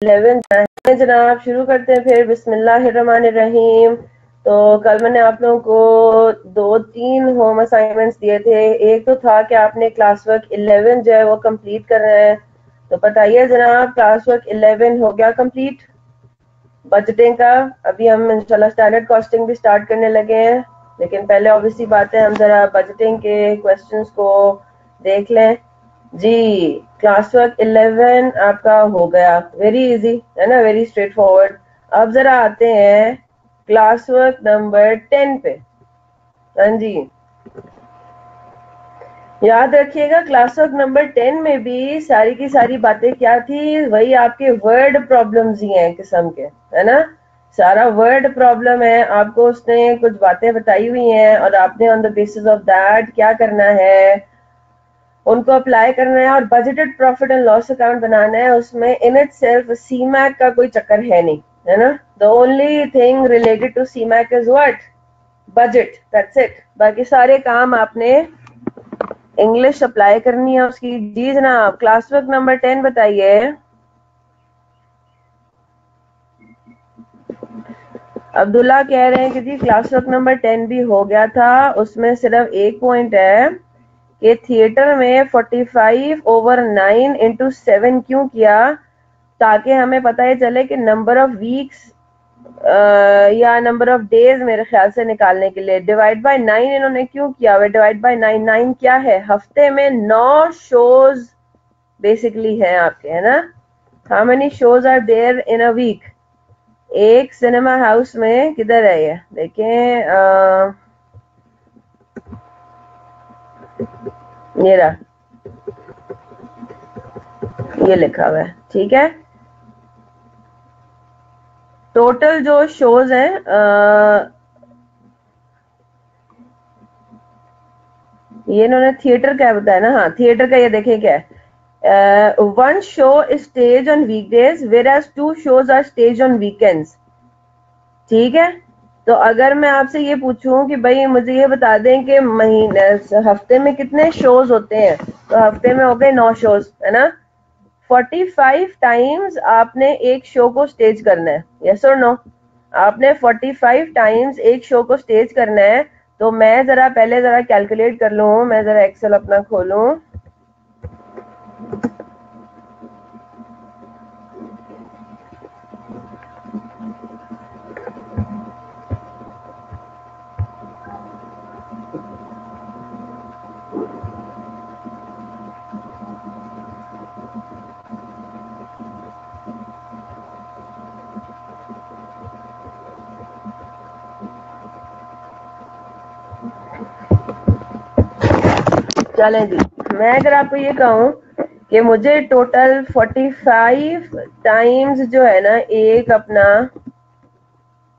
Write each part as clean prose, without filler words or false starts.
11 जनाब शुरू करते हैं फिर। बिस्मिल्लाहिर्रहमानिर्रहीम। तो कल मैंने आप लोगों को 2-3 होम असाइनमेंट्स दिए थे। एक तो था कि आपने क्लास वर्क 11 जो है वो कंप्लीट करना है। तो बताइए जनाब, क्लास वर्क 11 हो गया कंप्लीट बजटिंग का? अभी हम इंशाल्लाह स्टैंडर्ड कॉस्टिंग भी स्टार्ट करने लगे हैं, लेकिन पहले ऑब्वियसली बात है हम जरा बजटिंग के क्वेश्चंस को देख लें। जी, क्लास वर्क 11 आपका हो गया, वेरी इजी है ना, वेरी स्ट्रेट फॉरवर्ड। अब जरा आते हैं क्लास वर्क नंबर 10 पे। हाँ जी, याद रखिएगा क्लास वर्क नंबर 10 में भी सारी की सारी बातें क्या थी, वही आपके वर्ड प्रॉब्लम्स ही हैं किस्म के, है ना। सारा वर्ड प्रॉब्लम है, आपको उसने कुछ बातें बताई हुई हैं और आपने on the basis of that क्या करना है, उनको अप्लाई करना है और budgeted profit and loss account बनाना है। उसमें इन इट सेल्फ सीमैक का कोई चक्कर है नहीं, है ना। The only thing related to CMAC is what? Budget, that's it. बाकी सारे काम आपने इंग्लिश अप्लाई करनी है उसकी। जी जनाब, क्लास वर्क नंबर 10 बताइए। अब्दुल्ला कह रहे हैं कि जी क्लास वर्क नंबर 10 भी हो गया था, उसमें सिर्फ एक पॉइंट है कि थिएटर में 45/9 इंटू 7 क्यों किया, ताकि हमें पता ही चले कि नंबर ऑफ वीक्स या नंबर ऑफ डेज मेरे ख्याल से निकालने के लिए डिवाइड बाय 9 इन्होंने क्यों किया हुआ। डिवाइड बाय 9 क्या है? हफ्ते में 9 शोज बेसिकली है आपके, है ना। How many shows are there in a week? एक सिनेमा हाउस में किधर है ये देखें, ये रहा, ये लिखा हुआ है, ठीक है। टोटल जो शोज हैं, ये इन्होंने थिएटर क्या बताया ना, हाँ थिएटर का ये देखें क्या है। One show is stage on weekdays whereas 2 shows are stage on weekends, ठीक है। तो अगर मैं आपसे ये पूछूं कि भाई मुझे ये बता दें कि महीने हफ्ते में कितने शोज होते हैं, तो हफ्ते में हो गए 9 शोज, है ना। 45 टाइम्स आपने एक शो को स्टेज करना है, यस और नो? आपने 45 टाइम्स एक शो को स्टेज करना है। तो मैं जरा पहले जरा कैलकुलेट कर लूं, मैं जरा एक्सेल अपना खोलूं। चलें जी, मैं अगर आपको ये कहूं कि मुझे टोटल 45 टाइम्स जो है ना एक अपना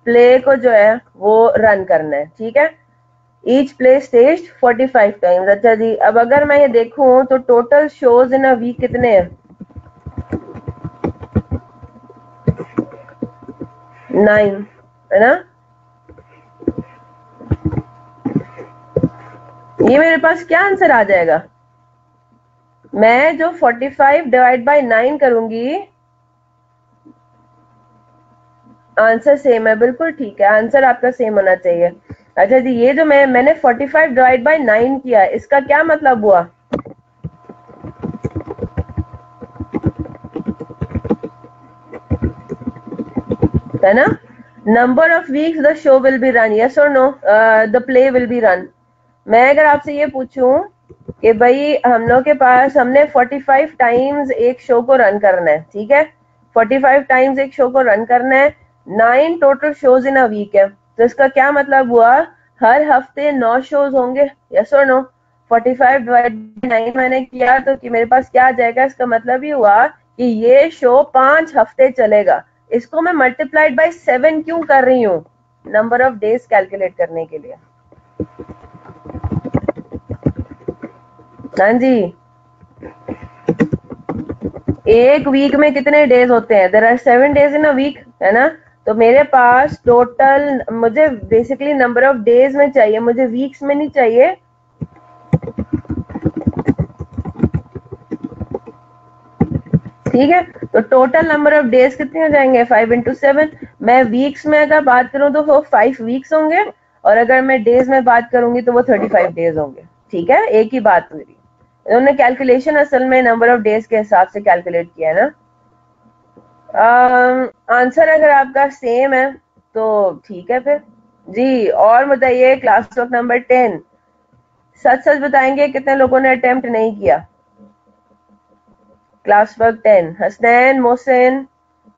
प्ले को जो है वो रन करना है, ठीक है। Each play stage 45 times. अच्छा जी, अब अगर मैं ये देखूं तो total shows in a week कितने हैं? 9, है ना। ये मेरे पास क्या आंसर आ जाएगा? मैं जो 45 डिवाइड बाय 9 करूंगी, आंसर सेम है, बिल्कुल ठीक है, आंसर आपका सेम होना चाहिए। अच्छा जी, ये जो मैंने 45 डिवाइड बाय 9 किया, इसका क्या मतलब हुआ? है ना, number of weeks the show will be run, yes or no, the play will be run. मैं अगर आपसे ये पूछूं कि भाई हम लोग के पास हमने 45 टाइम्स एक शो को रन करना है, ठीक है। 45 टाइम्स एक शो को रन करना है, 9 total shows in a week है, तो इसका क्या मतलब हुआ? हर हफ्ते 9 शोज होंगे, yes or no. 45 divide by 9 मैंने किया तो कि मेरे पास क्या आ जाएगा, इसका मतलब ये हुआ कि ये शो 5 हफ्ते चलेगा। इसको मैं मल्टीप्लाइड बाय 7 क्यों कर रही हूँ? नंबर ऑफ डेज कैलकुलेट करने के लिए। हाँ जी, एक वीक में कितने डेज होते हैं? There are 7 days in a week, है ना। तो मेरे पास टोटल, मुझे बेसिकली नंबर ऑफ डेज में चाहिए, मुझे वीक्स में नहीं चाहिए। ठीक है। तो टोटल नंबर ऑफ डेज कितने हो जाएंगे 5 into 7। मैं वीक्स में अगर बात करूं तो वो 5 वीक्स होंगे, और अगर मैं डेज में बात करूंगी तो वो 35 डेज होंगे। ठीक है, एक ही बात मेरी। उन्होंने कैलकुलेशन असल में नंबर ऑफ डेज के हिसाब से कैलकुलेट किया है ना। आंसर अगर आपका सेम है तो ठीक है फिर जी। और बताइए क्लास वर्क नंबर 10, सच सच बताएंगे कितने लोगों ने अटेम्प्ट नहीं किया क्लास वर्क 10? हसनैन, मोहसिन,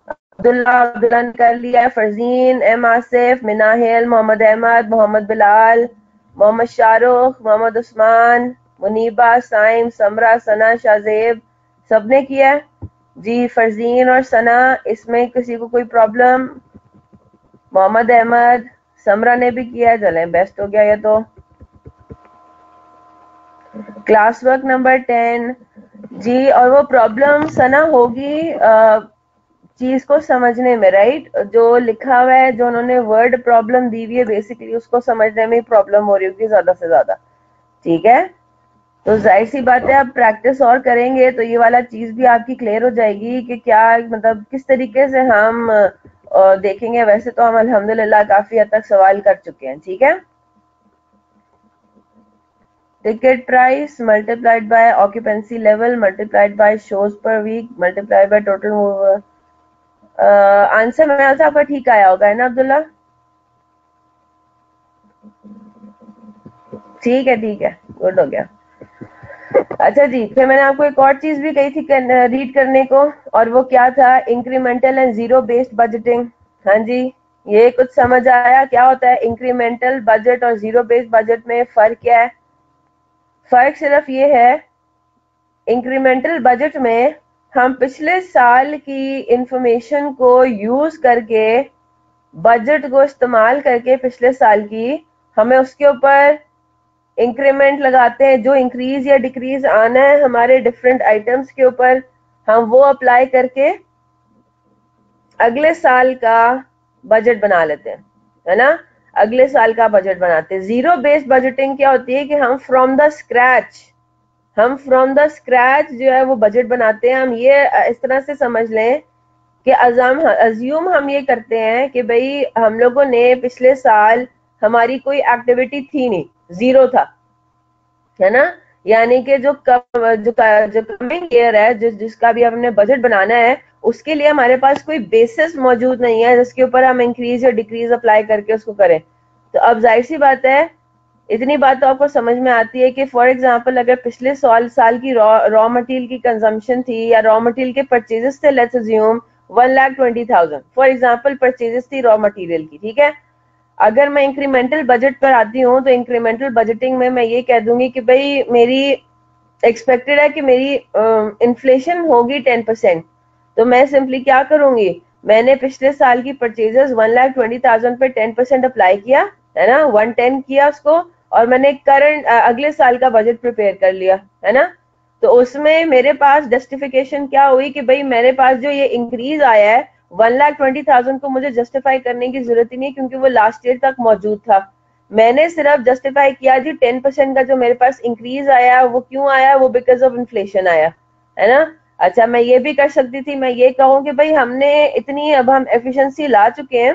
अब्दुल्ला ने कर लिया, फरजीन, एम आसिफ, मिनाहिल, मोहम्मद अहमद, मोहम्मद बिलाल, मोहम्मद शाहरुख, मोहम्मद उस्मान, मुनीबा, साइम, समरा, सना, शाहजेब, सबने किया जी। फरजीन और सना, इसमें किसी को कोई प्रॉब्लम? मोहम्मद अहमद, समरा ने भी किया, चलें बेस्ट हो गया ये तो। क्लास वर्क नंबर 10 जी। और वो प्रॉब्लम सना होगी चीज को समझने में, राइट? जो लिखा हुआ है, जो उन्होंने वर्ड प्रॉब्लम दी हुई है, बेसिकली उसको समझने में प्रॉब्लम हो रही होगी ज्यादा से ज्यादा। ठीक है, तो जाहिर सी बात है, आप प्रैक्टिस और करेंगे तो ये वाला चीज भी आपकी क्लियर हो जाएगी कि क्या मतलब किस तरीके से हम देखेंगे। वैसे तो हम अल्हम्दुलिल्लाह काफी हद तक सवाल कर चुके हैं। ठीक है, ticket price multiplied by occupancy level multiplied by shows per week multiplied by total mover. Answer मेरा से आपका ठीक आया होगा, है ना अब्दुल्ला? ठीक है, ठीक है, गुड हो गया। अच्छा जी, फिर मैंने आपको एक और चीज भी कही थी रीड करने को, और वो क्या था? Incremental and zero based budgeting. हाँ जी, ये कुछ समझ आया क्या होता है इंक्रीमेंटल बजट और जीरो बेस्ड बजट में? फर्क क्या है? फर्क सिर्फ ये है, इंक्रीमेंटल बजट में हम पिछले साल की इंफॉर्मेशन को यूज करके, बजट को इस्तेमाल करके पिछले साल की, हमें उसके ऊपर इंक्रीमेंट लगाते हैं। जो इंक्रीज या डिक्रीज आना है हमारे डिफरेंट आइटम्स के ऊपर, हम वो अप्लाई करके अगले साल का बजट बना लेते हैं, है ना? अगले साल का बजट बनाते हैं। जीरो बेस्ड बजटिंग क्या होती है कि हम फ्रॉम द स्क्रैच जो है वो बजट बनाते हैं। हम ये इस तरह से समझ लें कि अज्यूम हम ये करते हैं कि भाई हम लोगों ने पिछले साल हमारी कोई एक्टिविटी थी नहीं, जीरो था, है ना? यानी कि जो कमिंग ईयर है, जिसका भी हमने बजट बनाना है, उसके लिए हमारे पास कोई बेसिस मौजूद नहीं है जिसके ऊपर हम इंक्रीज या डिक्रीज अप्लाई करके उसको करें। तो अब जाहिर सी बात है, इतनी बात तो आपको समझ में आती है कि फॉर एग्जांपल अगर पिछले साल की रॉ मटेरियल की कंजम्पशन थी या रॉ मटेरियल के परचेजेस थे, let's assume 1,20,000 for example purchases थी रॉ मटेरियल की। ठीक है, अगर मैं इंक्रीमेंटल बजट पर आती हूँ तो इंक्रीमेंटल बजटिंग में मैं ये कह दूंगी कि भाई मेरी एक्सपेक्टेड है कि मेरी इन्फ्लेशन होगी 10%। तो मैं सिंपली क्या करूंगी, मैंने पिछले साल की परचेजेस 1,20,000 पे 10% अप्लाई किया, है ना? 110 किया उसको, और मैंने करंट अगले साल का बजट प्रिपेयर कर लिया, है ना? तो उसमें मेरे पास जस्टिफिकेशन क्या हुई कि भाई मेरे पास जो ये इंक्रीज आया है 1,20,000 को मुझे जस्टिफाई करने की जरूरत ही नहीं, क्योंकि वो लास्ट ईयर तक मौजूद था। मैंने सिर्फ जस्टिफाई किया जी 10% का जो मेरे पास इंक्रीज आया वो क्यों आया, वो बिकॉज ऑफ इन्फ्लेशन आया, है ना? अच्छा, मैं ये भी कर सकती थी, मैं ये कहूँ कि भाई हमने इतनी अब हम एफिशिएंसी ला चुके हैं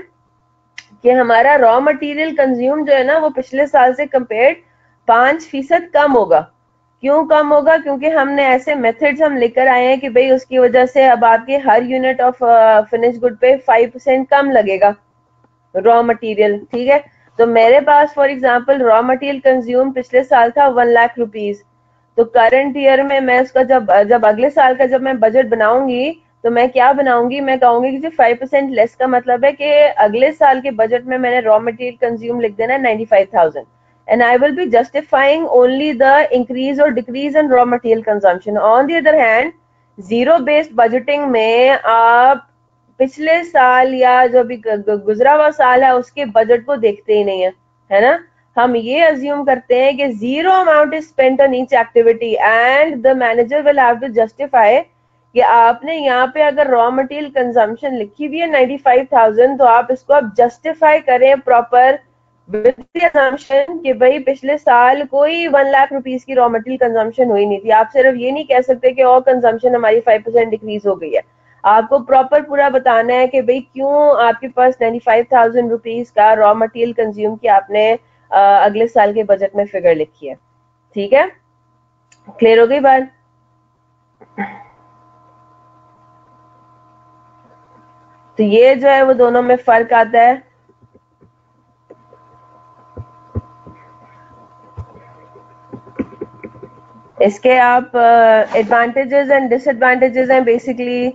कि हमारा रॉ मटेरियल कंज्यूम जो है ना वो पिछले साल से कंपेयर 5% कम होगा। क्यों कम होगा? क्योंकि हमने ऐसे मेथड्स हम लेकर आए हैं कि भाई उसकी वजह से अब आपके हर यूनिट ऑफ फिनिश गुड पे 5% कम लगेगा रॉ मटेरियल। ठीक है, तो मेरे पास for example raw material consume पिछले साल था 1,00,000 रुपीज। तो करंट ईयर में मैं उसका जब अगले साल का जब मैं बजट बनाऊंगी तो मैं क्या बनाऊंगी, मैं कहूंगी कि जो 5% लेस का मतलब है कि अगले साल के बजट में मैंने रॉ मटेरियल कंज्यूम लिख देना 95,000, and I will be justifying only the increase or decrease in raw material consumption. On the other hand, zero based budgeting में आप पिछले साल या जो भी गुजरा हुआ साल है उसके बजट को देखते ही नहीं है ना? हम ये अज्यूम करते हैं कि zero amount is spent on each activity and the manager will have to justify कि आपने यहाँ पे अगर रॉ मटेरियल कंजम्पशन लिखी हुई है 95,000, तो आप इसको अब जस्टिफाई करें प्रॉपर विद द असम्पशन कि भाई पिछले साल कोई 1 लाख रुपीस की रॉ मटेरियल कंजम्पशन हुई नहीं थी। आप सिर्फ ये नहीं कह सकते कि और कंजम्पशन हमारी 5% डिक्रीज हो गई है। आपको प्रॉपर पूरा बताना है कि भाई क्यों आपके पास 95,000 रुपीस का रॉ मटेरियल कंज्यूम किया आपने अगले साल के बजट में फिगर लिखी है। ठीक है, क्लियर हो गई बात? तो ये जो है वो दोनों में फर्क आता है। इसके आप एडवांटेजेस एंड डिसएडवांटेजेस हैं बेसिकली।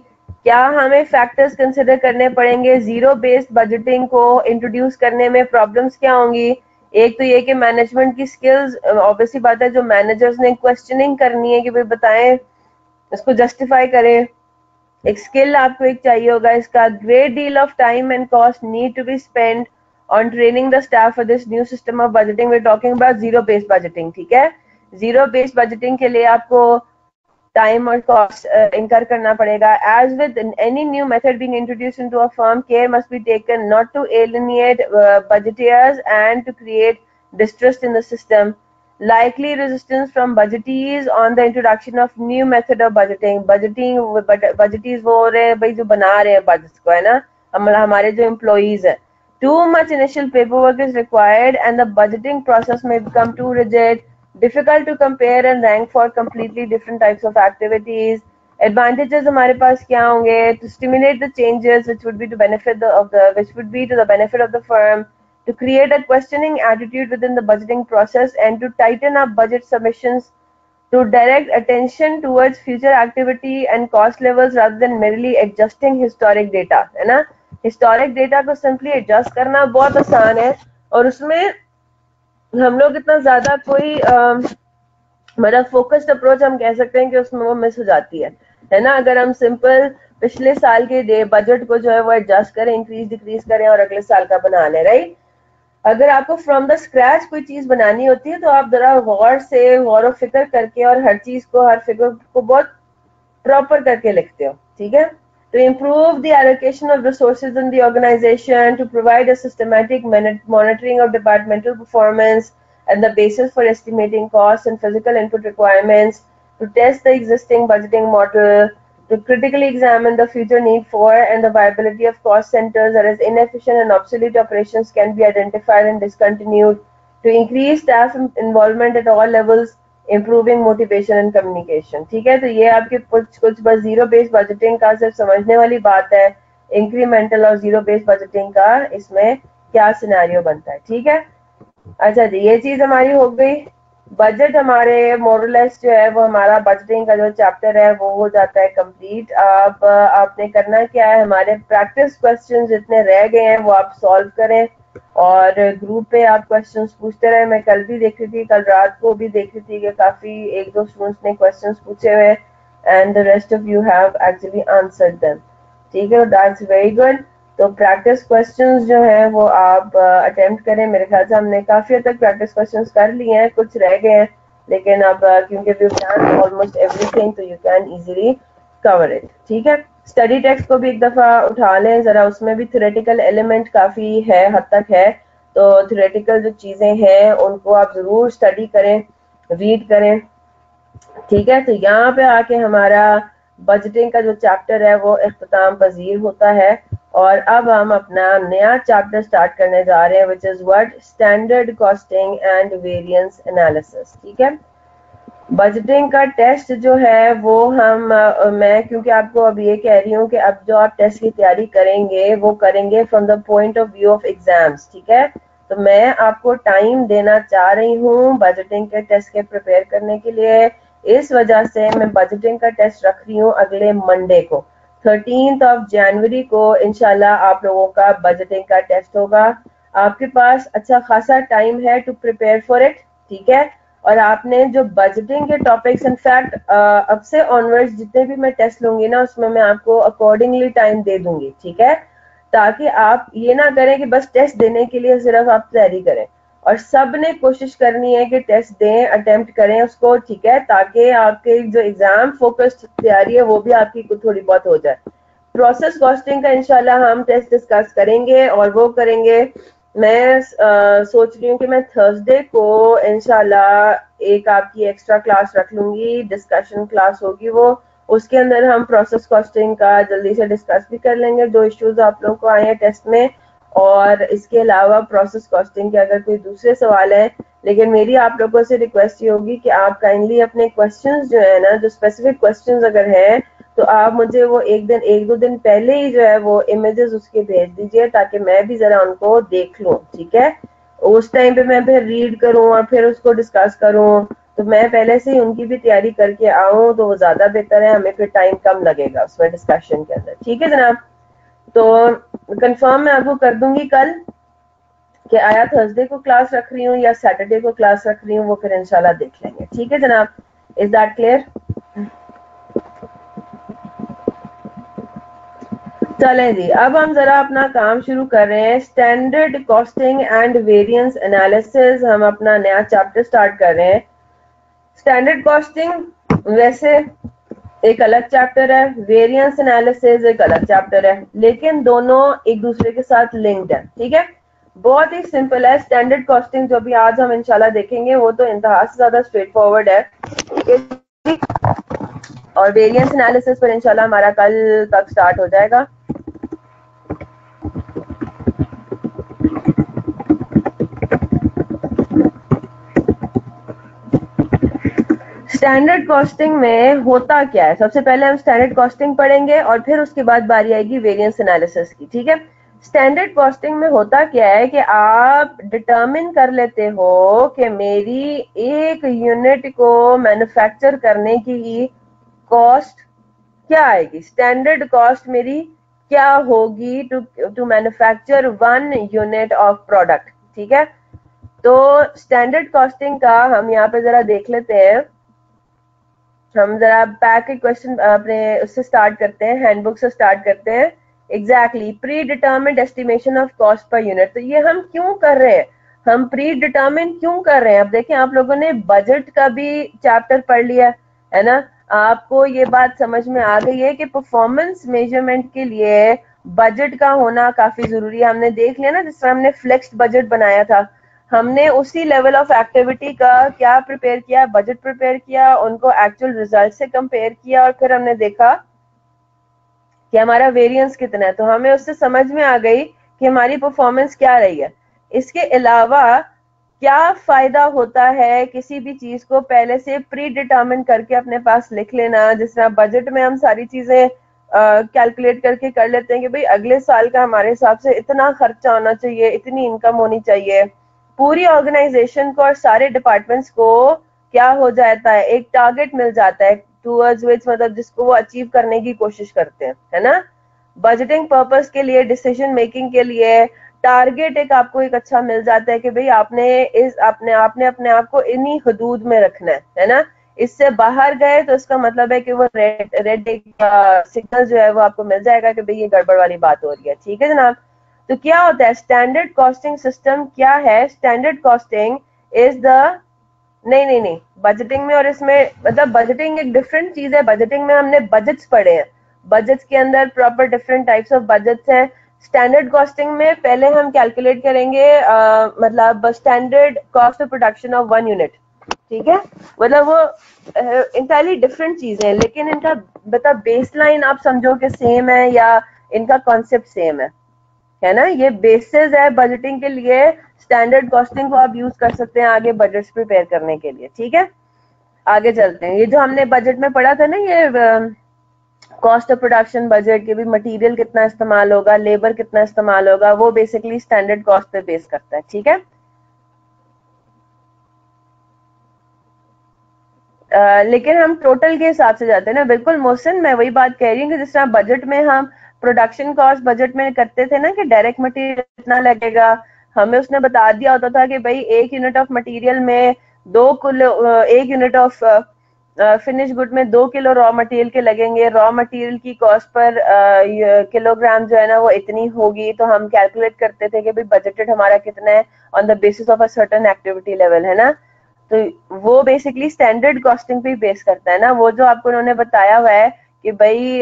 क्या हमें फैक्टर्स कंसिडर करने पड़ेंगे जीरो बेस्ड बजटिंग को इंट्रोड्यूस करने में? प्रॉब्लम्स क्या होंगी? एक तो ये कि मैनेजमेंट की स्किल्स, ऑब्वियसली बात है, जो मैनेजर्स ने क्वेश्चनिंग करनी है कि भाई बताएं, इसको जस्टिफाई करें। एक स्किल आपको एक चाहिए होगा इसका। Great deal of time and cost need to be spend on training the staff for this new system of budgeting. We are talking about zero based budgeting. ठीक है, जीरो बेस्ड बजटिंग के लिए आपको टाइम और cost incur करना पड़ेगा। As with any new method being introduced into a firm, care must be taken not to eliminate budgeteers and to create distrust in the system. Likely resistance from budgetees on the introduction of new method of budgeting. budgetees वो हो रहे हैं भाई जो बना रहे हैं budget को, है ना, हमारे जो एम्प्लॉइज हैं। Too much initial paperwork is required and the budgeting process may become too rigid, difficult to compare and rank for completely different types of activities. Advantages हमारे पास क्या होंगे? To stimulate the changes which would be to benefit which would be to the benefit of the firm, to create a questioning attitude within the budgeting process and to tighten up budget submissions, to direct attention towards future activity and cost levels rather than merely adjusting historic data, है ना। historic data को simply adjust करना बहुत आसान है और उसमें हम लोग इतना ज्यादा कोई मतलब फोकस्ड अप्रोच हम कह सकते हैं कि उसमें वो मिस हो जाती है ना। अगर हम सिंपल पिछले साल के डे बजट को जो है वो एडजस्ट करें, इंक्रीज डिक्रीज करें और अगले साल का बना लें, राइट। अगर आपको फ्रॉम द स्क्रैच कोई चीज बनानी होती है तो आप जरा गौर से गौर फिक्र करके और हर चीज को, हर फिगर को बहुत प्रॉपर करके लिखते हो। ठीक है, to improve the allocation of resources in the organization, to provide a systematic monitoring of departmental performance and the basis for estimating costs and physical input requirements, to test the existing budgeting model, to critically examine the future need for and the viability of cost centers that is inefficient and obsolete operations can be identified and discontinued, to increase staff involvement at all levels, improving motivation and communication. ठीक है, तो ये आपके कुछ बस zero based budgeting का सिर्फ समझने वाली बात है। इंक्रीमेंटल और जीरो बेस्ड बजटिंग का इसमें क्या सिनेरियो बनता है। ठीक है, अच्छा जी, ये चीज हमारी हो गई। बजट हमारे मोरलेस जो है वो हमारा बजटिंग का जो चैप्टर है वो हो जाता है कंप्लीट। अब आपने करना क्या है, हमारे प्रैक्टिस क्वेश्चन जितने रह गए हैं वो आप सॉल्व करें और ग्रुप पे आप क्वेश्चंस पूछते रहे। मैं कल भी देख रही थी, कल रात को भी देख रही थी कि काफी एक दो स्टूडेंट्स ने क्वेश्चंस पूछे हुए and the rest of you have actually answered them. ठीक है, दैट्स वेरी गुड। तो प्रैक्टिस क्वेश्चंस जो है वो आप अटेम्प्ट करें। मेरे ख्याल से हमने काफी हद तक प्रैक्टिस क्वेश्चंस कर लिए हैं, कुछ रह गए हैं लेकिन अब क्योंकि वी डन ऑलमोस्ट एवरीथिंग तो you can easily cover it. ठीक है, स्टडी टेक्स्ट को भी एक दफा उठा लें जरा, उसमें भी थ्योरेटिकल एलिमेंट काफी है, हद तक है। तो थ्योरेटिकल जो चीजें हैं उनको आप जरूर स्टडी करें, रीड करें। ठीक है, तो यहाँ पे आके हमारा बजटिंग का जो चैप्टर है वो इख्तिताम पजीर होता है और अब हम अपना नया चैप्टर स्टार्ट करने जा रहे हैं which is what standard costing and variance analysis. ठीक है, बजटिंग का टेस्ट जो है वो मैं क्योंकि आपको अब ये कह रही हूँ कि अब जो आप टेस्ट की तैयारी करेंगे वो करेंगे from the point of view of exams. ठीक है, तो मैं आपको टाइम देना चाह रही हूँ बजटिंग के टेस्ट के प्रिपेयर करने के लिए। इस वजह से मैं बजटिंग का टेस्ट रख रही हूँ अगले मंडे को, 13 जनवरी को इंशाल्लाह आप लोगों का बजटिंग का टेस्ट होगा। आपके पास अच्छा खासा टाइम है टू प्रिपेयर फॉर इट। ठीक है, और आपने जो बजटिंग के टॉपिक्स, इनफैक्ट अब से ऑनवर्ड्स जितने भी मैं टेस्ट लूंगी ना उसमें मैं आपको अकॉर्डिंगली टाइम दे दूंगी। ठीक है, ताकि आप ये ना करें कि बस टेस्ट देने के लिए सिर्फ आप तैयारी करें, और सब ने कोशिश करनी है कि टेस्ट दें, अटेम्प्ट करें उसको। ठीक है, ताकि आपके जो एग्जाम फोकस्ड तैयारी है वो भी आपकी थोड़ी बहुत हो जाए। प्रोसेस कॉस्टिंग का इंशाल्लाह हम टेस्ट डिस्कस करेंगे और वो करेंगे मैं सोच रही हूँ कि मैं थर्सडे को इंशाल्लाह एक आपकी एक्स्ट्रा क्लास रख लूंगी, डिस्कशन क्लास होगी वो। उसके अंदर हम प्रोसेस कॉस्टिंग का जल्दी से डिस्कस भी कर लेंगे, जो इश्यूज आप लोगों को आए हैं टेस्ट में। और इसके अलावा प्रोसेस कॉस्टिंग के अगर कोई दूसरे सवाल हैं, लेकिन मेरी आप लोगों से रिक्वेस्ट ये होगी कि आप काइंडली अपने क्वेश्चंस जो है ना, जो स्पेसिफिक क्वेश्चंस अगर हैं, तो आप मुझे वो एक दो दिन पहले ही जो है वो इमेजेस उसके भेज दीजिए, ताकि मैं भी जरा उनको देख लूं, ठीक है। उस टाइम पे मैं फिर रीड करूं और फिर उसको डिस्कस करूं, तो मैं पहले से ही उनकी भी तैयारी करके आऊं तो वो ज्यादा बेहतर है, हमें फिर टाइम कम लगेगा उसमें डिस्कशन के अंदर, ठीक है जनाब। तो कंफर्म मैं आपको कर दूंगी कल कि आया थर्सडे को क्लास रख रही हूँ या सैटरडे को क्लास रख रही हूँ, वो फिर इंशाल्लाह देख लेंगे, ठीक है जनाब। Is that clear? चलें जी, अब हम जरा अपना काम शुरू कर रहे हैं। Standard costing and variance analysis हम अपना नया चैप्टर स्टार्ट कर रहे हैं। स्टैंडर्ड कॉस्टिंग वैसे एक अलग चैप्टर है, वेरिएंस एनालिसिस एक अलग चैप्टर है, लेकिन दोनों एक दूसरे के साथ लिंक्ड है, ठीक है। बहुत ही सिंपल है स्टैंडर्ड कॉस्टिंग, जो भी आज हम इंशाल्लाह देखेंगे वो तो इंतहा से ज्यादा स्ट्रेट फॉरवर्ड है, और वेरिएंस एनालिसिस पर इंशाल्लाह हमारा कल तक स्टार्ट हो जाएगा। स्टैंडर्ड कॉस्टिंग में होता क्या है, सबसे पहले हम स्टैंडर्ड कॉस्टिंग पढ़ेंगे और फिर उसके बाद बारी आएगी वेरिएंस एनालिसिस की, ठीक है। स्टैंडर्ड कॉस्टिंग में होता क्या है कि आप डिटरमिन कर लेते हो कि मेरी एक यूनिट को मैन्युफैक्चर करने की कॉस्ट क्या आएगी, स्टैंडर्ड कॉस्ट मेरी क्या होगी to to manufacture 1 unit of product, ठीक है। तो स्टैंडर्ड कॉस्टिंग का हम यहाँ पे जरा देख लेते हैं। हम जरा बैक के क्वेश्चन अपने उससे स्टार्ट करते हैं, हैंडबुक से स्टार्ट करते हैं। Exactly, pre determined estimation of cost per unit. तो ये हम क्यों कर रहे हैं, हम प्री डिटर्मिन क्यों कर रहे हैं? अब देखें, आप लोगों ने बजट का भी चैप्टर पढ़ लिया है ना, आपको ये बात समझ में आ गई है कि परफॉर्मेंस मेजरमेंट के लिए बजट का होना काफी जरूरी है। हमने देख लिया ना, जिस तरह हमने फ्लेक्स्ड बजट बनाया था, हमने उसी लेवल ऑफ एक्टिविटी का क्या प्रिपेयर किया, बजट प्रिपेयर किया, उनको एक्चुअल रिजल्ट से कंपेयर किया, और फिर हमने देखा कि हमारा वेरिएंस कितना है। तो हमें उससे समझ में आ गई कि हमारी परफॉर्मेंस क्या रही है। इसके अलावा क्या फायदा होता है किसी भी चीज को पहले से प्री डिटर्मिन करके अपने पास लिख लेना, जिस तरह बजट में हम सारी चीजें कैलकुलेट करके कर लेते हैं कि भाई अगले साल का हमारे हिसाब से इतना खर्चा होना चाहिए, इतनी इनकम होनी चाहिए। पूरी ऑर्गेनाइजेशन को और सारे डिपार्टमेंट्स को क्या हो जाता है, एक टारगेट मिल जाता है टूवर्ड्स विच, मतलब जिसको वो अचीव करने की कोशिश करते हैं, है ना। बजटिंग पर्पस के लिए, डिसीजन मेकिंग के लिए टारगेट एक आपको एक अच्छा मिल जाता है कि भाई आपने आपने अपने आप को इन्हीं हदूद में रखना है ना। इससे बाहर गए तो इसका मतलब है कि वो रेड सिग्नल जो है वो आपको मिल जाएगा कि भाई ये गड़बड़ वाली बात हो रही है, ठीक है जनाब। तो क्या होता है स्टैंडर्ड कॉस्टिंग सिस्टम, क्या है स्टैंडर्ड कॉस्टिंग? इज द नहीं नहीं नहीं, बजटिंग में और इसमें, मतलब बजटिंग एक डिफरेंट चीज है। बजटिंग में हमने बजट्स पढ़े हैं, बजट्स के अंदर proper different types of budgets हैं। स्टैंडर्ड कॉस्टिंग में पहले हम कैलकुलेट करेंगे मतलब standard cost of production of 1 unit, ठीक है। मतलब वो इंटायरली डिफरेंट चीजें हैं, लेकिन इनका मतलब बेसलाइन आप समझो कि सेम है, या इनका कॉन्सेप्ट सेम है ना। ये बेसिस है बजटिंग के लिए, स्टैंडर्ड कॉस्टिंग को आप यूज कर सकते हैं आगे बजट्स प्रिपेयर करने के लिए, ठीक है। आगे चलते हैं। ये जो हमने बजट में पढ़ा था ना, ये कॉस्ट ऑफ प्रोडक्शन बजट के भी, मटेरियल कितना इस्तेमाल होगा, लेबर कितना इस्तेमाल होगा, वो बेसिकली स्टैंडर्ड कॉस्ट पे बेस करता है, ठीक है। लेकिन हम टोटल के हिसाब से जाते हैं ना, बिल्कुल मोहसिन, मैं वही बात कह रही हूँ कि जिस तरह बजट में हम प्रोडक्शन कॉस्ट बजट में करते थे ना कि डायरेक्ट मटेरियल इतना लगेगा, हमें उसने बता दिया होता था कि भाई 1 यूनिट ऑफ मटेरियल में 2 kilo, 1 unit of finish good में 2 किलो रॉ मटेरियल के लगेंगे, रॉ मटेरियल की कॉस्ट पर किलोग्राम जो है ना वो इतनी होगी। तो हम कैलकुलेट करते थे कि भाई बजटेड हमारा कितना है on the basis of a certain activity level, है ना। तो वो बेसिकली स्टैंडर्ड कॉस्टिंग पे बेस करता है ना, वो जो आपको उन्होंने बताया हुआ है कि भाई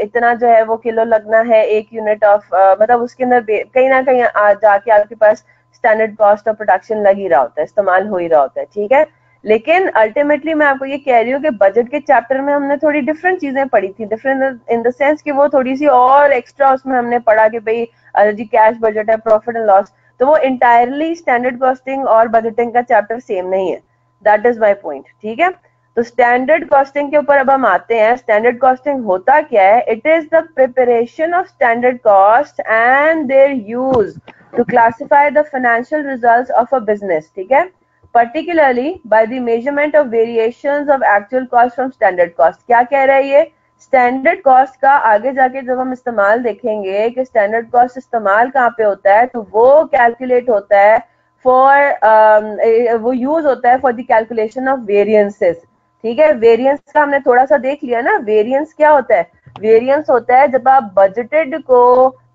इतना जो है वो किलो लगना है एक यूनिट ऑफ, मतलब उसके अंदर कहीं ना कहीं जाके आपके पास स्टैंडर्ड कॉस्ट ऑफ प्रोडक्शन लग ही रहा होता है, इस्तेमाल हो ही रहा होता है, ठीक है। लेकिन अल्टीमेटली मैं आपको ये कह रही हूँ कि बजट के चैप्टर में हमने थोड़ी डिफरेंट चीजें पढ़ी थी, डिफरेंट इन द सेंस कि वो थोड़ी सी और एक्स्ट्रा उसमें हमने पढ़ा कि भाई जी कैश बजट है, प्रॉफिट एंड लॉस, तो वो इंटायरली स्टैंडर्ड कॉस्टिंग और बजटिंग का चैप्टर सेम नहीं है। दैट इज माई पॉइंट, ठीक है। तो स्टैंडर्ड कॉस्टिंग के ऊपर अब हम आते हैं। स्टैंडर्ड कॉस्टिंग होता क्या है? It is the preparation of standard cost and their use to classify the financial results of a business, ठीक है, particularly by the measurement of variations of actual cost from standard cost। क्या कह रहा है ये? स्टैंडर्ड कॉस्ट का आगे जाके जब हम इस्तेमाल देखेंगे कि स्टैंडर्ड कॉस्ट इस्तेमाल कहाँ पे होता है, तो वो कैलकुलेट होता है फॉर वो यूज होता है for the calculation of variances, ठीक है। वेरियंस का हमने थोड़ा सा देख लिया ना। वेरियंस क्या होता है? वेरियंस होता है जब आप बजटेड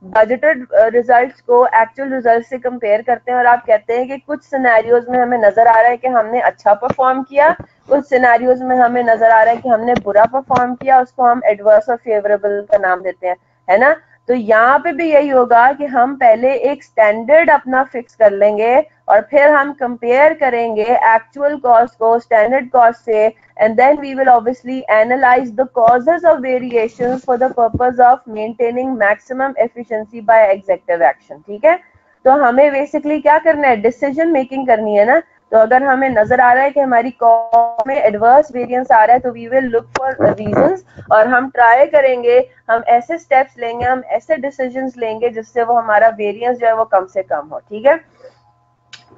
रिजल्ट्स को एक्चुअल रिजल्ट से कंपेयर करते हैं और आप कहते हैं कि कुछ सिनेरियोज में हमें नजर आ रहा है कि हमने अच्छा परफॉर्म किया, कुछ सिनेरियोज में हमें नजर आ रहा है कि हमने बुरा परफॉर्म किया, उसको हम एडवर्स और फेवरेबल का नाम देते हैं, है ना। तो यहाँ पे भी यही होगा कि हम पहले एक स्टैंडर्ड अपना फिक्स कर लेंगे और फिर हम कंपेयर करेंगे एक्चुअल कॉस्ट को स्टैंडर्ड कॉस्ट से, and then we will obviously analyze the causes of variations for the purpose of maintaining maximum efficiency by executive action, ठीक है। तो हमें बेसिकली क्या करना है? डिसीजन मेकिंग करनी है ना। तो अगर हमें नजर आ रहा है कि हमारी कॉस्ट में एडवर्स वेरिएंस आ रहा है, तो we will look for reasons और हम ट्राई करेंगे, हम ऐसे स्टेप्स लेंगे, हम ऐसे डिसीजंस लेंगे जिससे वो हमारा वेरिएंस जो है वो कम से कम हो, ठीक है,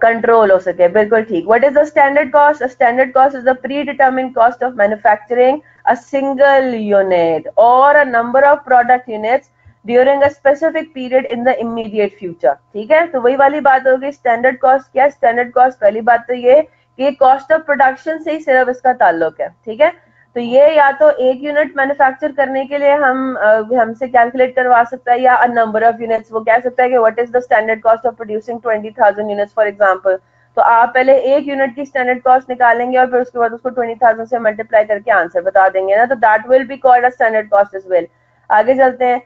कंट्रोल हो सके। बिल्कुल ठीक। What is the standard cost? Standard cost is the predetermined cost of manufacturing a single unit और a number of product units during a specific period in the immediate future, ठीक है। तो वही वाली बात होगी। स्टैंडर्ड कॉस्ट क्या है? स्टैंडर्ड कॉस्ट पहली बात तो ये कि कॉस्ट ऑफ प्रोडक्शन से ही सिर्फ इसका ताल्लुक है, ठीक है। तो ये या तो एक यूनिट मैन्युफैक्चर करने के लिए हमसे कैलकुलेट करवा सकता है, या अ नंबर ऑफ यूनिट्स। वो कह सकता है कि what is the standard cost of producing 20,000 units for example. तो आप पहले एक यूनिट की स्टैंडर्ड कॉस्ट निकालेंगे और फिर उसके बाद उसको 20,000 से मल्टीप्लाई करके आंसर बता देंगे ना, तो that will be called a standard cost as well. आगे चलते हैं।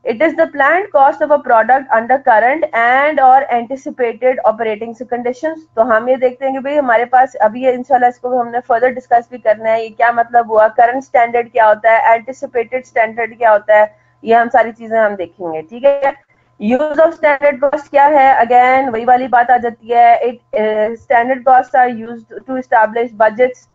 It is the planned cost of a product under current and or anticipated operating conditions। तो हम ये देखते हैं कि भाई हमारे पास अभी ये इंशाल्लाह इसको हमने फर्दर डिस्कस भी करना है, ये क्या मतलब हुआ, करंट स्टैंडर्ड क्या होता है, एंटिसिपेटेड स्टैंडर्ड क्या होता है, ये हम सारी चीजें हम देखेंगे, ठीक है। यूज ऑफ स्टैंडर्ड कॉस्ट क्या है? अगेन वही वाली बात आ जाती है। It standard cost are used to establish budgets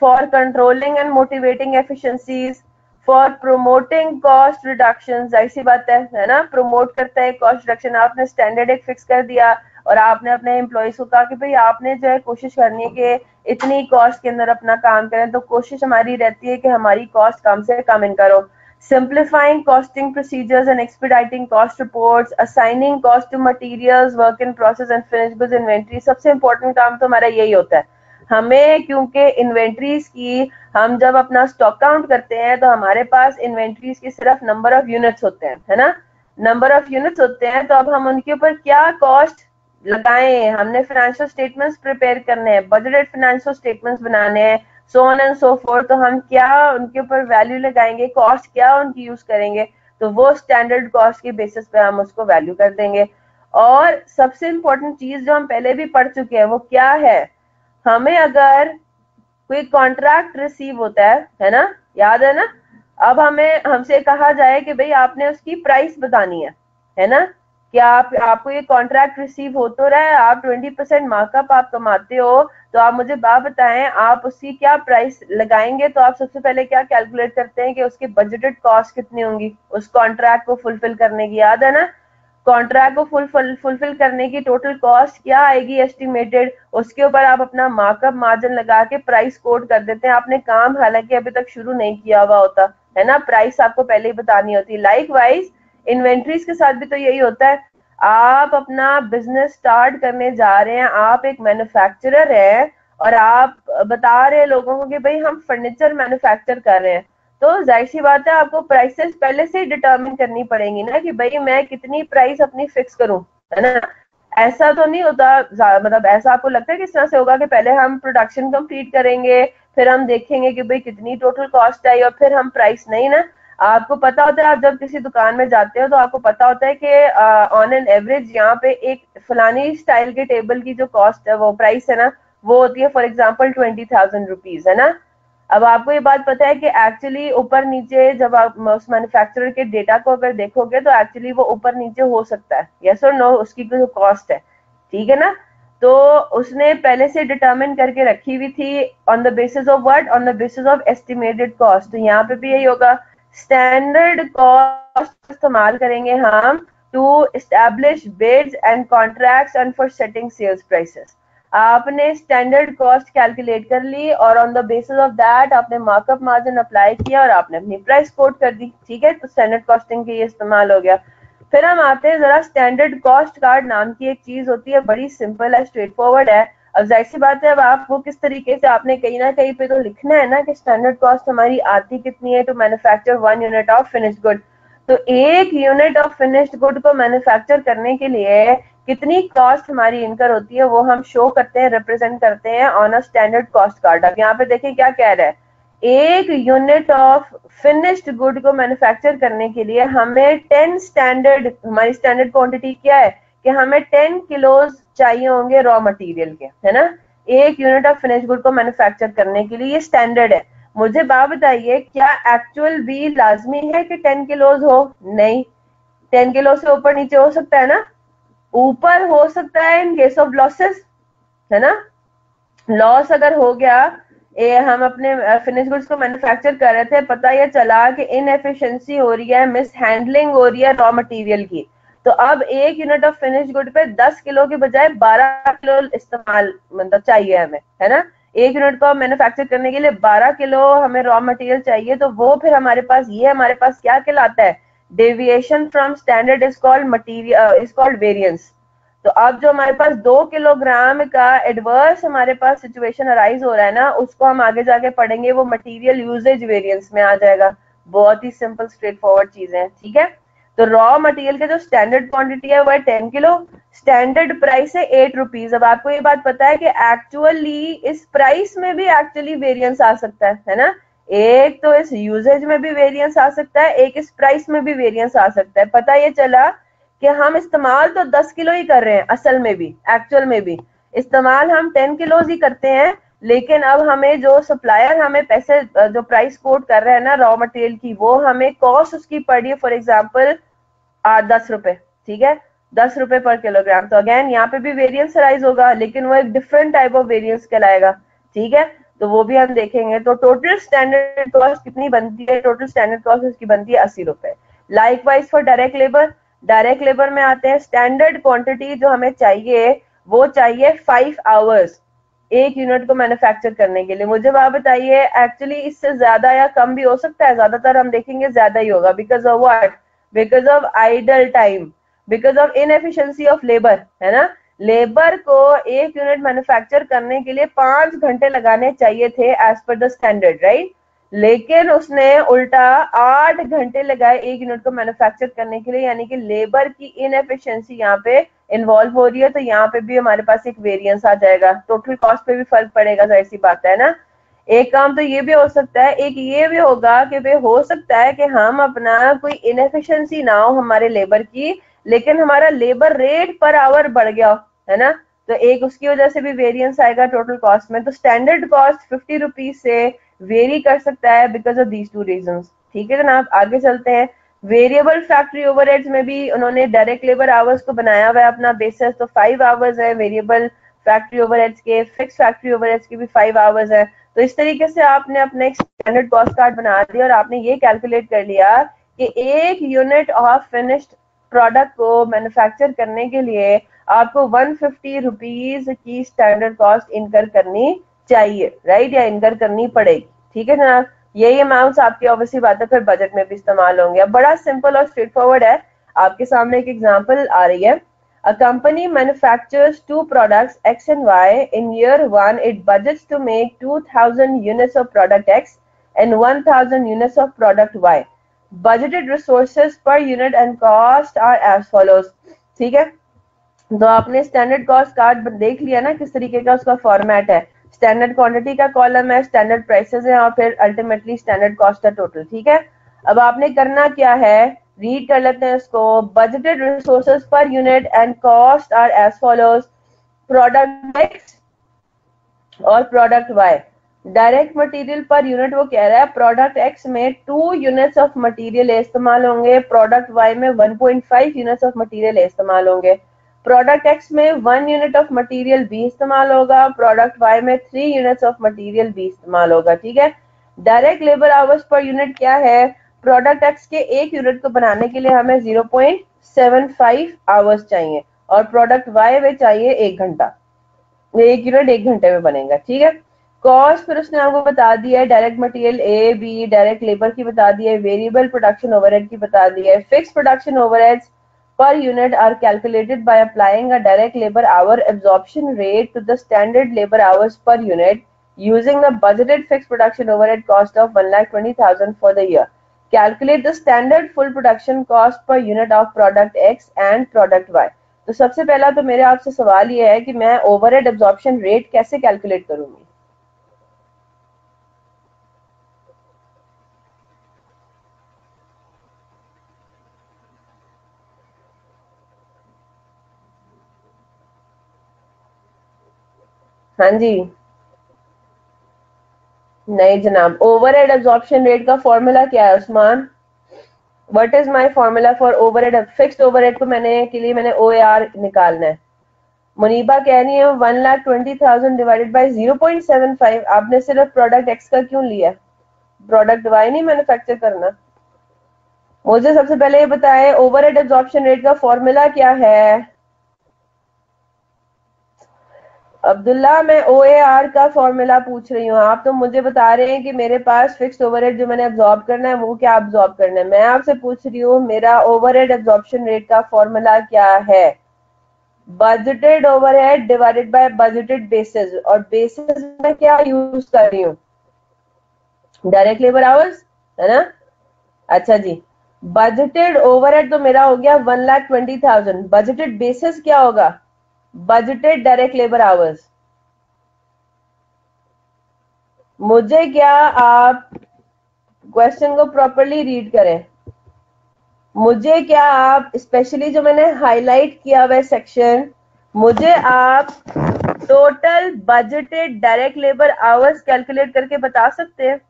for controlling and motivating efficiencies, for promoting cost reduction. ऐसी बात है ना, प्रमोट करता है कॉस्ट रिडक्शन। आपने स्टैंडर्ड एक फिक्स कर दिया और आपने अपने एम्प्लॉयज को कहा कि भाई आपने जो है कोशिश करनी है कि इतनी कॉस्ट के अंदर अपना काम करें, तो कोशिश हमारी रहती है कि हमारी कॉस्ट कम से कम इन करो। simplifying costing procedures and expediting cost reports, assigning cost to materials, work in process and finished goods inventory। सबसे important काम तो हमारा यही होता है। हमें क्योंकि इन्वेंट्रीज की, हम जब अपना स्टॉक काउंट करते हैं तो हमारे पास इन्वेंट्रीज की सिर्फ नंबर ऑफ यूनिट्स होते हैं, है ना, नंबर ऑफ यूनिट्स होते हैं। तो अब हम उनके ऊपर क्या कॉस्ट लगाएं? हमने फाइनेंशियल स्टेटमेंट्स प्रिपेयर करने हैं, बजटेड फाइनेंशियल स्टेटमेंट्स बनाने हैं, सो ऑन एंड सो फोर्थ। तो हम क्या उनके ऊपर वैल्यू लगाएंगे, कॉस्ट क्या उनकी यूज करेंगे, तो वो स्टैंडर्ड कॉस्ट के बेसिस पे हम उसको वैल्यू कर देंगे। और सबसे इंपॉर्टेंट चीज जो हम पहले भी पढ़ चुके हैं वो क्या है? हमें अगर कोई कॉन्ट्रैक्ट रिसीव होता है ना, याद है ना, अब हमें हमसे कहा जाए कि भाई आपने उसकी प्राइस बतानी है ना, कि आपको ये कॉन्ट्रैक्ट रिसीव हो तो रहा है, आप 20% मार्कअप आप कमाते हो, तो आप मुझे बात बताएं आप उसकी क्या प्राइस लगाएंगे। तो आप सबसे पहले क्या कैलकुलेट करते हैं कि उसकी बजटेड कॉस्ट कितनी होंगी उस कॉन्ट्रैक्ट को फुलफिल करने की, याद है ना। कॉन्ट्रैक्ट को फुलफिल करने की टोटल कॉस्ट क्या आएगी एस्टिमेटेड, उसके ऊपर आप अपना मार्कअप मार्जिन लगा के प्राइस कोट कर देते हैं। आपने काम हालांकि अभी तक शुरू नहीं किया हुआ होता है ना, प्राइस आपको पहले ही बतानी होती है। लाइक वाइज इन्वेंट्रीज के साथ भी तो यही होता है। आप अपना बिजनेस स्टार्ट करने जा रहे हैं, आप एक मैन्युफैक्चरर है और आप बता रहे हैं लोगों को कि भाई हम फर्नीचर मैन्युफैक्चर कर रहे हैं, तो जाहिर सी बात है आपको प्राइसेस पहले से ही डिटरमिन करनी पड़ेंगी ना, कि भाई मैं कितनी प्राइस अपनी फिक्स करूं, है ना। ऐसा तो नहीं होता, मतलब ऐसा आपको लगता है किस तरह से होगा कि पहले हम प्रोडक्शन कंप्लीट करेंगे, फिर हम देखेंगे कि भाई कितनी टोटल कॉस्ट आई, और फिर हम प्राइस नहीं ना, आपको पता होता है, आप जब किसी दुकान में जाते हो तो आपको पता होता है कि ऑन एन एवरेज यहाँ पे एक फलानी स्टाइल के टेबल की जो कॉस्ट है, वो प्राइस है ना, वो होती है फॉर एग्जाम्पल 20,000 रुपीज, है ना। अब आपको ये बात पता है कि एक्चुअली ऊपर नीचे जब आप उस मैन्युफैक्चरर के डेटा को अगर देखोगे तो एक्चुअली वो ऊपर नीचे हो सकता है, यस और नो, उसकी जो कॉस्ट है, ठीक है ना। तो उसने पहले से डिटरमिन करके रखी हुई थी on the basis of what, on the basis of estimated cost. तो यहाँ पे भी यही होगा, स्टैंडर्ड कॉस्ट इस्तेमाल करेंगे हम to establish bids and contracts and for setting sales prices. आपने स्टैंडर्ड कॉस्ट कैलकुलेट कर ली और on the basis of that आपने मार्कअप मार्जिन अप्लाई किया और आपने अपनी प्राइस कोट कर दी, ठीक है। तो स्टैंडर्ड कॉस्टिंग के ये इस्तेमाल हो गया। फिर हम आते हैं जरा, स्टैंडर्ड कॉस्ट कार्ड नाम की एक चीज होती है, बड़ी सिंपल है, स्ट्रेट फॉरवर्ड है। अब जाहिर सी बात है, अब आपको किस तरीके से आपने कहीं ना कहीं पे तो लिखना है ना कि स्टैंडर्ड कॉस्ट हमारी आती कितनी है to manufacture 1 unit of finished good. तो 1 यूनिट ऑफ फिनिश्ड गुड को मैन्युफैक्चर करने के लिए कितनी कॉस्ट हमारी इनकर होती है, वो हम शो करते हैं, रिप्रेजेंट करते हैं on a standard cost card. अब यहाँ पे देखें क्या कह रहा है, 1 यूनिट ऑफ फिनिश्ड गुड को मैन्युफैक्चर करने के लिए हमें 10 स्टैंडर्ड, हमारी स्टैंडर्ड क्वांटिटी क्या है कि हमें 10 किलोज चाहिए होंगे रॉ मटेरियल के, है ना। 1 यूनिट ऑफ फिनिश्ड गुड को मैन्युफैक्चर करने के लिए ये स्टैंडर्ड है। मुझे बात बताइए, क्या एक्चुअल भी लाजमी है कि 10 किलोज हो? नहीं, 10 किलो से ऊपर नीचे हो सकता है ना, ऊपर हो सकता है इन केस ऑफ लॉसेस, है ना। लॉस अगर हो गया, हम अपने फिनिश गुड्स को मैन्युफैक्चर कर रहे थे, पता ये चला कि इनएफिशिएंसी हो रही है, मिस हैंडलिंग हो रही है रॉ मटेरियल की, तो अब 1 यूनिट ऑफ फिनिश गुड पे 10 किलो के बजाय 12 किलो इस्तेमाल मतलब चाहिए हमें, है ना। 1 यूनिट को मैन्युफैक्चर करने के लिए 12 किलो हमें रॉ मटेरियल चाहिए, तो वो फिर हमारे पास ये हमारे पास क्या कहलाता है, deviation from standard is called material, is called variance. तो अब जो हमारे पास 2 किलोग्राम का एडवर्स हमारे पास सिचुएशन अराइज हो रहा है ना, उसको हम आगे जाके पढ़ेंगे, वो मटेरियल यूजेज वेरिएंस में आ जाएगा। बहुत ही सिंपल स्ट्रेट फॉरवर्ड चीजें हैं, ठीक है। तो रॉ मटेरियल का जो स्टैंडर्ड क्वांटिटी है वो है 10 किलो, स्टैंडर्ड प्राइस है 8 रुपीज। अब आपको ये बात पता है कि एक्चुअली इस प्राइस में भी एक्चुअली वेरिएंस आ सकता है ना। एक तो इस यूजेज में भी वेरिएंस आ सकता है, एक इस प्राइस में भी वेरिएंस आ सकता है। पता ये चला कि हम इस्तेमाल तो 10 किलो ही कर रहे हैं, असल में भी एक्चुअल में भी इस्तेमाल हम 10 किलोज ही करते हैं, लेकिन अब हमें जो सप्लायर हमें पैसे जो प्राइस कोट कर रहे हैं ना रॉ मटेरियल की, वो हमें कॉस्ट उसकी पड़ रही है फॉर एग्जाम्पल 8-10 रुपए, ठीक है, 10 रुपए पर किलोग्राम। तो अगेन यहाँ पे भी वेरिएंस राइज होगा, लेकिन वो एक डिफरेंट टाइप ऑफ वेरिएंस कहलाएगा, ठीक है। तो वो भी हम देखेंगे। तो टोटल स्टैंडर्ड कॉस्ट कितनी बनती है, टोटल स्टैंडर्ड कॉस्ट उसकी बनती है 80 रुपए। Likewise for direct labour, direct labour में आते हैं, स्टैंडर्ड क्वांटिटी जो हमें चाहिए वो चाहिए 5 आवर्स 1 यूनिट को मैन्युफैक्चर करने के लिए। मुझे आप बताइए, एक्चुअली इससे ज्यादा या कम भी हो सकता है, ज्यादातर हम देखेंगे ज्यादा ही होगा, because of what, because of idle time, because of inefficiency of labour, है ना। लेबर को 1 यूनिट मैन्युफैक्चर करने के लिए 5 घंटे लगाने चाहिए थे as per the standard, right, लेकिन उसने उल्टा 8 घंटे लगाए 1 यूनिट को मैन्युफैक्चर करने के लिए, यानी कि लेबर की इनएफिशिएंसी यहाँ पे इन्वॉल्व हो रही है। तो यहाँ पे भी हमारे पास एक वेरिएंस आ जाएगा, टोटल कॉस्ट पे भी फर्क पड़ेगा, जाहिर सी बात है ना। एक काम तो ये भी हो सकता है, एक ये भी होगा कि भाई हो सकता है कि हम अपना कोई इनएफिशिएंसी ना हो हमारे लेबर की, लेकिन हमारा लेबर रेट पर आवर बढ़ गया हो, है ना। तो एक उसकी वजह से भी वेरिएंस आएगा टोटल कॉस्ट में। तो स्टैंडर्ड कॉस्ट 50 रुपीज से वेरी कर सकता है बिकॉज ऑफ दीज 2 रीजंस, ठीक है जनाब। आगे चलते हैं। वेरिएबल फैक्ट्री ओवरहेड्स में भी उन्होंने डायरेक्ट लेबर आवर्स को बनाया हुआ है अपना बेसिस, तो 5 आवर्स है वेरिएबल फैक्ट्री ओवरहेड्स के, फिक्स फैक्ट्री ओवरहेड्स के भी 5 आवर्स है। तो इस तरीके से आपने अपने एक स्टैंडर्ड कॉस्ट कार्ड बना दिया और आपने ये कैलकुलेट कर लिया कि 1 यूनिट ऑफ फिनिश्ड प्रोडक्ट को मैन्युफैक्चर करने के लिए आपको 150 रुपीज की स्टैंडर्ड कॉस्ट इनकर करनी चाहिए, राइट, या इनकर करनी पड़ेगी, ठीक है जनाब। यही अमाउंट्स आपकी ऑब्वियसली बात है फिर बजट में भी इस्तेमाल होंगे। अब बड़ा सिंपल और स्ट्रेट फॉरवर्ड है, आपके सामने एक एग्जांपल आ रही है। A company manufactures 2 products X and Y. In year 1, it budgets to make 2,000 units of product X and 1,000 units of product Y. Budgeted resources per unit and cost are as follows. ठीक है, तो आपने standard cost card देख लिया ना किस तरीके का उसका फॉर्मेट है। स्टैंडर्ड क्वांटिटी का कॉलम है, स्टैंडर्ड प्राइसेस है, और फिर अल्टीमेटली स्टैंडर्ड कॉस्ट है टोटल। ठीक है, अब आपने करना क्या है, रीड कर लेते हैं इसको। Budgeted resources per unit and cost are as follows, product X और product Y. Direct material per unit वो कह रहा है प्रोडक्ट एक्स में 2 यूनिट्स ऑफ मटेरियल इस्तेमाल होंगे, प्रोडक्ट वाई में 1.5 यूनिट्स ऑफ मटेरियल इस्तेमाल होंगे। प्रोडक्ट एक्स में 1 यूनिट ऑफ मटेरियल भी इस्तेमाल होगा, प्रोडक्ट वाई में 3 यूनिट्स ऑफ मटेरियल भी इस्तेमाल होगा। ठीक है, direct labour hours per unit क्या है, प्रोडक्ट एक्स के 1 यूनिट को बनाने के लिए हमें 0.75 आवर्स चाहिए और प्रोडक्ट वाई में चाहिए 1 घंटा। 1 यूनिट 1 घंटे में बनेगा। ठीक है, कॉस्ट फिर उसने आपको बता दिया है, direct material A B, direct labour की बता दी है, वेरिएबल प्रोडक्शन ओवरहेड की बता दी है। Fix production overheads per unit are calculated by applying a direct labor hour absorption rate to the standard labor hours per unit using the budgeted fixed production overhead cost of 1,20,000 for the year. Calculate the standard full production cost per unit of product X and product Y. तो सबसे पहला तो मेरे आपसे सवाल ये है कि मैं ओवरहेड एब्जॉर्प्शन रेट कैसे कैलकुलेट करूंगी। हाँ जी, नहीं जनाब, ओवरहेड एब्जॉर्प्शन रेट का फॉर्मूला क्या है Usman? What is my formula for overhead? Fixed overhead को मैंने OAR निकालना है। मुनीबा कह रही है 1,20,000 डिवाइडेड बाय 0.75। आपने सिर्फ प्रोडक्ट एक्स का क्यों लिया, प्रोडक्ट वाई नहीं मैन्युफैक्चर करना? मुझे सबसे पहले ये बताएं ओवरहेड एब्जॉर्प्शन रेट का फॉर्मूला क्या है? अब्दुल्ला, मैं OAR का फॉर्मूला पूछ रही हूँ, आप तो मुझे बता रहे हैं कि मेरे पास फिक्स्ड ओवरहेड जो मैंने अब्सॉर्ब करना है वो क्या अब्सॉर्ब करना है। मैं आपसे पूछ रही हूँ मेरा ओवरहेड एब्जॉर्प्शन रेट का फॉर्मूला क्या है? Budgeted overhead divided by budgeted basis, और बेसिस में क्या यूज कर रही हूँ? डायरेक्ट लेबर आवर्स, है ना? अच्छा जी, बजटेड ओवरहेड तो मेरा हो गया 1,20,000। बजटेड बेसिस क्या होगा? Budgeted direct labour hours. मुझे क्या, आप क्वेश्चन को प्रॉपरली रीड करें। मुझे क्या आप स्पेशली जो मैंने हाईलाइट किया हुआ सेक्शन, मुझे आप total budgeted direct labour hours calculate करके बता सकते हैं?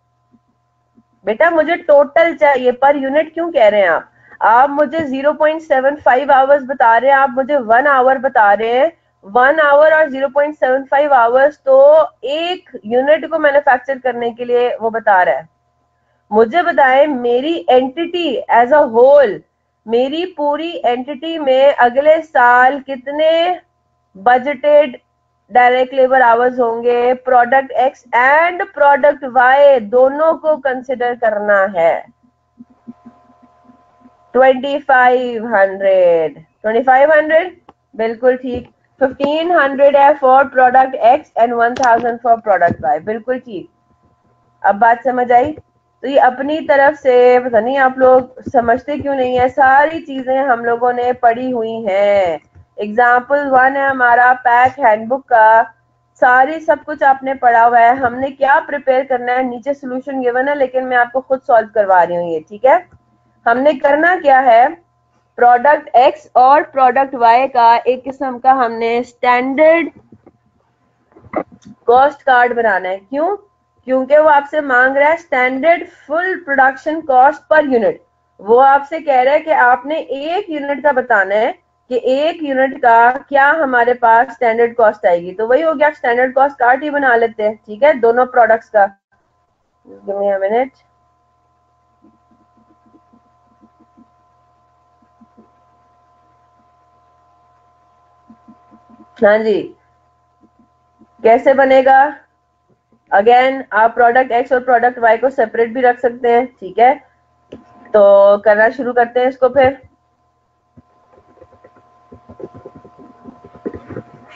बेटा मुझे टोटल चाहिए, पर यूनिट क्यों कह रहे हैं आप मुझे 0.75 आवर्स बता रहे हैं, आप मुझे 1 आवर बता रहे हैं। 1 आवर और 0.75 आवर्स तो एक यूनिट को मैन्युफैक्चर करने के लिए वो बता रहा है। मुझे बताएं मेरी एंटिटी एज अ होल, मेरी पूरी एंटिटी में अगले साल कितने बजटेड डायरेक्ट लेबर आवर्स होंगे? Product X and product Y दोनों को कंसिडर करना है। 2500 बिल्कुल ठीक। 1500 है for product X and 1000 for product Y, बिल्कुल ठीक। अब बात समझ आई? तो ये अपनी तरफ से, पता नहीं आप लोग समझते क्यों नहीं है, सारी चीजें हम लोगों ने पढ़ी हुई हैं। एग्जाम्पल 1 है हमारा पैक हैंडबुक का, सारी सब कुछ आपने पढ़ा हुआ है। हमने क्या प्रिपेयर करना है, नीचे सोल्यूशन गिवन है लेकिन मैं आपको खुद सॉल्व करवा रही हूँ ये। ठीक है, हमने करना क्या है, प्रोडक्ट एक्स और प्रोडक्ट वाई का एक किस्म का हमने स्टैंडर्ड कॉस्ट कार्ड बनाना है। क्यों? क्योंकि वो आपसे मांग रहा है standard full production cost per unit. वो आपसे कह रहा है कि आपने 1 यूनिट का बताना है कि 1 यूनिट का क्या हमारे पास स्टैंडर्ड कॉस्ट आएगी। तो वही हो गया, स्टैंडर्ड कॉस्ट कार्ड ही बना लेते हैं। ठीक है, दोनों प्रोडक्ट्स का। Give me a minute. हाँ जी, कैसे बनेगा? अगेन आप प्रोडक्ट एक्स और प्रोडक्ट वाई को सेपरेट भी रख सकते हैं। ठीक है, तो करना शुरू करते हैं इसको। फिर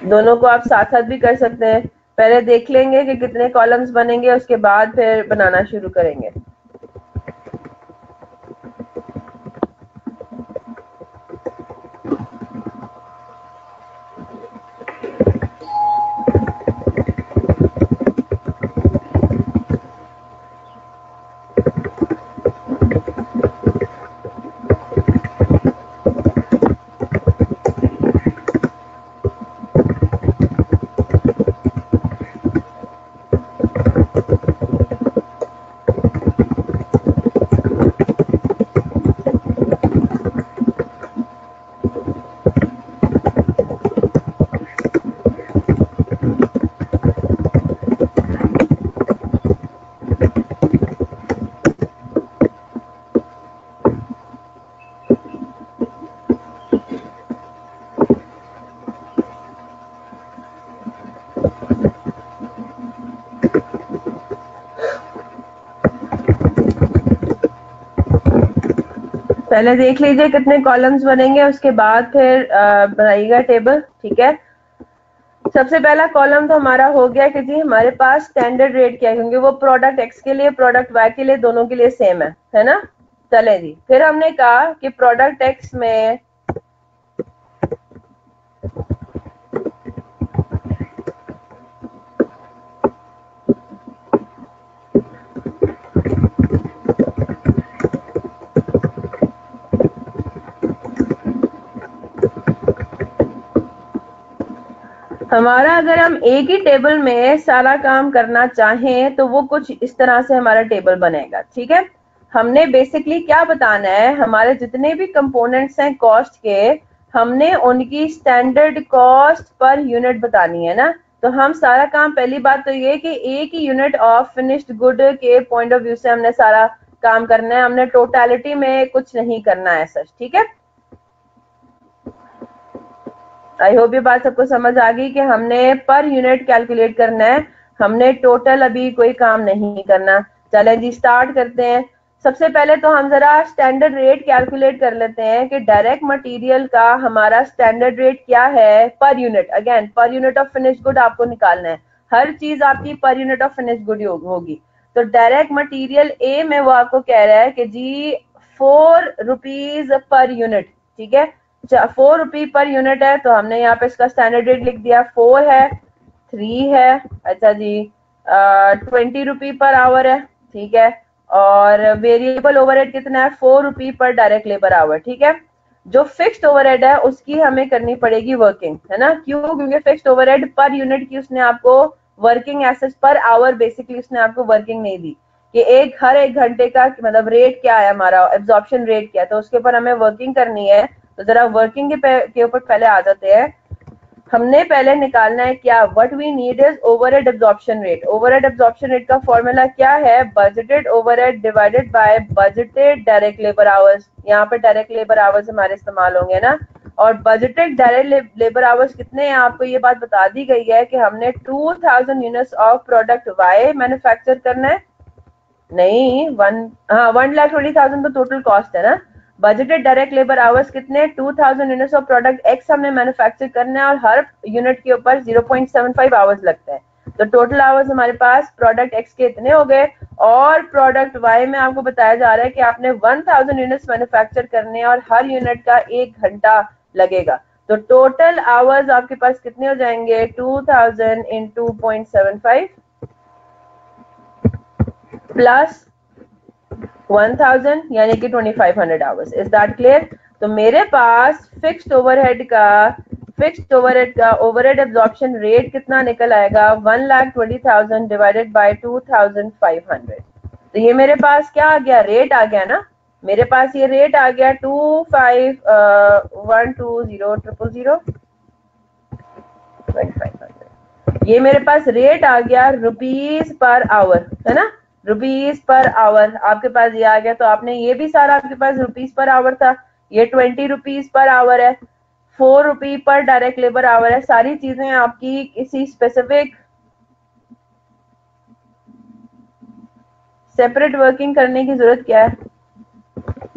दोनों को आप साथ साथ भी कर सकते हैं। पहले देख लेंगे कि कितने कॉलम्स बनेंगे, उसके बाद फिर बनाना शुरू करेंगे। पहले देख लीजिए कितने कॉलम्स बनेंगे, उसके बाद फिर बनाइएगा टेबल, ठीक है। सबसे पहला कॉलम तो हमारा हो गया कि जी हमारे पास स्टैंडर्ड रेट क्या है, क्योंकि वो प्रोडक्ट एक्स के लिए प्रोडक्ट वाई के लिए दोनों के लिए सेम है ना। चले जी, फिर हमने कहा कि प्रोडक्ट एक्स में हमारा, अगर हम एक ही टेबल में सारा काम करना चाहें तो वो कुछ इस तरह से हमारा टेबल बनेगा, ठीक है। हमने बेसिकली क्या बताना है, हमारे जितने भी कंपोनेंट्स हैं कॉस्ट के, हमने उनकी स्टैंडर्ड कॉस्ट पर यूनिट बतानी है ना। तो हम सारा काम, पहली बात तो ये कि एक ही यूनिट ऑफ फिनिश्ड गुड के पॉइंट ऑफ व्यू से हमने सारा काम करना है, हमने टोटलिटी में कुछ नहीं करना है सच, ठीक है। आई होप ये बात सबको समझ आ गई कि हमने पर यूनिट कैलकुलेट करना है, हमने टोटल अभी कोई काम नहीं करना। चलें जी स्टार्ट करते हैं। सबसे पहले तो हम जरा स्टैंडर्ड रेट कैलकुलेट कर लेते हैं कि डायरेक्ट मटेरियल का हमारा स्टैंडर्ड रेट क्या है per unit. Again per unit of finish good आपको निकालना है, हर चीज आपकी per unit of finish good होगी। तो डायरेक्ट मटीरियल ए में वो आपको कह रहा है कि जी 4 रुपीज पर यूनिट, ठीक है। 4 रुपी पर यूनिट है, तो हमने यहाँ पे इसका स्टैंडर्ड रेट लिख दिया। 4 है, 3 है, अच्छा जी 20 रुपी पर आवर है, ठीक है। और वेरिएबल ओवरहेड कितना है, 4 रुपी पर डायरेक्ट लेबर आवर, ठीक है। जो फिक्स्ड ओवरहेड है उसकी हमें करनी पड़ेगी वर्किंग, है ना। क्यों? क्योंकि फिक्स्ड ओवरहेड पर यूनिट की उसने आपको working assess per hour basically उसने आपको वर्किंग नहीं दी कि हर एक घंटे का मतलब रेट क्या है हमारा, एब्जॉर्प्शन रेट क्या है, तो उसके ऊपर हमें वर्किंग करनी है। तो जरा वर्किंग के ऊपर पहले आ जाते हैं। हमने पहले निकालना है क्या, what we need is overhead absorption rate. Overhead absorption rate का फॉर्मूला क्या है, budgeted overhead divided by budgeted direct labour hours. यहाँ पे डायरेक्ट लेबर आवर्स हमारे इस्तेमाल होंगे ना। और बजटेड डायरेक्ट लेबर आवर्स कितने हैं, आपको ये बात बता दी गई है कि हमने 2000 units of product Y manufacture करना है। नहीं, 1,20,000 तो टोटल कॉस्ट है ना। बजटेड डायरेक्ट लेबर आवर्स कितने, 2000 यूनिट्स ऑफ प्रोडक्ट एक्स हमने मैन्युफैक्चर करना है और हर यूनिट के ऊपर 0.75 आवर्स लगता है। तो टोटल आवर्स हमारे पास प्रोडक्ट एक्स के इतने हो गए। और प्रोडक्ट वाई में आपको बताया जा रहा है कि आपने 1000 यूनिट्स मैन्युफैक्चर करने हैं और हर यूनिट का 1 घंटा लगेगा। तो टोटल आवर्स आपके पास कितने हो जाएंगे, 2000 इंटू 0.75 प्लस 1000 यानी कि 2500 आवर्स। Is that clear? तो मेरे पास फिक्स्ड ओवरहेड का ओवरहेड एब्जॉर्प्शन रेट कितना निकल आएगा, 1,20,000 डिवाइडेड बाय 2500। तो ये मेरे पास क्या आ गया, रेट आ गया ना। मेरे पास ये रेट आ गया 25,120,000 ये मेरे पास रेट आ गया रुपीज पर आवर, है ना। रुपीज पर आवर आपके पास ये आ गया। तो आपने ये भी सारा आपके पास रुपीज पर आवर था, ये 20 रुपीज पर आवर है, 4 रुपी पर डायरेक्ट लेबर आवर है। सारी चीजें आपकी किसी स्पेसिफिक सेपरेट वर्किंग करने की जरूरत क्या है,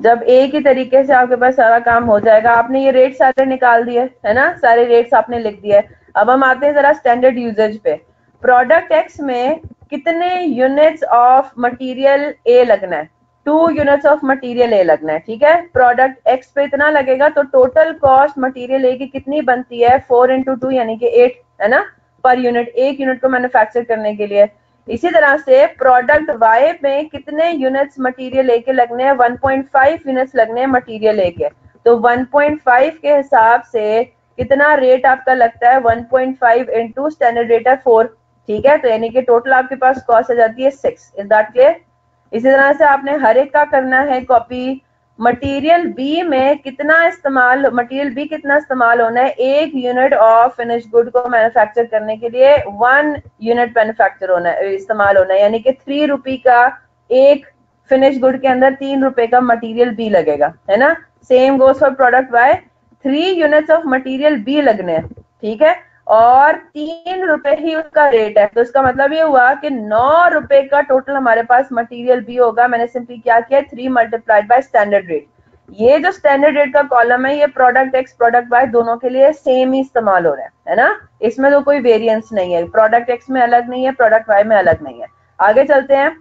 जब एक ही तरीके से आपके पास सारा काम हो जाएगा। आपने ये रेट सारे निकाल दिए है ना, सारे रेट्स आपने लिख दिए। अब हम आते हैं जरा स्टैंडर्ड यूजेज पे। प्रोडक्ट एक्स में कितने यूनिट्स ऑफ मटेरियल ए लगना है, 2 यूनिट्स ऑफ मटेरियल ए लगना है, ठीक है। प्रोडक्ट एक्स पे इतना लगेगा, तो टोटल कॉस्ट मटेरियल ए की कितनी बनती है, 4 इंटू 2 यानी कि 8, है ना, पर यूनिट, एक यूनिट को मैन्युफैक्चर करने के लिए। इसी तरह से प्रोडक्ट वाई में कितने यूनिट्स मटेरियल लेके लगने हैं, 1.5 यूनिट्स लगने हैं मटेरियल लेके। तो 1.5 के हिसाब से कितना रेट आपका लगता है, 1.5 इंटू स्टैंडर्ड रेट है 4, ठीक है। तो यानी कि टोटल आपके पास कॉस्ट आ जाती है 6। Is that clear? इसी तरह से आपने हर एक का करना है कॉपी। मटेरियल बी में कितना इस्तेमाल होना है, 1 यूनिट ऑफ फिनिश गुड को मैन्युफैक्चर करने के लिए 1 यूनिट मैन्युफैक्चर होना है, इस्तेमाल होना है, यानी कि 3 रुपी का एक फिनिश गुड के अंदर 3 रुपए का मटेरियल बी लगेगा, है ना। Same goes for product Y, 3 units of material B लगने हैं, ठीक है। और 3 रुपए ही उसका रेट है, तो इसका मतलब ये हुआ कि 9 रुपए का टोटल हमारे पास मटेरियल बी होगा। मैंने सिंपली क्या किया, 3 मल्टीप्लाइड बाय स्टैंडर्ड रेट। ये जो स्टैंडर्ड रेट का कॉलम है ये प्रोडक्ट एक्स प्रोडक्ट वाई दोनों के लिए सेम ही इस्तेमाल हो रहा है ना, इसमें तो कोई वेरिएंस नहीं है, प्रोडक्ट एक्स में अलग नहीं है, प्रोडक्ट वाई में अलग नहीं है। आगे चलते हैं।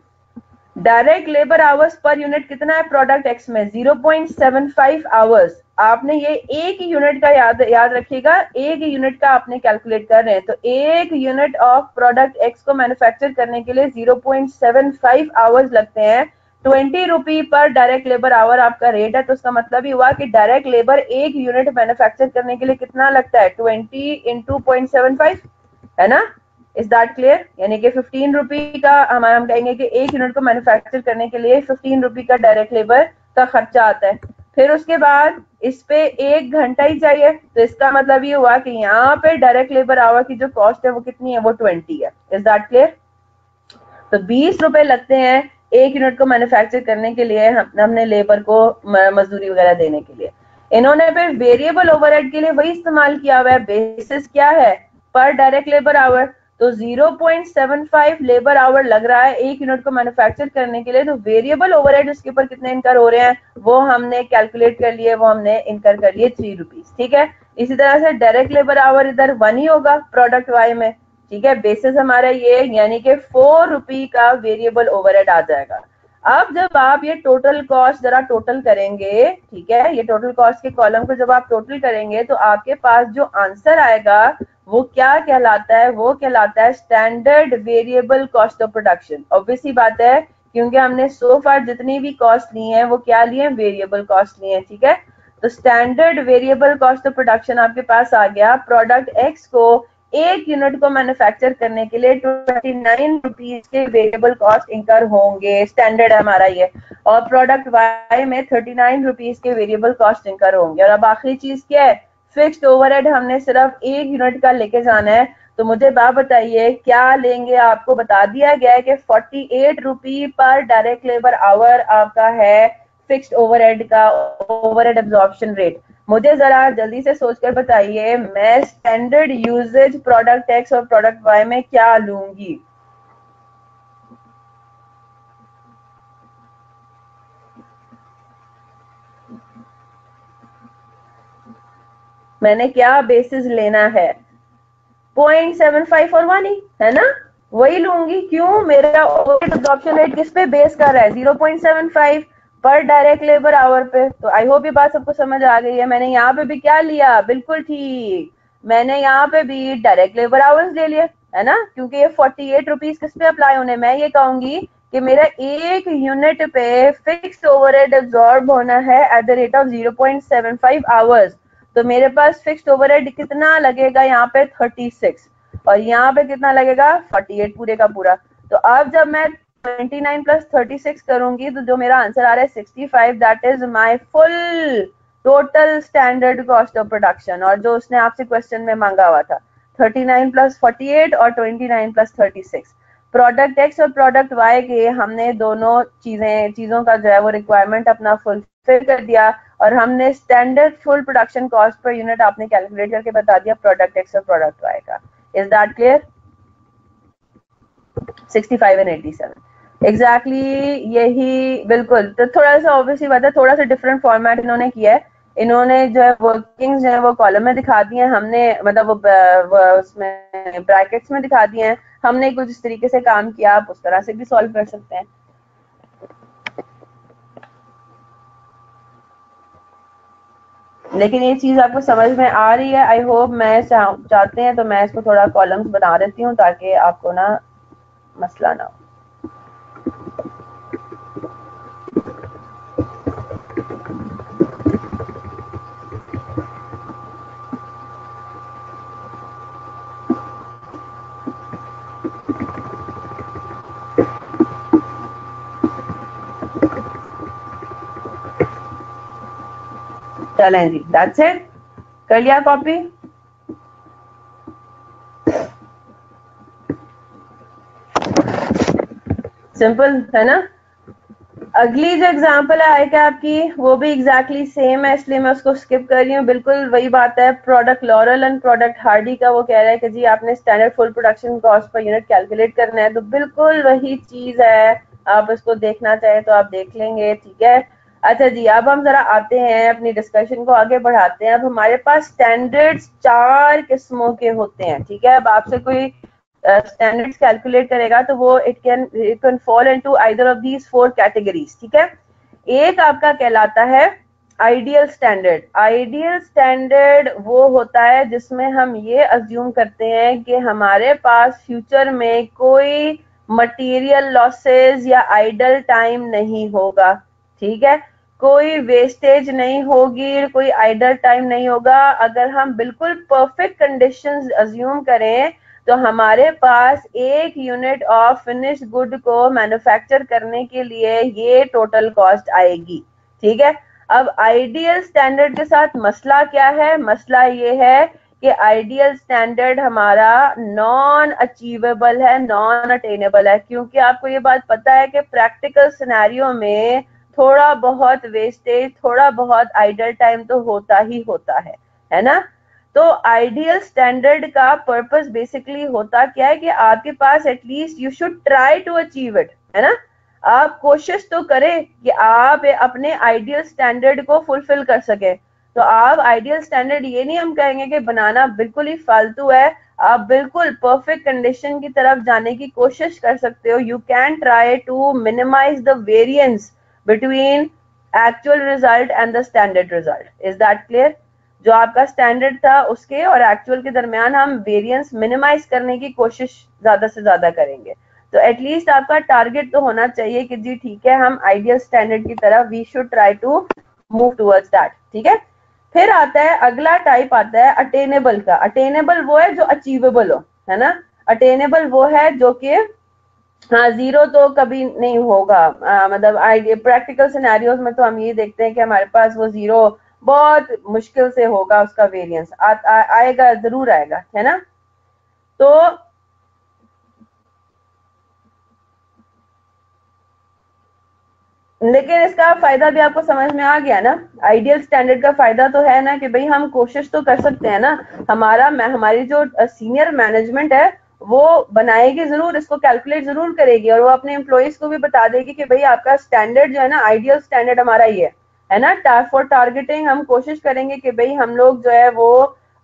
Direct labour hours per unit कितना है प्रोडक्ट एक्स में? 0.75 आवर्स। आपने ये एक यूनिट का याद रखिएगा, एक यूनिट का आपने कैलकुलेट कर रहे हैं, तो एक यूनिट ऑफ प्रोडक्ट एक्स को मैन्युफैक्चर करने के लिए 0.75 आवर्स लगते हैं। 20 रुपी पर डायरेक्ट लेबर आवर आपका रेट है, तो उसका मतलब ही हुआ कि डायरेक्ट लेबर एक यूनिट मैन्युफैक्चर करने के लिए कितना लगता है? 20 इंटू 0.75, है ना? Is that clear? यानी कि 15 रुपी का हम कहेंगे कि एक यूनिट को मैन्युफैक्चर करने के लिए 15 रुपी का डायरेक्ट लेबर का खर्चा आता है। फिर उसके बाद इस पे 1 घंटा ही चाहिए, तो इसका मतलब ये हुआ कि यहाँ पे डायरेक्ट लेबर आवर की जो कॉस्ट है वो कितनी है? वो 20 है। Is that clear? तो 20 रुपए लगते हैं एक यूनिट को मैन्युफैक्चर करने के लिए हमने लेबर को मजदूरी वगैरह देने के लिए। इन्होंने फिर वेरिएबल ओवरहेड के लिए वही इस्तेमाल किया हुआ है, बेसिस क्या है? पर डायरेक्ट लेबर आवर। तो 0.75 लेबर आवर लग रहा है एक यूनिट को मैन्युफैक्चर करने के लिए, तो वेरिएबल ओवरहेड उसके ऊपर कितने इनकर हो रहे हैं वो हमने कैलकुलेट कर लिए, वो हमने इनकर कर लिए 3 रुपीज। ठीक है, इसी तरह से डायरेक्ट लेबर आवर इधर 1 ही होगा प्रोडक्ट वाई में। ठीक है, बेसिस हमारा ये, यानी कि 4 रुपी का वेरिएबल ओवरहेड आ जाएगा। अब जब आप ये टोटल कॉस्ट जरा टोटल करेंगे, ठीक है, ये टोटल कॉस्ट के कॉलम को जब आप टोटल करेंगे तो आपके पास जो आंसर आएगा वो क्या कहलाता है? वो कहलाता है standard variable cost of production. Obviously बात है, क्योंकि हमने सो फार जितनी भी कॉस्ट ली है वो क्या लिए? वेरिएबल कॉस्ट लिए हैं। ठीक है, तो standard variable cost of production आपके पास आ गया। प्रोडक्ट एक्स को एक यूनिट को मैन्युफैक्चर करने के लिए 29 रुपीज के वेरिएबल कॉस्ट इंकर होंगे, स्टैंडर्ड है हमारा ये। और प्रोडक्ट वाई में 39 रुपीज के वेरिएबल कॉस्ट इंकर होंगे। और अब आखिरी चीज क्या है? फिक्स्ड ओवरहेड हमने सिर्फ एक यूनिट का लेके जाना है। तो मुझे बात बताइए क्या लेंगे? आपको बता दिया गया है कि 48 रुपी पर डायरेक्ट लेबर आवर आपका है फिक्स्ड ओवरहेड का ओवरहेड एब्जॉर्प्शन रेट। मुझे जरा जल्दी से सोचकर बताइए, मैं स्टैंडर्ड यूजेज प्रोडक्ट एक्स और प्रोडक्ट वाई में क्या लूंगी? मैंने क्या बेसिस लेना है? 0.75 और 1 ही है ना, वही लूंगी। क्यों? मेरा ओवरहेड एब्जॉर्प्शन रेट किस पे बेस कर रहा है? 0.75 पर डायरेक्ट लेबर आवर पे। तो आई होप ये बात सबको समझ आ गई है। मैंने यहाँ पे भी क्या लिया? बिल्कुल ठीक, मैंने यहाँ पे भी डायरेक्ट लेबर आवर्स ले लिए, है ना, क्योंकि ये 48 रुपीज किस पे अप्लाई होने? मैं ये कहूंगी कि मेरा एक यूनिट पे फिक्स ओवरहेड एब्जॉर्ब होना है at the rate of 0.75 hours. तो मेरे पास फिक्स्ड ओवरहेड कितना लगेगा यहाँ पे? 36, और यहाँ पे कितना लगेगा? 48 पूरे का पूरा। तो अब जब मैं 29 प्लस 36 करूंगी तो जो मेरा आंसर आ रहा है 65, that is my full total standard cost of production. और जो उसने आपसे क्वेश्चन में मांगा हुआ था 39 प्लस 48 और 29 प्लस 36। प्रोडक्ट एक्स और प्रोडक्ट वाई के हमने दोनों चीजों का जो है वो रिक्वायरमेंट अपना फुलफिल कर दिया, और हमने standard full production cost per unit आपने कैलकुलेट करके बता दिया प्रोडक्ट एक्स और प्रोडक्ट वाई का। Is that clear? 65 and 87 exactly यही, बिल्कुल। तो थोड़ा सा ऑब्वियसली बात है, थोड़ा सा डिफरेंट फॉर्मेट इन्होंने किया है। इन्होंने जो है वर्किंग्स जो है वो कॉलम में दिखा दी है, हमने मतलब वो उसमें ब्रैकेट्स में दिखा दिए हैं। हमने कुछ इस तरीके से काम किया, आप उस तरह से भी सॉल्व कर सकते हैं। लेकिन ये चीज आपको समझ में आ रही है आई होप। मैं चाहते हैं तो मैं इसको थोड़ा कॉलम्स बना देती हूँ ताकि आपको ना मसला ना हो। चलें जी, दैट्स इट। कर लिया कॉपी? सिंपल है ना। अगली जो एग्जांपल है क्या आपकी, वो भी एग्जैक्टली सेम है, इसलिए मैं उसको स्किप कर रही हूँ। बिल्कुल वही बात है। Product lauryl and product Hardy का वो कह रहा है कि जी आपने standard full production cost per unit calculate करना है, तो बिल्कुल वही चीज है। आप इसको देखना चाहे तो आप देख लेंगे, ठीक है। अच्छा जी, अब हम जरा आते हैं अपनी डिस्कशन को आगे बढ़ाते हैं। अब हमारे पास स्टैंडर्ड्स 4 किस्मों के होते हैं, ठीक है। अब आपसे कोई स्टैंडर्ड्स कैलकुलेट करेगा तो वो it can fall into either of these 4 categories, ठीक है। एक आपका कहलाता है आइडियल स्टैंडर्ड। आइडियल स्टैंडर्ड वो होता है जिसमें हम ये अज्यूम करते हैं कि हमारे पास फ्यूचर में कोई मटेरियल लॉसेस या आइडल टाइम नहीं होगा, ठीक है। कोई वेस्टेज नहीं होगी, कोई आइडल टाइम नहीं होगा। अगर हम बिल्कुल परफेक्ट कंडीशंस अज्यूम करें तो हमारे पास 1 यूनिट ऑफ फिनिश गुड को मैन्युफैक्चर करने के लिए ये टोटल कॉस्ट आएगी, ठीक है। अब आइडियल स्टैंडर्ड के साथ मसला क्या है? मसला ये है कि आइडियल स्टैंडर्ड हमारा नॉन अचीवेबल है, नॉन अटेनेबल है, क्योंकि आपको ये बात पता है कि प्रैक्टिकल सिनेरियो में थोड़ा बहुत वेस्टेज, थोड़ा बहुत आइडल टाइम तो होता ही होता है ना। तो आइडियल स्टैंडर्ड का पर्पस बेसिकली होता क्या है कि आपके पास at least you should try to achieve it, है ना। आप कोशिश तो करें कि आप अपने आइडियल स्टैंडर्ड को फुलफिल कर सके। तो आप आइडियल स्टैंडर्ड ये नहीं हम कहेंगे कि बनाना बिल्कुल ही फालतू है, आप बिल्कुल परफेक्ट कंडीशन की तरफ जाने की कोशिश कर सकते हो। You can try to minimise the variance between actual result and the standard result. Is that clear? जो आपका स्टैंडर्ड था उसके और एक्चुअल के दरमियान हम वेरिएंस मिनिमाइज करने की कोशिश ज्यादा से ज्यादा करेंगे। तो एटलीस्ट आपका टारगेट तो होना चाहिए कि जी ठीक है, हम आइडियल स्टैंडर्ड की तरफ we should try to move towards that, ठीक है। फिर आता है अगला टाइप आता है अटेनेबल का। अटेनेबल वो है जो अचीवेबल हो, है ना। अटेनेबल वो है जो कि हाँ, जीरो तो कभी नहीं होगा। मतलब प्रैक्टिकल सिनेरियोज में तो हम ये देखते हैं कि हमारे पास वो जीरो बहुत मुश्किल से होगा, उसका वेरिएंस आएगा, जरूर आएगा, है ना। तो लेकिन इसका फायदा भी आपको समझ में आ गया ना। आइडियल स्टैंडर्ड का फायदा तो है ना कि भाई हम कोशिश तो कर सकते हैं ना। हमारी जो सीनियर मैनेजमेंट है वो बनाएगी जरूर, इसको कैलकुलेट जरूर करेगी और वो अपने एम्प्लॉइज को भी बता देगी कि भाई आपका स्टैंडर्ड जो है ना, आइडियल स्टैंडर्ड हमारा ये है ना। फॉर टारगेटिंग हम कोशिश करेंगे कि भाई हम लोग जो है वो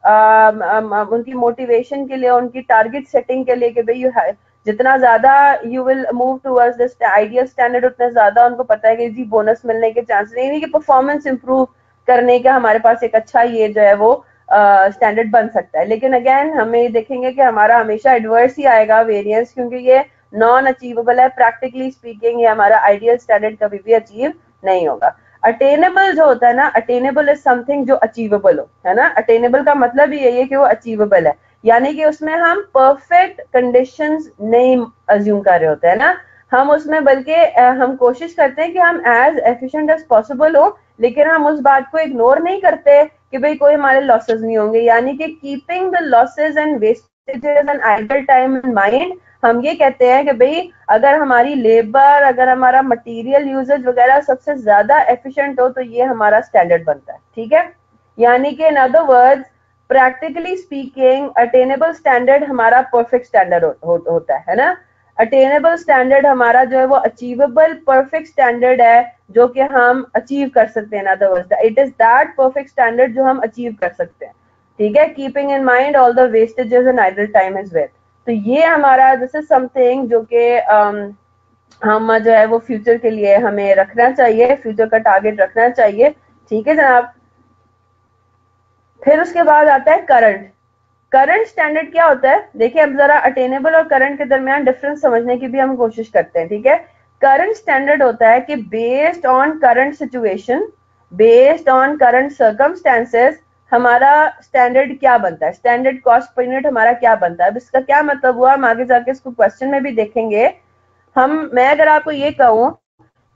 उनकी मोटिवेशन के लिए, उनकी टारगेट सेटिंग के लिए कि भाई जितना ज्यादा you will move towards this ideal standard उतना ज्यादा उनको पता है कि जी बोनस मिलने के चांस नहीं कि परफॉर्मेंस इंप्रूव करने का हमारे पास एक अच्छा ये जो है वो स्टैंडर्ड बन सकता है। लेकिन अगेन हमें देखेंगे कि हमारा हमेशा एडवर्स ही आएगा वेरिएंस, क्योंकि ये नॉन अचीवेबल है। प्रैक्टिकली स्पीकिंग ये हमारा आइडियल स्टैंडर्ड कभी भी अचीव नहीं होगा। अटेनेबल जो होता है ना, अटेनेबल इज समथिंग जो अचीवेबल हो, है ना। अटेनेबल का मतलब ही यही है कि वो अचीवेबल है, यानी कि उसमें हम परफेक्ट कंडीशंस नहीं अज्यूम कर रहे होते हैं ना। हम उसमें बल्कि हम कोशिश करते हैं कि हम एज एफिशिएंट एज पॉसिबल हो, लेकिन हम उस बात को इग्नोर नहीं करते कि भाई कोई हमारे लॉसेस नहीं होंगे। यानी कि keeping the losses and vestiges and idol time in mind, हम ये कहते हैं कि भाई अगर हमारी लेबर, अगर हमारा मटेरियल यूजेज वगैरह सबसे ज्यादा एफिशिएंट हो तो ये हमारा स्टैंडर्ड बनता है, ठीक है। यानी कि in other words, practically speaking attainable standard हमारा परफेक्ट स्टैंडर्ड होता है ना। अटेनेबल स्टैंडर्ड हमारा जो है वो अचीवेबल परफेक्ट स्टैंडर्ड है जो कि हम अचीव कर सकते हैं। Other words, it is that perfect standard जो हम अचीव कर सकते हैं, ठीक है। Keeping in mind all the vestiges and idle time is well. तो ये हमारा दिस इज समथिंग जो कि हम जो है वो फ्यूचर के लिए हमें रखना चाहिए, फ्यूचर का टारगेट रखना चाहिए, ठीक है जनाब। फिर उसके बाद आता है करंट। करंट स्टैंडर्ड क्या होता है? देखिए अब जरा अटेनेबल और करंट के दरमियान डिफरेंस समझने की भी हम कोशिश करते हैं, ठीक है। करंट स्टैंडर्ड होता है कि based on current situation, based on current circumstances हमारा स्टैंडर्ड क्या बनता है, स्टैंडर्ड कॉस्ट पर यूनिट हमारा क्या बनता है। अब इसका क्या मतलब हुआ हम आगे जाके इसको क्वेश्चन में भी देखेंगे। मैं अगर आपको ये कहूं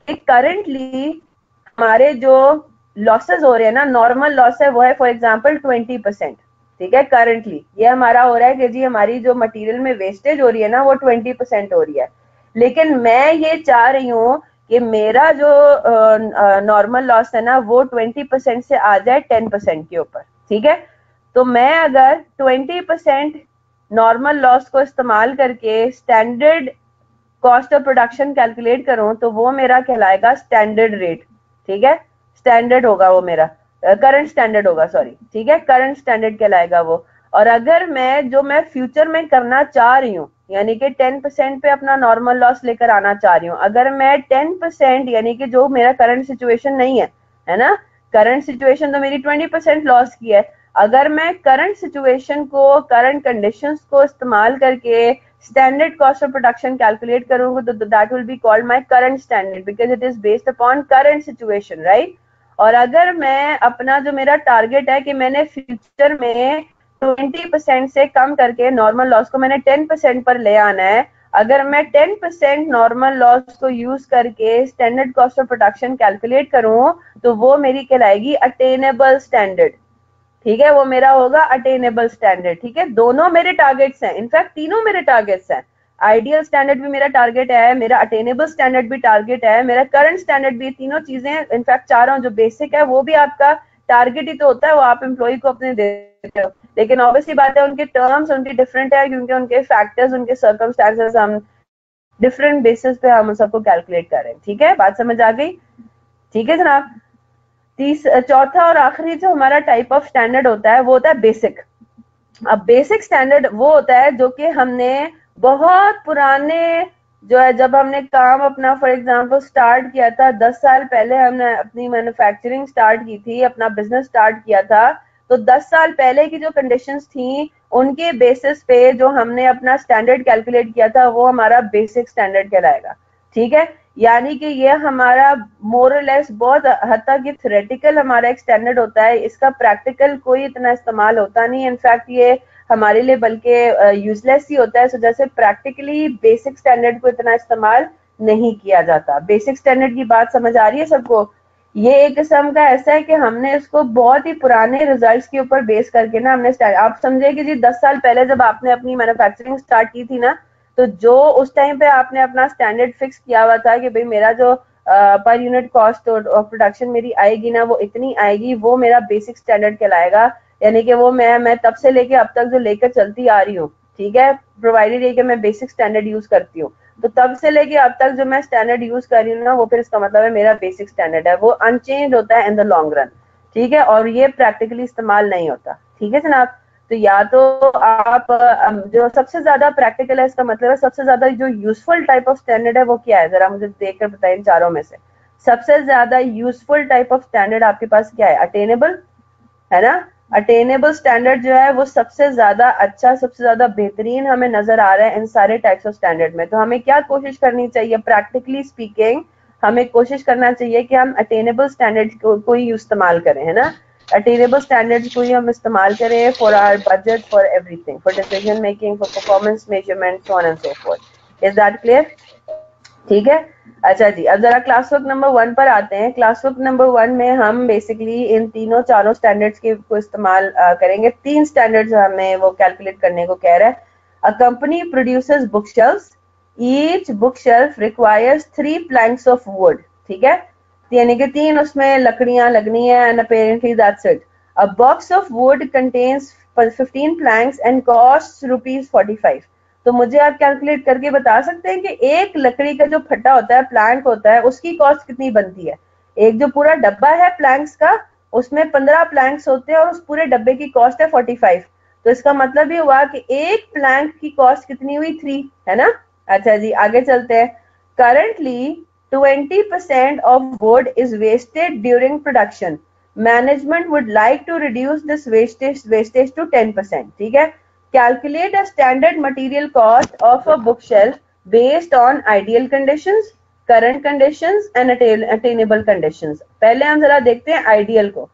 कि करंटली हमारे जो लॉसेस हो रहे हैं ना, नॉर्मल लॉस है वो है फॉर एग्जांपल 20%, ठीक है। करंटली ये हमारा हो रहा है कि जी हमारी जो मटेरियल में वेस्टेज हो रही है ना वो 20% हो रही है। लेकिन मैं ये चाह रही हूँ कि मेरा जो नॉर्मल लॉस है ना वो 20% से आ जाए 10% के ऊपर, ठीक है। तो मैं अगर 20% नॉर्मल लॉस को इस्तेमाल करके standard cost of production calculate करूं तो वो मेरा कहलाएगा स्टैंडर्ड रेट, ठीक है, स्टैंडर्ड होगा वो मेरा, करंट स्टैंडर्ड होगा, सॉरी, ठीक है, करंट स्टैंडर्ड कहलाएगा वो। और अगर मैं फ्यूचर में करना चाह रही हूँ, यानी कि 10% पे अपना नॉर्मल लॉस लेकर आना चाह रही हूँ, अगर मैं 10% यानी कि जो मेरा करंट सिचुएशन नहीं है ना, करंट सिचुएशन तो मेरी 20% लॉस की है, अगर मैं करंट सिचुएशन को, करंट कंडीशंस को इस्तेमाल करके standard cost of production calculate करूंगा तो that will be called my current standard because it is based upon current situation, right. और अगर मैं अपना जो मेरा टारगेट है कि मैंने फ्यूचर में 20% से कम करके नॉर्मल लॉस को मैंने 10% पर ले आना है, अगर मैं 10% नॉर्मल लॉस को यूज करके standard cost of production calculate करूं तो वो मेरी कहलाएगी अटेनेबल स्टैंडर्ड, ठीक है, वो मेरा होगा अटेनेबल स्टैंडर्ड, ठीक है। दोनों मेरे टारगेट्स हैं, इनफैक्ट तीनों मेरे टारगेट्स हैं, आइडियल स्टैंडर्ड भी मेरा टारगेट है, मेरा अटेनेबल स्टैंडर्ड भी टारगेट है, मेरा करंट स्टैंडर्ड भी, तीनों चीजें, इनफैक्ट चारों जो बेसिक है वो भी आपका टारगेट ही तो होता है, वो आप एम्प्लॉय को अपने देते हो, लेकिन ऑब्वियसली बात है उनके टर्म्स उनके डिफरेंट है क्योंकि उनके फैक्टर्स, उनके सर्कमस्टांसेस हम डिफरेंट बेसिस पे हम सबको कैलकुलेट कर रहे हैं, ठीक है, बात समझ आ गई, ठीक है जनाब। चौथा और आखिरी जो हमारा टाइप ऑफ स्टैंडर्ड होता है वो होता है बेसिक। अब बेसिक स्टैंडर्ड वो होता है जो कि हमने बहुत पुराने, जो है जब हमने काम अपना फॉर एग्जांपल स्टार्ट किया था 10 साल पहले, हमने अपनी मैन्युफैक्चरिंग स्टार्ट की थी, अपना बिजनेस स्टार्ट किया था, तो 10 साल पहले की जो कंडीशंस थी उनके बेसिस पे जो हमने अपना स्टैंडर्ड कैलकुलेट किया था वो हमारा बेसिक स्टैंडर्ड कहलाएगा, ठीक है। यानी कि ये हमारा मोरलेस बहुत हद तक ये थ्योरेटिकल हमारा एक स्टैंडर्ड होता है, इसका प्रैक्टिकल कोई इतना इस्तेमाल होता नहीं है, इनफैक्ट ये हमारे लिए बल्कि यूजलेस ही होता है, सो जैसे प्रैक्टिकली बेसिक स्टैंडर्ड को इतना इस्तेमाल नहीं किया जाता। बेसिक स्टैंडर्ड की बात समझ आ रही है सबको? ये एक किस्म का ऐसा है कि हमने इसको बहुत ही पुराने रिजल्ट्स के ऊपर बेस करके ना हमने आप समझे कि जी 10 साल पहले जब आपने अपनी मैन्युफैक्चरिंग स्टार्ट की थी ना, तो जो उस टाइम पे आपने अपना स्टैंडर्ड फिक्स किया हुआ था कि भाई मेरा जो per unit cost of production मेरी आएगी ना वो इतनी आएगी, वो मेरा बेसिक स्टैंडर्ड कहलाएगा। यानी कि वो मैं तब से लेके अब तक जो लेकर चलती आ रही हूँ, ठीक है, प्रोवाइडेड ये कि मैं बेसिक स्टैंडर्ड यूज करती हूँ, तो तब से लेके अब तक जो मैं स्टैंडर्ड यूज कर रही हूँ ना वो फिर इसका मतलब है मेरा बेसिक स्टैंडर्ड है, वो अनचेंज होता है इन द लॉन्ग रन, ठीक है, और ये प्रैक्टिकली इस्तेमाल नहीं होता, ठीक है जनाब। तो या तो आप जो सबसे ज्यादा प्रैक्टिकल है, इसका मतलब है सबसे ज्यादा जो यूजफुल टाइप ऑफ स्टैंडर्ड है वो क्या है, जरा मुझे देखकर बताएं इन चारों में से सबसे ज्यादा यूजफुल टाइप ऑफ स्टैंडर्ड आपके पास क्या है? अटेनेबल है ना, अटेनेबल स्टैंडर्ड जो है वो सबसे ज्यादा अच्छा, सबसे ज्यादा बेहतरीन हमें नजर आ रहा है इन सारे टाइप्स ऑफ स्टैंडर्ड में। तो हमें क्या कोशिश करनी चाहिए, प्रैक्टिकली स्पीकिंग हमें कोशिश करना चाहिए कि हम अटेनेबल स्टैंडर्ड को ही इस्तेमाल करें, है ना, अटेनेबल स्टैंडर्ड्स को ही हम इस्तेमाल करें for our budget, for everything, for decision making, for performance measurement, so on and so forth. Is that clear? ठीक है, अच्छा जी, अब जरा क्लास वर्क नंबर 1 पर आते हैं। क्लास वर्क नंबर 1 में हम बेसिकली इन तीनों चारों स्टैंडर्ड्स के को इस्तेमाल करेंगे। 3 स्टैंडर्ड्स हमें वो कैलकुलेट करने को कह रहा है। A company produces book shelves, each book shelf requires 3 planks of wood, ठीक है, यानी कि 3 उसमें लकड़ियां लगनी है, and apparently that's it. A box of wood contains 15 planks and cost ₹45। तो मुझे आप कैलकुलेट करके बता सकते हैं कि एक लकड़ी का जो फट्टा होता है, प्लैंक होता है, उसकी कॉस्ट कितनी बनती है? एक जो पूरा डब्बा है प्लैंक्स का, उसमें 15 प्लैंक्स होते हैं और उस पूरे डब्बे की कॉस्ट है 45। तो इसका मतलब ये हुआ कि एक प्लैंक की कॉस्ट कितनी हुई? 3, है ना। अच्छा जी, आगे चलते हैं। Currently 20% of wood is wasted during production. Management would like to reduce this wastage to 10%. ठीक है, calculate a standard material cost of a bookshelf based on ideal conditions, current conditions and attainable conditions. पहले हम जरा देखते हैं ideal को।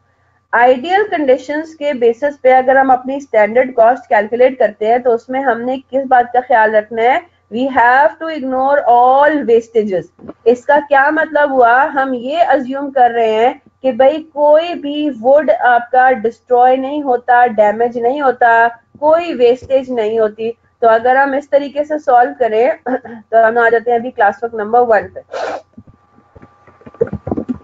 Ideal conditions के basis पे अगर हम अपनी स्टैंडर्ड कॉस्ट कैलकुलेट करते हैं तो उसमें हमने किस बात का ख्याल रखना है? We have to ignore all wastages. इसका क्या मतलब हुआ? हम ये अज्यूम कर रहे हैं कि भाई कोई भी वुड आपका डिस्ट्रॉय नहीं होता, डैमेज नहीं होता, कोई वेस्टेज नहीं होती। तो अगर हम इस तरीके से सॉल्व करें तो हम आ जाते हैं अभी क्लास वर्क नंबर 1 पे।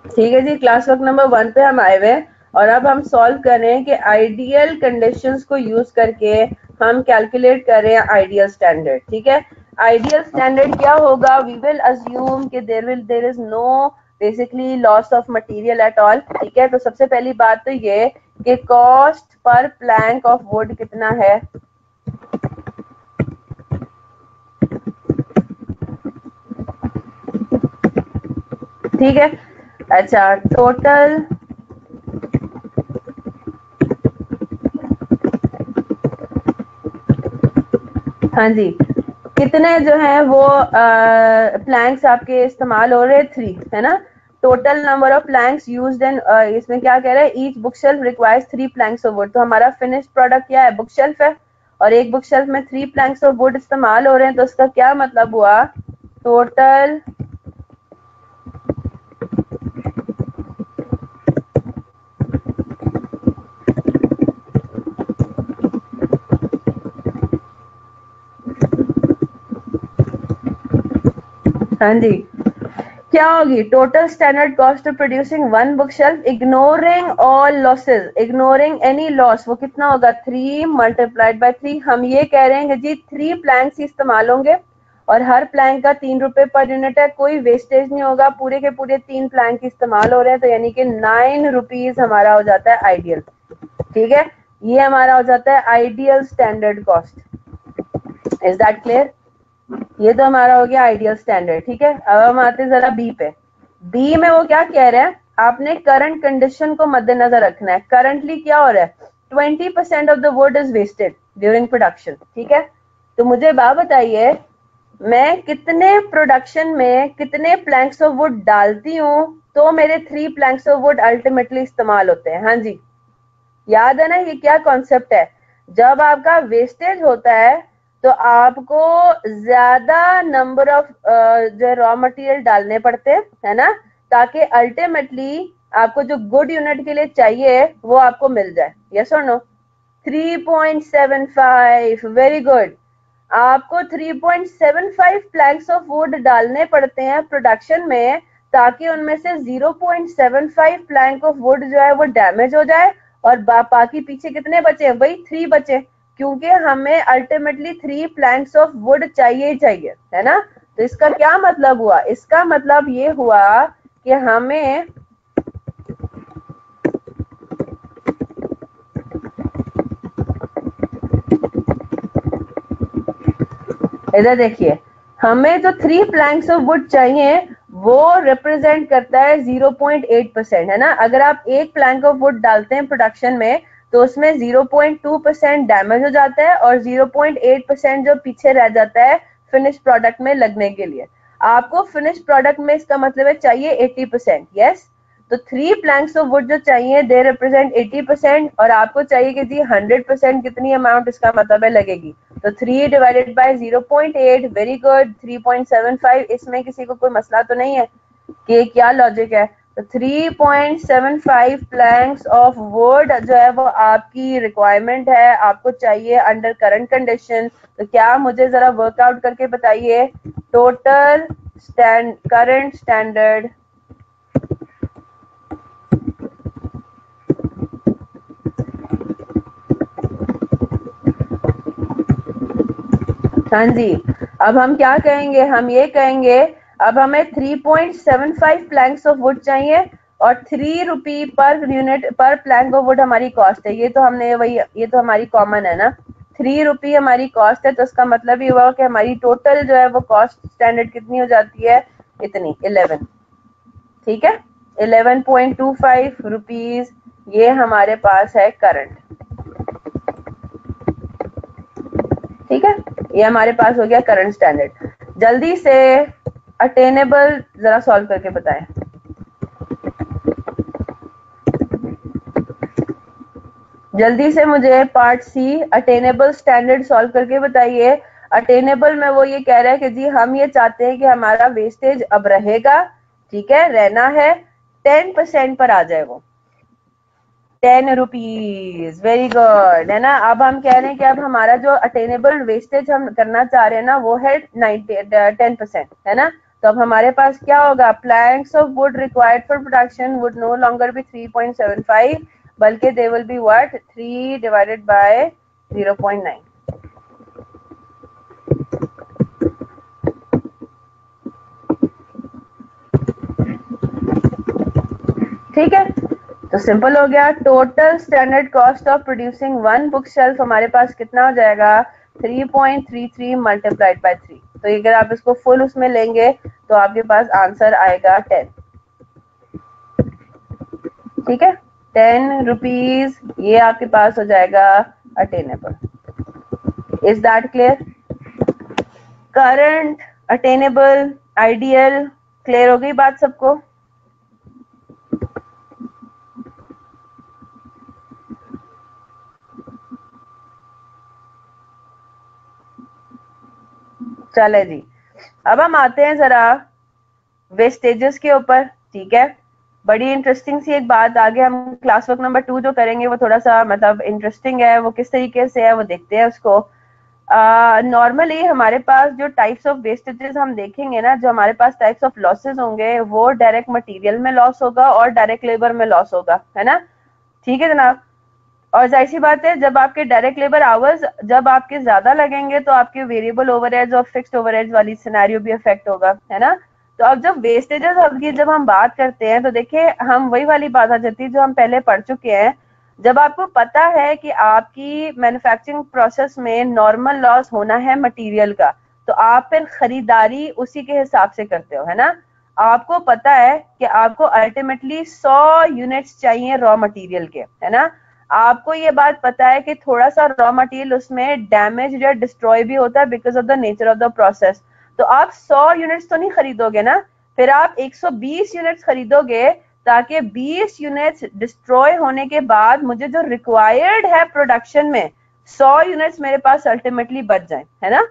ठीक है जी, क्लास वर्क नंबर 1 पे हम आए हुए हैं और अब हम सॉल्व कर रहे हैं कि आइडियल कंडीशंस को यूज करके हम कैलकुलेट कर रहे हैं आइडियल स्टैंडर्ड। ठीक है, आइडियल स्टैंडर्ड क्या होगा? वी विल अज्यूम कि there is no basically loss of material at all. ठीक है, तो सबसे पहली बात तो ये कि cost per plank of would कितना है। ठीक है, अच्छा टोटल हाँ जी, कितने जो है वो प्लैंक्स आपके इस्तेमाल हो रहे हैं, 3 है ना। Total number of planks used in, इसमें क्या कह रहा है, each book shelf requires 3 planks of wood. तो हमारा फिनिश्ड प्रोडक्ट क्या है, बुक शेल्फ है, और एक बुक शेल्फ में 3 प्लैंक्स ऑफ वुड इस्तेमाल हो रहे हैं। तो उसका क्या मतलब हुआ, टोटल हाँ जी, क्या होगी, total standard cost of producing 1 book shelf ignoring all losses, ignoring any loss, वो कितना होगा, 3 मल्टीप्लाइड बाय 3। हम ये कह रहे हैं कि जी 3 प्लैंक्स ही इस्तेमाल होंगे और हर प्लैंक का 3 रुपए पर यूनिट है, कोई वेस्टेज नहीं होगा, पूरे के पूरे 3 प्लैंक इस्तेमाल हो रहे हैं, तो यानी कि 9 रुपीज हमारा हो जाता है आइडियल। ठीक है, ये हमारा हो जाता है ideal standard cost. Is that clear, ये तो हमारा हो गया आइडियल स्टैंडर्ड। ठीक है, अब हम आते हैं जरा बी पे। बी में वो क्या कह रहे हैं, आपने करंट कंडीशन को मद्देनजर रखना है। करंटली क्या हो रहा है, 20% of the wood is wasted during production. ठीक है, तो मुझे बात बताइए, मैं कितने प्रोडक्शन में कितने प्लैंक्स ऑफ वुड डालती हूँ तो मेरे 3 प्लैंक्स ऑफ वुड अल्टीमेटली इस्तेमाल होते हैं। हाँ जी, याद है ना ये क्या कॉन्सेप्ट है, जब आपका वेस्टेज होता है तो आपको ज्यादा नंबर ऑफ जो रॉ मटेरियल डालने पड़ते हैं, है ना, ताकि अल्टीमेटली आपको जो गुड यूनिट के लिए चाहिए वो आपको मिल जाए। Yes or no, 3.75, very good. आपको 3.75 प्लैंक्स ऑफ वुड डालने पड़ते हैं प्रोडक्शन में, ताकि उनमें से 0.75 प्लैंक ऑफ वुड जो है वो डैमेज हो जाए और बाकी पीछे कितने बचे, वही 3 बचे, क्योंकि हमें अल्टीमेटली 3 प्लैंक्स ऑफ वुड चाहिए ही चाहिए, है ना। तो इसका क्या मतलब हुआ, इसका मतलब ये हुआ कि हमें इधर देखिए, हमें जो 3 प्लैंक्स ऑफ वुड चाहिए वो रिप्रेजेंट करता है 0.8%, है ना। अगर आप एक प्लैंक ऑफ वुड डालते हैं प्रोडक्शन में तो उसमें 0.2% डैमेज हो जाता है और 0.8% जो पीछे रह जाता है फिनिश प्रोडक्ट में लगने के लिए। आपको फिनिश प्रोडक्ट में इसका मतलब है चाहिए 80%। यस, तो 3 प्लैंक्स ऑफ वुड जो चाहिए दे रिप्रेजेंट 80% और आपको चाहिए कि जी 100% कितनी अमाउंट इसका मतलब है लगेगी, तो 3 डिवाइडेड बाय 0.8, वेरी गुड, 3.75। इसमें किसी को कोई मसला तो नहीं है कि क्या लॉजिक है। तो 3.75 प्लैंक्स ऑफ वुड जो है वो आपकी रिक्वायरमेंट है, आपको चाहिए अंडर करंट कंडीशन। तो क्या मुझे जरा वर्कआउट करके बताइए, टोटल करंट स्टैंडर्ड हाँ जी, अब हम क्या कहेंगे, हम ये कहेंगे अब हमें 3.75 प्लैंक्स ऑफ वुड चाहिए और 3 रुपी पर यूनिट पर प्लैंक ऑफ वुड हमारी कॉस्ट है। ये तो हमने वही, ये तो हमारी कॉमन है ना, 3 रुपी हमारी कॉस्ट है, तो इसका मतलब ये हुआ कि हमारी टोटल जो है वो कॉस्ट स्टैंडर्ड कितनी हो जाती है, इतनी 11। ठीक है, 11.25 रुपीज ये हमारे पास है करंट। ठीक है, ये हमारे पास हो गया करंट स्टैंडर्ड। जल्दी से अटेनेबल जरा सॉल्व करके बताएं। जल्दी से मुझे part C attainable standard solve करके बताइए। अटेनेबल में वो ये कह रहा है कि जी हम ये चाहते हैं कि हमारा वेस्टेज अब रहेगा, ठीक है, रहना है, 10% पर आ जाए वो 10 रुपीज, वेरी गुड, है ना। अब हम कह रहे हैं कि अब हमारा जो अटेनेबल वेस्टेज हम करना चाह रहे हैं ना वो है 10%, है ना। तो अब हमारे पास क्या होगा, planks of wood required for production would no longer be 3.75 बल्कि they will be what, 3 divided by 0.9। ठीक है, तो सिंपल हो गया। Total standard cost of producing one book shelf हमारे पास कितना हो जाएगा, 3.33 मल्टीप्लाइड बाय 3। तो अगर आप इसको फुल उसमें लेंगे तो आपके पास आंसर आएगा 10। ठीक है, 10 रुपीज ये आपके पास हो जाएगा attainable. Is that clear? Current, attainable, ideal, clear हो गई बात सबको? चले जी, अब हम आते हैं जरा वेस्टेजेस के ऊपर। ठीक है, बड़ी इंटरेस्टिंग सी एक बात आगे हम क्लास वर्क नंबर 2 जो करेंगे वो थोड़ा सा मतलब इंटरेस्टिंग है, वो किस तरीके से है वो देखते हैं उसको। नॉर्मली हमारे पास जो टाइप्स ऑफ वेस्टेजेस हम देखेंगे ना, जो हमारे पास टाइप्स ऑफ लॉसेस होंगे, वो डायरेक्ट मटेरियल में लॉस होगा और डायरेक्ट लेबर में लॉस होगा, है ना? ठीक है जनाब। और जाहिर सी बात है, जब आपके डायरेक्ट लेबर आवर्स जब आपके ज्यादा लगेंगे तो आपके वेरिएबल ओवरहेड्स और फिक्स्ड ओवरहेड्स वाली सिनेरियो भी अफेक्ट होगा, है ना? तो अब जब वेस्टेजेस की जब हम बात करते हैं तो देखिए हम वही वाली बात आ जाती है जो हम पहले पढ़ चुके हैं। जब आपको पता है कि आपकी मैन्युफैक्चरिंग प्रोसेस में नॉर्मल लॉस होना है मटेरियल का, तो आप फिर खरीदारी उसी के हिसाब से करते हो, है ना? आपको पता है कि आपको अल्टीमेटली 100 यूनिट्स चाहिए रॉ मटेरियल के, है ना? आपको ये बात पता है कि थोड़ा सा रॉ मटेरियल उसमें डैमेज या डिस्ट्रॉय भी होता है because of the nature of the process. तो आप 100 यूनिट्स तो नहीं खरीदोगे ना, फिर आप 120 यूनिट्स खरीदोगे ताकि 20 यूनिट्स डिस्ट्रॉय होने के बाद मुझे जो रिक्वायर्ड है प्रोडक्शन में 100 यूनिट्स मेरे पास अल्टीमेटली बच जाए, है ना?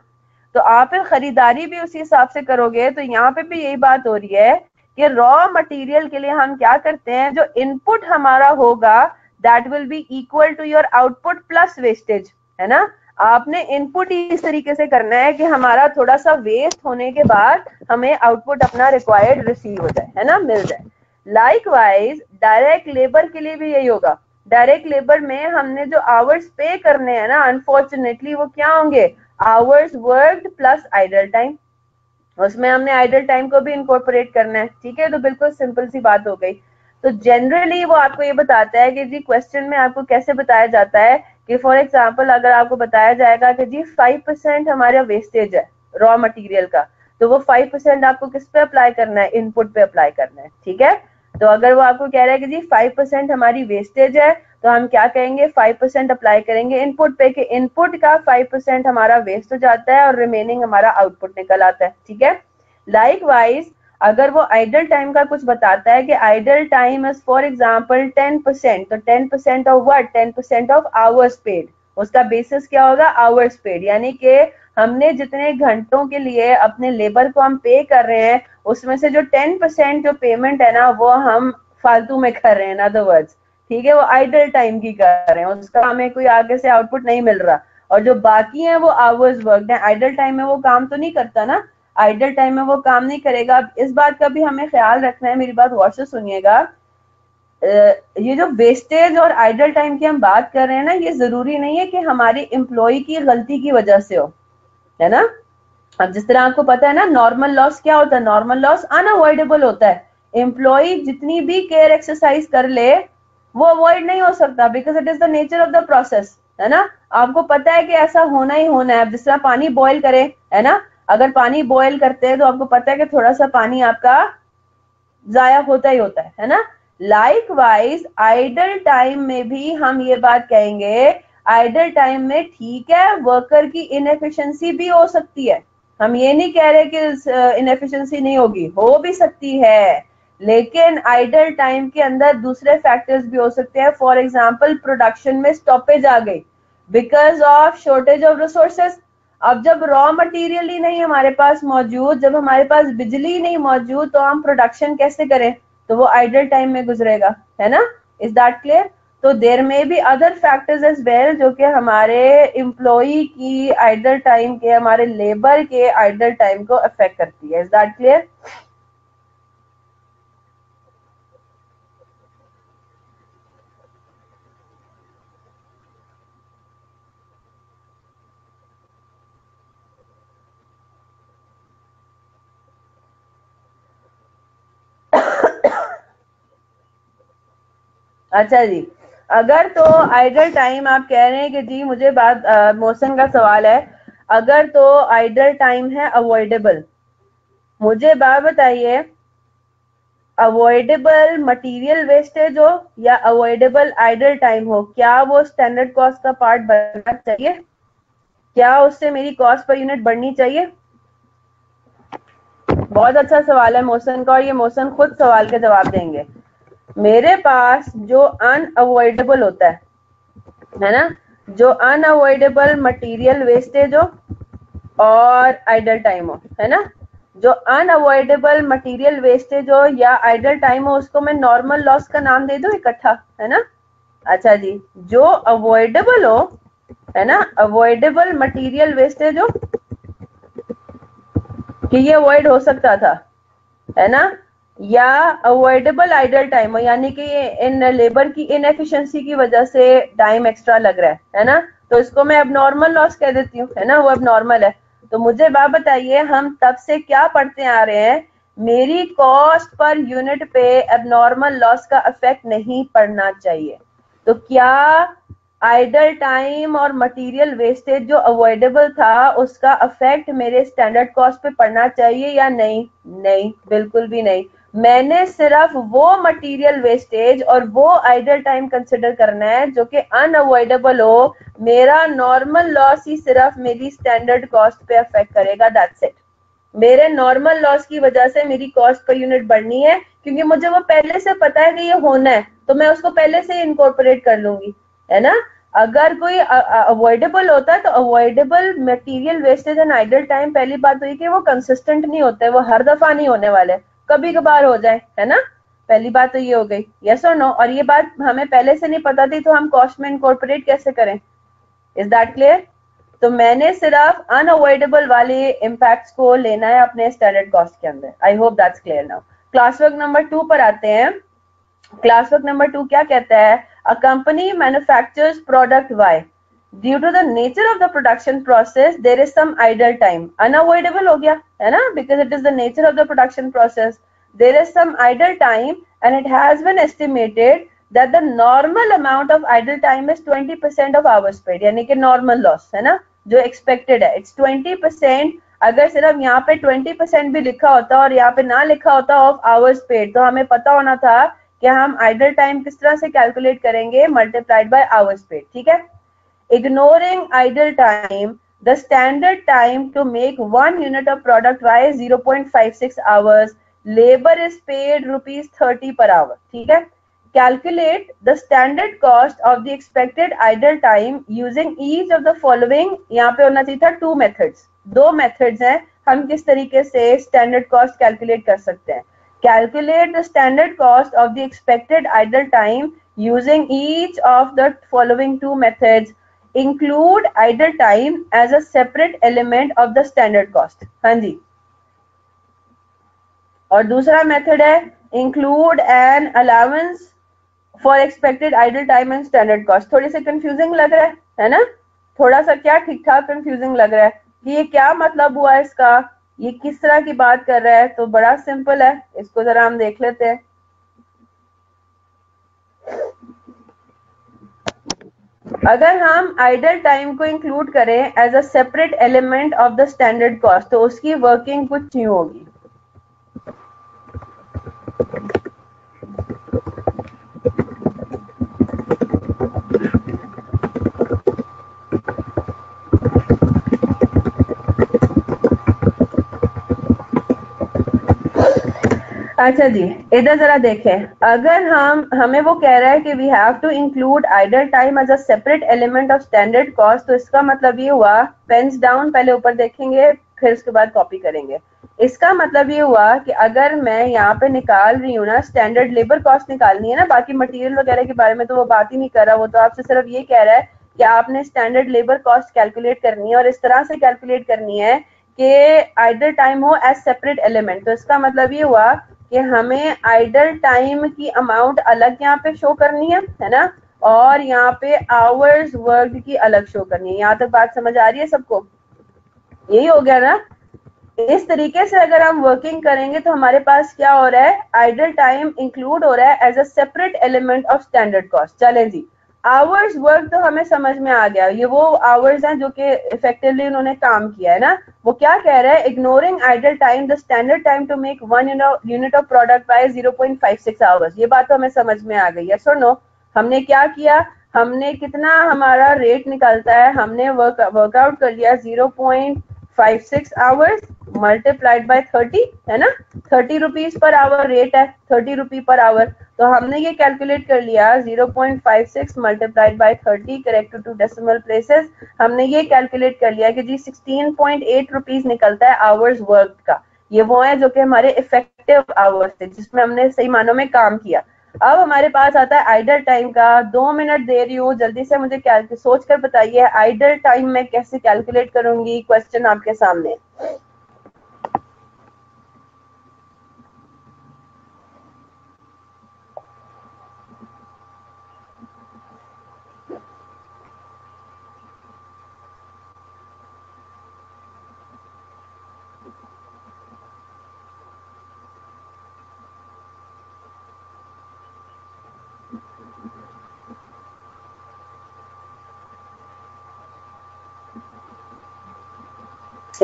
तो आप फिर खरीदारी भी उसी हिसाब से करोगे। तो यहाँ पे भी यही बात हो रही है कि रॉ मटेरियल के लिए हम क्या करते हैं, जो इनपुट हमारा होगा that will be equal to your output plus wastage, है ना? आपने इनपुट इस तरीके से करना है कि हमारा थोड़ा सा वेस्ट होने के बाद हमें आउटपुट अपना रिक्वायर्ड रिसीव हो जाए, है ना, मिल जाए। लाइकवाइज डायरेक्ट लेबर के लिए भी यही होगा। डायरेक्ट लेबर में हमने जो आवर्स पे करने हैं ना, अनफॉर्चुनेटली वो क्या होंगे, hours worked plus idle time. उसमें हमने आइडल टाइम को भी इनकॉर्पोरेट करना है। ठीक है, तो बिल्कुल सिंपल सी बात हो गई। तो जनरली वो आपको ये बताता है कि जी क्वेश्चन में आपको कैसे बताया जाता है कि फॉर एग्जांपल अगर आपको बताया जाएगा कि जी 5% हमारा वेस्टेज है रॉ मटेरियल का, तो वो 5% आपको किस पे अप्लाई करना है, इनपुट पे अप्लाई करना है। ठीक है, तो अगर वो आपको कह रहा है कि जी 5% हमारी वेस्टेज है, तो हम क्या कहेंगे, 5% अप्लाई करेंगे इनपुट पे, कि इनपुट का 5% हमारा वेस्ट हो जाता है और रिमेनिंग हमारा आउटपुट निकल आता है। ठीक है, लाइकवाइज अगर वो आइडल टाइम का कुछ बताता है कि idle time is for example 10%, तो 10% of what, 10% of hours paid. उसका बेसिस क्या होगा, आवर्स पेड, यानी कि हमने जितने घंटों के लिए अपने लेबर को हम पे कर रहे हैं उसमें से जो 10% जो पेमेंट है ना वो हम फालतू में कर रहे हैं, इन अदर वर्ड्स। ठीक है, वो आइडल टाइम की कर रहे हैं, उसका हमें कोई आगे से आउटपुट नहीं मिल रहा। और जो बाकी है वो आवर्स वर्कड है, आइडल टाइम में वो काम तो नहीं करता ना, आइडल टाइम में वो काम नहीं करेगा। अब इस बात का भी हमें ख्याल रखना है, मेरी बात गौर से सुनिएगा। ये जो वेस्टेज और आइडल टाइम की हम बात कर रहे हैं ना, ये जरूरी नहीं है कि हमारी एम्प्लॉय की गलती की वजह से हो, है ना? अब जिस तरह आपको पता है ना, नॉर्मल लॉस क्या होता है, नॉर्मल लॉस अनअवॉइडेबल होता है। एम्प्लॉय जितनी भी केयर एक्सरसाइज कर ले वो अवॉइड नहीं हो सकता because it is the nature of the process, है ना? आपको पता है कि ऐसा होना ही होना है। अब जिस तरह पानी बॉईल करे, है ना, अगर पानी बॉईल करते हैं तो आपको पता है कि थोड़ा सा पानी आपका जाया होता ही होता है ना? लाइक वाइज आइडल टाइम में भी हम ये बात कहेंगे, आइडल टाइम में ठीक है वर्कर की इनएफिशिएंसी भी हो सकती है, हम ये नहीं कह रहे कि इनएफिशिएंसी नहीं होगी, हो भी सकती है, लेकिन आइडल टाइम के अंदर दूसरे फैक्टर्स भी हो सकते हैं। फॉर एग्जांपल प्रोडक्शन में स्टॉपेज आ गई because of shortage of resources. अब जब रॉ मटेरियल ही नहीं हमारे पास मौजूद, जब हमारे पास बिजली ही नहीं मौजूद, तो हम प्रोडक्शन कैसे करें, तो वो आइडल टाइम में गुजरेगा, है ना? Is that clear? तो देर में भी अदर फैक्टर्स एज वेल जो कि हमारे एम्प्लॉई की आइडल टाइम के, हमारे लेबर के आइडल टाइम को अफेक्ट करती है। Is that clear? अच्छा जी, अगर तो आइडल टाइम आप कह रहे हैं कि जी मुझे बात मोहसिन का सवाल है, अगर तो आइडल टाइम है अवॉइडेबल, मुझे बात बताइए, अवॉइडेबल मटेरियल वेस्टेज हो या अवॉइडेबल आइडल टाइम हो, क्या वो स्टैंडर्ड कॉस्ट का पार्ट बनना चाहिए? क्या उससे मेरी कॉस्ट पर यूनिट बढ़नी चाहिए? बहुत अच्छा सवाल है मोहसिन का, और ये मोहसिन खुद सवाल के जवाब देंगे। मेरे पास जो अनअवॉइडेबल होता है ना, जो अनअवॉइडेबल मटेरियल वेस्टेज हो और आइडल टाइम हो, है ना, जो अनअवॉइडेबल मटेरियल वेस्टेज हो या आइडल टाइम हो, उसको मैं नॉर्मल लॉस का नाम दे दूं इकट्ठा, है ना। अच्छा जी, जो अवॉइडेबल हो, है ना, अवॉइडेबल मटेरियल वेस्टेज हो कि ये अवॉइड हो सकता था, है ना, या अवॉइडेबल आइडल टाइम हो, यानी कि इन लेबर की इनएफिशिएंसी की वजह से टाइम एक्स्ट्रा लग रहा है ना, तो इसको मैं अब नॉर्मल लॉस कह देती हूँ, है ना, वो अब नॉर्मल है। तो मुझे बात बताइए, हम तब से क्या पढ़ते आ रहे हैं, मेरी कॉस्ट पर यूनिट पे अब नॉर्मल लॉस का इफेक्ट नहीं पड़ना चाहिए। तो क्या आइडल टाइम और मटेरियल वेस्टेज जो अवॉइडेबल था, उसका इफेक्ट मेरे स्टैंडर्ड कॉस्ट पे पड़ना चाहिए या नहीं? नहीं, बिल्कुल भी नहीं। मैंने सिर्फ वो मटेरियल वेस्टेज और वो आइडल टाइम कंसिडर करना है जो कि अनअवॉइडेबल हो। मेरा नॉर्मल लॉस ही सिर्फ मेरी स्टैंडर्ड कॉस्ट पे अफेक्ट करेगा, दैट्स इट। मेरे नॉर्मल लॉस की वजह से मेरी कॉस्ट पर यूनिट बढ़नी है, क्योंकि मुझे वो पहले से पता है कि ये होना है, तो मैं उसको पहले से इनकॉर्पोरेट कर लूंगी, है ना। अगर कोई अवॉइडेबल होता है तो avoidable material wastage and idle time, पहली बात तो ये कि वो कंसिस्टेंट नहीं होता है, वो हर दफा नहीं होने वाले, कभी कभार हो जाए, है ना। पहली बात तो ये हो गई, यस और नो। और ये बात हमें पहले से नहीं पता थी, तो हम कॉस्ट में इनकॉर्पोरेट कैसे करें? Is that clear? तो मैंने सिर्फ अनअवॉइडेबल वाले इम्पैक्ट्स को लेना है अपने स्टैंडर्ड कॉस्ट के अंदर। I hope that's clear now. Class work number 2 पर आते हैं। क्लास वर्क नंबर 2 क्या कहता है? A company manufactures product Y, due to the nature of the production process there is some idle time. Unavoidable हो गया, है ना, because it is the nature of the production process, there is some idle time and it has been estimated that the normal amount of idle time is 20% of hours paid, यानी कि normal loss, है ना, जो expected है, it's 20%। अगर सिर्फ यहाँ पे 20% भी लिखा होता और यहाँ पे ना लिखा होता of hours paid, तो हमें पता होना था कि हम idle time किस तरह से calculate करेंगे, multiplied by hours paid, ठीक है। Ignoring idle time, the standard time to make 1 unit of product Y is 0.56 hours. Labor is paid rupees 30 per hour, ठीक है। Calculate the standard cost of the expected idle time using each of the following, यहाँ पे होना चाहिए था two methods, दो methods हैं, हम किस तरीके से standard cost calculate कर सकते हैं। Calculate the standard cost of the expected idle time using each of the following two methods. Include idle time as a separate element of the standard cost। हाँ जी। और दूसरा मेथड है include an allowance for expected idle time and standard cost. थोड़ी सी confusing लग रहा है ना, थोड़ा सा क्या ठीक ठाक कंफ्यूजिंग लग रहा है कि ये क्या मतलब हुआ इसका, ये किस तरह की बात कर रहा है। तो बड़ा सिंपल है, इसको जरा हम देख लेते हैं। अगर हम आइडल टाइम को इंक्लूड करें as a separate element of the standard cost, तो उसकी वर्किंग कुछ यूं होगी। अच्छा जी, इधर जरा देखें, अगर हमें वो कह रहा है कि we have to include idle time as a separate element of standard cost, तो इसका मतलब ये हुआ, पेन्स डाउन, पहले ऊपर देखेंगे फिर उसके बाद कॉपी करेंगे। इसका मतलब ये हुआ कि अगर मैं यहाँ पे निकाल रही हूँ ना, स्टैंडर्ड लेबर कॉस्ट निकालनी है ना, बाकी मटेरियल वगैरह के बारे में तो वो बात ही नहीं कर रहा, वो तो आपसे सिर्फ ये कह रहा है कि आपने स्टैंडर्ड लेबर कॉस्ट कैलकुलेट करनी है, और इस तरह से कैलकुलेट करनी है कि आइडल टाइम हो एज सेपरेट एलिमेंट। तो इसका मतलब ये हुआ कि हमें आइडल टाइम की अमाउंट अलग यहाँ पे शो करनी है ना, और यहाँ पे आवर्स वर्क की अलग शो करनी है। यहाँ तक बात समझ आ रही है सबको? यही हो गया ना। इस तरीके से अगर हम वर्किंग करेंगे तो हमारे पास क्या हो रहा है, आइडल टाइम इंक्लूड हो रहा है as a separate element of standard cost. चलें जी, आवर्स वर्क तो हमें समझ में आ गया, ये वो आवर्स हैं जो कि इफेक्टिवली उन्होंने काम किया है ना। वो क्या कह रहा है, ignoring idle time the standard time to make 1 unit of product by 0.56 hours. ये बात तो हमें समझ में आ गई है। सो नो, हमने क्या किया, हमने कितना हमारा रेट निकलता है, हमने वर्कआउट कर लिया 0.56 आवर्स मल्टीप्लाइड बाय 30, है ना। 30 रुपीज पर आवर रेट है, 30 रुपी पर आवर। तो हमने ये कैलकुलेट कर लिया 0.56 multiplied by 30 correct to decimal places. हमने ये कैलकुलेट कर लिया कि जी 16.8 रुपीज निकलता है आवर्स वर्क का। ये वो है जो कि हमारे इफेक्टिव आवर्स थे जिसमें हमने सही मानों में काम किया। अब हमारे पास आता है आइडल टाइम का। 2 मिनट दे रही हूँ, जल्दी से मुझे सोच कर बताइए आइडल टाइम में कैसे कैलकुलेट करूंगी। क्वेश्चन आपके सामने।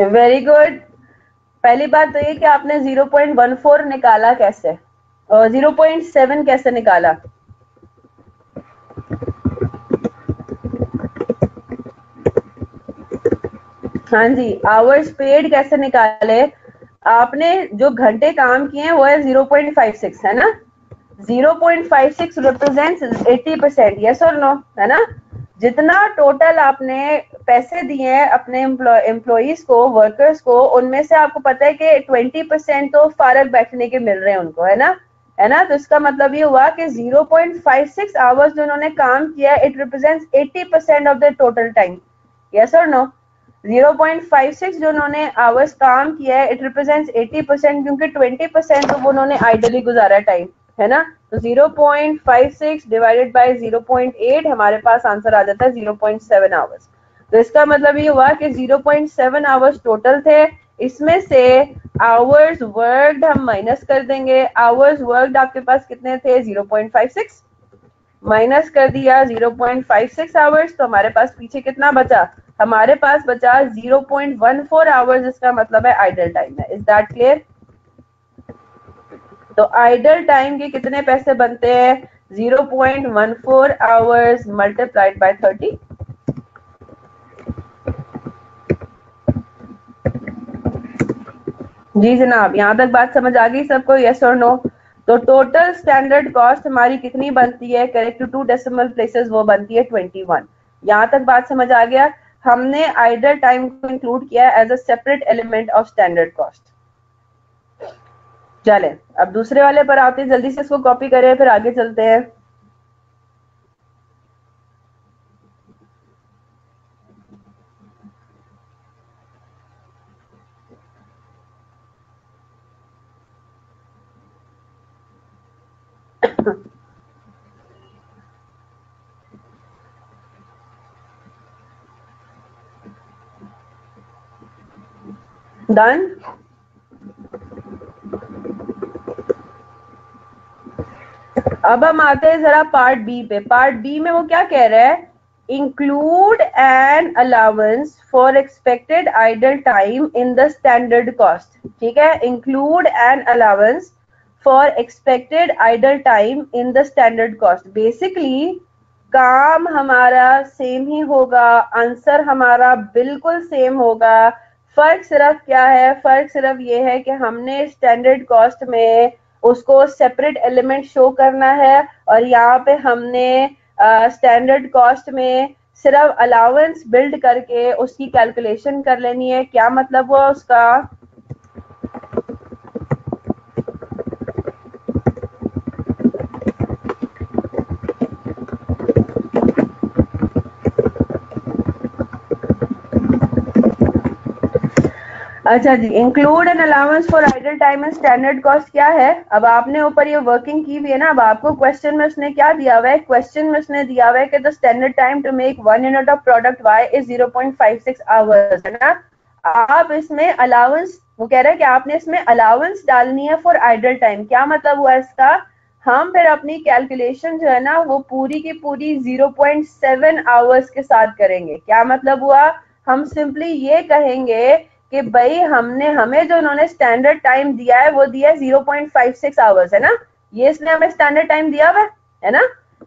Very good. पहली बात तो ये कि आपने 0.14 निकाला कैसे, और 0.7 कैसे निकाला। हाँ जी, आवर्स पेड कैसे निकाले। आपने जो घंटे काम किए हैं वो है 0.56, है ना। 0.56 रिप्रेजेंट्स 80%, यस और नो, है ना। जितना टोटल आपने पैसे दिए हैं अपने एम्प्लॉइज को, वर्कर्स को, उनमें से आपको पता है कि 20% तो फारग बैठने के मिल रहे हैं उनको, है ना, है ना। तो इसका मतलब ये हुआ कि 0.56 आवर्स जो उन्होंने काम किया, it represents 80% of the total time, yes or no. 0.56 जो उन्होंने आवर्स काम किया है, इट रिप्रेजेंट्स 80%, क्योंकि 20% तो उन्होंने आइडली गुजारा टाइम, है ना। तो 0.56 डिवाइडेड बाय 0.8 हमारे पास आंसर आ जाता है 0.7 आवर्स। तो इसका मतलब ये हुआ कि 0.7 आवर्स टोटल थे। इसमें से आवर्स वर्कड हम माइनस कर देंगे। आवर्स वर्कड आपके पास कितने थे, 0.56 माइनस कर दिया 0.56 आवर्स, तो हमारे पास पीछे कितना बचा, हमारे पास बचा 0.14 आवर्स। इसका मतलब है आइडल टाइम है। Is that clear. तो आइडल टाइम के कितने पैसे बनते हैं, 0.14 आवर्स मल्टीप्लाइड बाय 30। जी जनाब, यहां तक बात समझ आ गई सबको, यस और नो। तो टोटल स्टैंडर्ड कॉस्ट हमारी कितनी बनती है, करेक्ट टू डेसिमल प्लेसेस, वो बनती है 21। यहां तक बात समझ आ गया। हमने आइडल टाइम को इंक्लूड किया as a separate element of standard cost. चले अब दूसरे वाले पर आते हैं, जल्दी से इसको कॉपी करें फिर आगे चलते हैं। डन। अब हम आते हैं जरा पार्ट बी पे। पार्ट बी में वो क्या कह रहा है, include an allowance for expected idle time in the standard cost. ठीक है, include an allowance for expected idle time in the standard cost. Basically काम हमारा सेम ही होगा, आंसर हमारा बिल्कुल सेम होगा। फर्क सिर्फ क्या है, फर्क सिर्फ ये है कि हमने स्टैंडर्ड कॉस्ट में उसको सेपरेट एलिमेंट शो करना है, और यहाँ पे हमने स्टैंडर्ड कॉस्ट में सिर्फ अलाउंस बिल्ड करके उसकी कैलकुलेशन कर लेनी है। क्या मतलब हुआ उसका, अच्छा जी, include an allowance for idle time and standard cost क्या है। अब आपने ऊपर ये वर्किंग की हुई है ना, अब आपको क्वेश्चन में उसने क्या दिया हुआ है, क्वेश्चन में उसने दिया हुआ है कि the standard time to make 1 unit of product Y is 0.56 hours, है ना। आप इसमें अलाउंस, वो कह रहा है कि आपने इसमें अलाउंस डालनी है फॉर आइडल टाइम। क्या मतलब हुआ इसका? हम फिर अपनी कैलकुलेशन जो है ना वो पूरी की पूरी 0.7 आवर्स के साथ करेंगे। क्या मतलब हुआ? हम सिंपली ये कहेंगे कि भाई हमें जो उन्होंने स्टैंडर्ड टाइम दिया है वो दिया है 0.56 आवर्स, है ना? ये इसने हमें स्टैंडर्ड टाइम दिया हुआ है ना?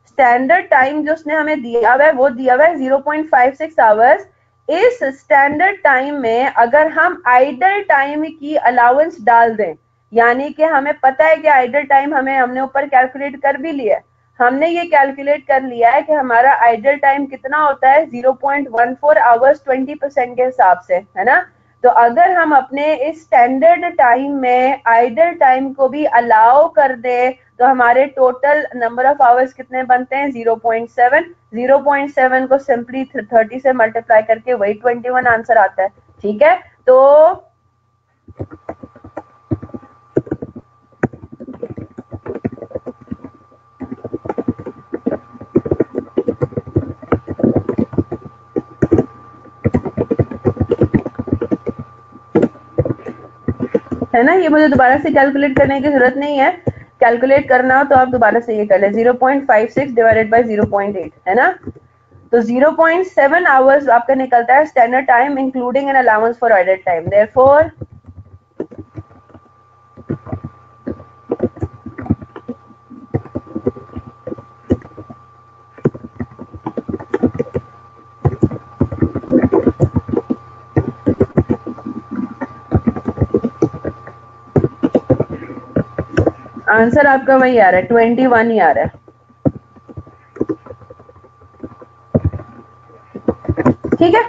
स्टैंडर्ड टाइम जो उसने हमें दिया हुआ है वो दिया हुआ है 0.56 आवर्स। इस स्टैंडर्ड टाइम में अगर हम आइडल टाइम की अलाउंस डाल दें, यानी कि हमें पता है कि आइडल टाइम हमने ऊपर कैलकुलेट कर भी लिया है। हमने ये कैलकुलेट कर लिया है कि हमारा आइडल टाइम कितना होता है 0.14 आवर्स 20% के हिसाब से, है ना? तो अगर हम अपने इस स्टैंडर्ड टाइम में आइडल टाइम को भी अलाउ कर दे तो हमारे टोटल नंबर ऑफ आवर्स कितने बनते हैं? 0.7। 0.7 को सिंपली 30 से मल्टीप्लाई करके वही 21 आंसर आता है। ठीक है, तो है ना, ये मुझे दोबारा से कैलकुलेट करने की जरूरत नहीं है। कैलकुलेट करना हो तो आप दोबारा से ये कर ले, 0.56 डिवाइडेड बाय 0.8, है ना? तो 0.7 आवर्स आपका निकलता है standard time including an allowance for idle time. Therefore answer आपका वही आ रहा है, 21 ही आ रहा है। ठीक है,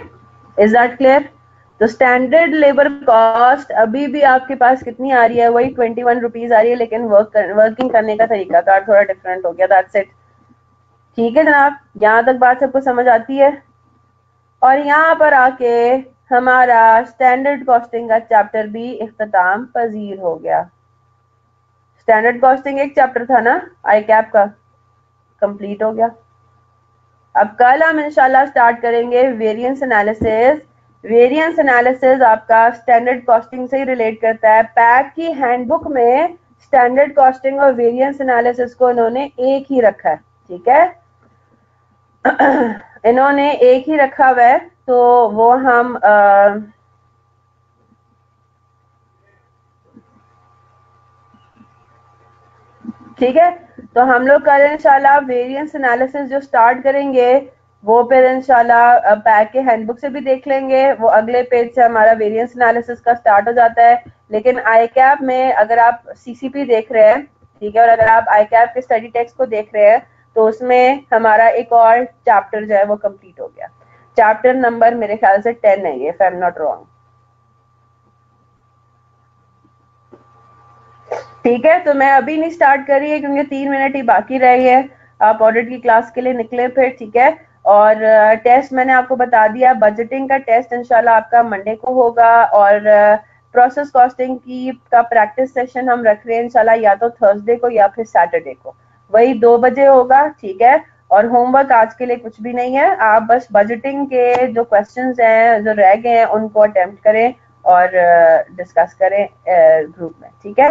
इज दैट क्लियर? तो स्टैंडर्ड लेबर कॉस्ट अभी भी आपके पास कितनी आ रही है? वही 21 रुपीज आ रही है, लेकिन वर्किंग करने का तरीका कार थोड़ा डिफरेंट हो गया। That's it. ठीक है जनाब, यहाँ तक बात सबको समझ आती है? और यहाँ पर आके हमारा स्टैंडर्ड कॉस्टिंग का चैप्टर भी इख्तिताम पजीर हो गया। स्टैंडर्ड कॉस्टिंग एक चैप्टर था ना आई कैप का, कंप्लीट हो गया। अब कल हम इंशाल्लाह स्टार्ट करेंगे वेरिएंस एनालिसिस। वेरिएंस एनालिसिस आपका स्टैंडर्ड कॉस्टिंग से ही रिलेट करता है। पैक की हैंडबुक में स्टैंडर्ड कॉस्टिंग और वेरिएंस एनालिसिस को इन्होंने एक ही रखा है। ठीक है, इन्होंने एक ही रखा हुआ है, तो वो हम ठीक है, तो हम लोग कल इंशाल्लाह वेरिएंस एनालिसिस जो स्टार्ट करेंगे वो फिर इंशाल्लाह पैक के हैंडबुक से भी देख लेंगे। वो अगले पेज से हमारा वेरिएंस एनालिसिस का स्टार्ट हो जाता है। लेकिन आई कैप में अगर आप सीसीपी देख रहे हैं, ठीक है, और अगर आप आई कैप के स्टडी टेक्स्ट को देख रहे हैं तो उसमें हमारा एक और चैप्टर जो है वो कंप्लीट हो गया। चैप्टर नंबर मेरे ख्याल से 10 है ये, if I am not wrong. ठीक है, तो मैं अभी नहीं स्टार्ट कर रही है क्योंकि 3 मिनट ही बाकी रह गए। आप ऑडिट की क्लास के लिए निकले फिर, ठीक है। और टेस्ट मैंने आपको बता दिया, बजटिंग का टेस्ट इंशाल्लाह आपका मंडे को होगा। और प्रोसेस कॉस्टिंग की का प्रैक्टिस सेशन हम रख रहे हैं इंशाल्लाह या तो थर्सडे को या फिर सैटरडे को, वही 2 बजे होगा। ठीक है, और होमवर्क आज के लिए कुछ भी नहीं है, आप बस बजटिंग के जो क्वेश्चंस हैं जो रह गए हैं उनको अटेम्प्ट करें और डिस्कस करें ग्रुप में। ठीक है,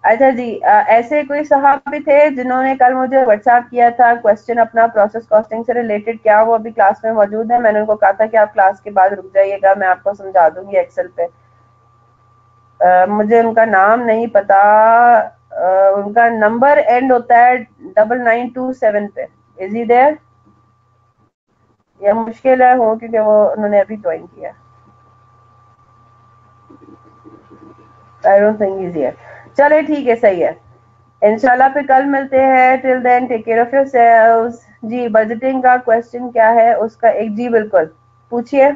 अच्छा जी, ऐसे कोई साहब भी थे जिन्होंने कल मुझे व्हाट्सएप किया था क्वेश्चन अपना प्रोसेस कॉस्टिंग से रिलेटेड, क्या वो अभी क्लास में मौजूद है? मैंने उनको कहा था कि आप क्लास के बाद रुक जाइएगा, मैं आपको समझा दूंगी एक्सेल पे। मुझे उनका नाम नहीं पता। उनका नंबर एंड होता है 9927 पे। Is he there? या मुश्किल है हो क्योंकि वो उन्होंने अभी ज्वाइन किया। I don't think is here. चले ठीक है, सही है। इंशाल्लाह फिर कल मिलते हैं। Till then take care of yourselves. जी, बजटिंग का क्वेश्चन क्या है उसका एक, जी बिल्कुल पूछिए।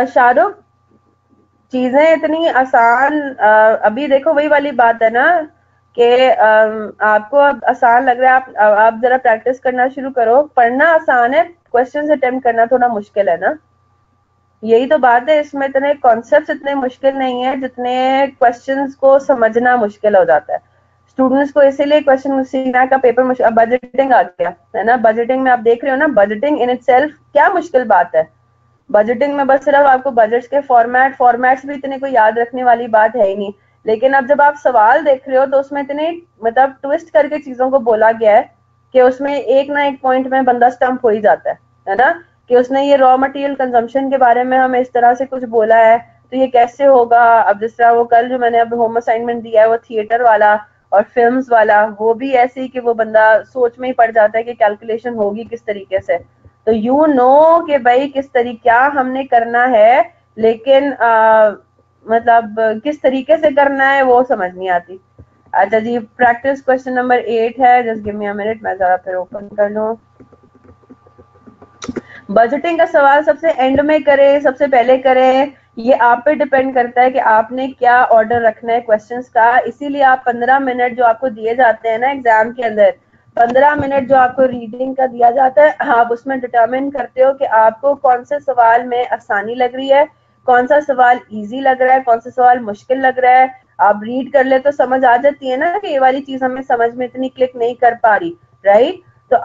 शाहरुख, चीजें इतनी आसान, अभी देखो वही वाली बात है ना कि आपको अब आसान लग रहा है, आप जरा प्रैक्टिस करना शुरू करो। पढ़ना आसान है, क्वेश्चन अटेम्प्ट करना थोड़ा मुश्किल है ना। यही तो बात है, इसमें इतने कॉन्सेप्ट्स इतने मुश्किल नहीं है जितने क्वेश्चंस को समझना मुश्किल हो जाता है। स्टूडेंट्स को इसीलिए क्वेश्चन सीना का पेपर मुश्किल। बजटिंग आ गया है ना, बजटिंग में आप देख रहे हो ना, बजटिंग इन इटसेल्फ क्या मुश्किल बात है। बजटिंग में बस सिर्फ आपको बजट्स के फॉर्मेट्स भी इतने कोई याद रखने वाली बात है ही नहीं, लेकिन अब जब आप सवाल देख रहे हो तो उसमें इतने मतलब ट्विस्ट करके चीजों को बोला गया है कि उसमें एक ना एक पॉइंट में बंदा स्टम्प हो ही जाता है ना, कि उसने ये रॉ मटेरियल कंजम्पशन के बारे में हमें इस तरह से कुछ बोला है, तो ये कैसे होगा। अब जिस तरह वो कल जो मैंने अब होम असाइनमेंट दिया है वो थिएटर वाला और फिल्म्स वाला, वो भी ऐसे ही कि वो बंदा सोच में ही पड़ जाता है कि कैलकुलेशन होगी किस तरीके से। तो यू नो कि भाई किस तरीके क्या हमने करना है, लेकिन मतलब किस तरीके से करना है वो समझ नहीं आती। अच्छा जी, प्रैक्टिस क्वेश्चन नंबर 8 है, just give me a minute, मैं जरा फिर ओपन कर लूं। बजटिंग का सवाल सबसे एंड में करें सबसे पहले करें, ये आप पे डिपेंड करता है कि आपने क्या ऑर्डर रखना है क्वेश्चंस का। इसीलिए आप 15 मिनट जो आपको दिए जाते हैं ना एग्जाम के अंदर, 15 मिनट जो आपको रीडिंग का दिया जाता है, आप उसमें डिटरमिन करते हो कि आपको कौन से सवाल में आसानी लग रही है, कौन सा सवाल इजी लग रहा है, कौन सा सवाल मुश्किल लग रहा है। आप रीड कर ले तो समझ आ जाती है ना कि ये वाली चीज हमें समझ में इतनी क्लिक नहीं कर पा रही, राइट। तो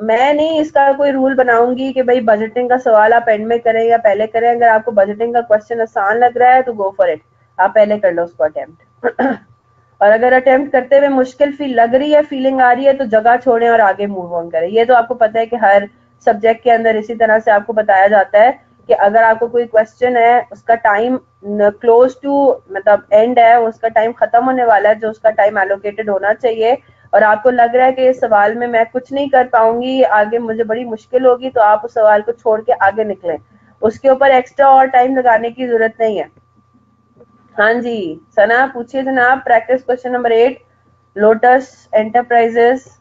मैं नहीं इसका कोई रूल बनाऊंगी कि भाई बजटिंग का सवाल आप एंड में करें या पहले करें। अगर आपको बजटिंग का क्वेश्चन आसान लग रहा है तो गो फॉर इट, आप पहले कर लो उसको अटेम्प्ट। और अगर अटेम्प्ट करते हुए मुश्किल फील लग रही है, फीलिंग आ रही है, तो जगह छोड़ें और आगे मूव ऑन करें। ये तो आपको पता है कि हर सब्जेक्ट के अंदर इसी तरह से आपको बताया जाता है कि अगर आपको कोई क्वेश्चन है, उसका टाइम क्लोज टू मतलब एंड है, उसका टाइम खत्म होने वाला है, जो उसका टाइम एलोकेटेड होना चाहिए, और आपको लग रहा है कि इस सवाल में मैं कुछ नहीं कर पाऊंगी, आगे मुझे बड़ी मुश्किल होगी, तो आप उस सवाल को छोड़ के आगे निकलें, उसके ऊपर एक्स्ट्रा और टाइम लगाने की जरूरत नहीं है। हाँ जी सना पूछिए जनाब, practice question number 8, Lotus Enterprises.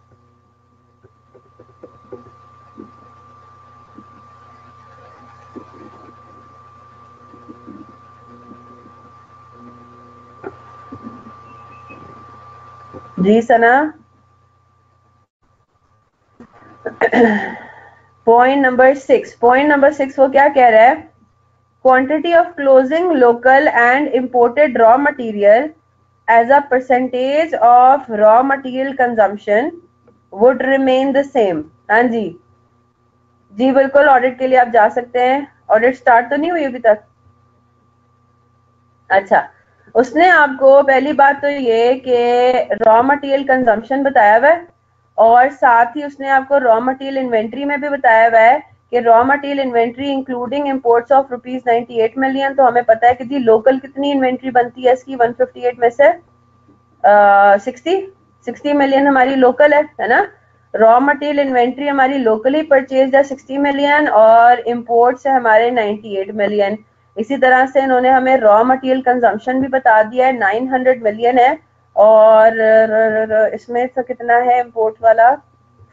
जी सना। पॉइंट नंबर 6 वो क्या कह रहा है, quantity of closing local and imported raw material as a percentage of raw material consumption would remain the same। हाँ जी जी बिल्कुल, ऑडिट के लिए आप जा सकते हैं। ऑडिट स्टार्ट तो नहीं हुई अभी तक? अच्छा, उसने आपको पहली बात तो ये कि रॉ मटेरियल कंजम्पशन बताया हुआ है, और साथ ही उसने आपको रॉ मटेरियल इन्वेंट्री में भी बताया हुआ है कि raw material inventory including imports of ₹98 million. तो हमें पता है कि जी लोकल कितनी इन्वेंट्री बनती है इसकी, 158 में से 60 मिलियन हमारी लोकल है ना। रॉ मटेरियल इन्वेंट्री हमारी लोकली परचेज है 60 मिलियन, और इम्पोर्ट्स है हमारे 98 मिलियन। इसी तरह से इन्होंने हमें रॉ मटेरियल कंजम्पशन भी बता दिया है, 900 मिलियन है, और इसमें तो कितना है इम्पोर्ट वाला,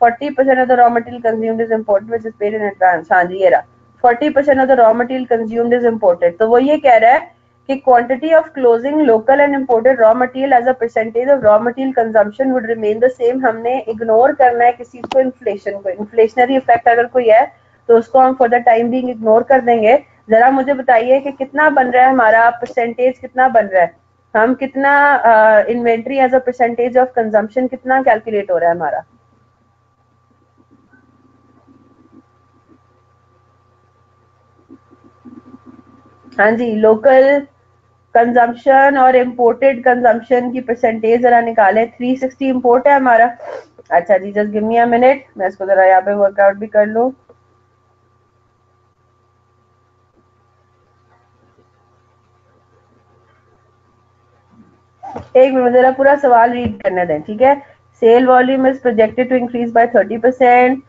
40% of the raw material consumed is imported which is paid in advance। हाँ जी ये रहा, 40% of the raw material consumed is imported। तो वो ये कह रहा है कि quantity of closing local and imported raw material as a percentage of raw material consumption would remain the same। हमने इग्नोर करना है किसी को, इन्फ्लेशन को, इन्फ्लेशनरी इफेक्ट अगर कोई है तो उसको हम for the time being ignore कर देंगे। जरा मुझे बताइए कि कितना बन रहा है हमारा परसेंटेज, कितना बन रहा है, हम कितना inventory as a percentage of consumption कितना कैलकुलेट हो रहा है हमारा। हाँ जी, लोकल कंजम्पशन और इम्पोर्टेड कंजम्पशन की परसेंटेज जरा निकालें। 360 इम्पोर्ट है हमारा। अच्छा जी, just give me a minute, मैं इसको जरा यहाँ पे वर्कआउट भी कर लूं। एक मिनट जरा पूरा सवाल रीड करने दें, ठीक है। Sale volume is projected to increase by 30%।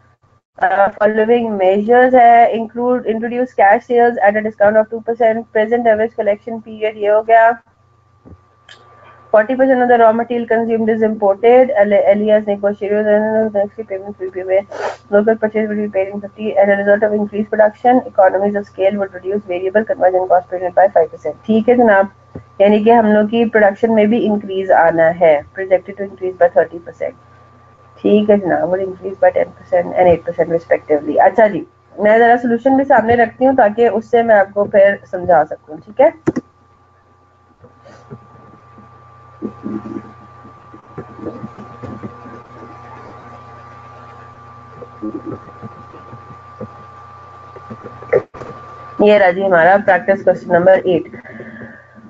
Following measures है, include introduce cash sales at a discount of 2%। Present average collection period ये हो गया। 40% of the raw material consumed is imported. Elias negotiated the payments will be made. Local purchase will be paid in 50. As a result of increased production, economies of scale would reduce variable conversion cost per unit by 5%। ठीक है जनाब, यानी कि हम लोग की production में भी इंक्रीज आना है, प्रोजेक्टेड टू इंक्रीज बाय 30%। ठीक है जनाब, would increase by 10% and 8% respectively। अच्छा जी, मैं जरा सोल्यूशन भी सामने रखती हूँ ताकि उससे मैं आपको फिर समझा सकूँ, ठीक है। ये रहा जी हमारा प्रैक्टिस क्वेश्चन नंबर 8।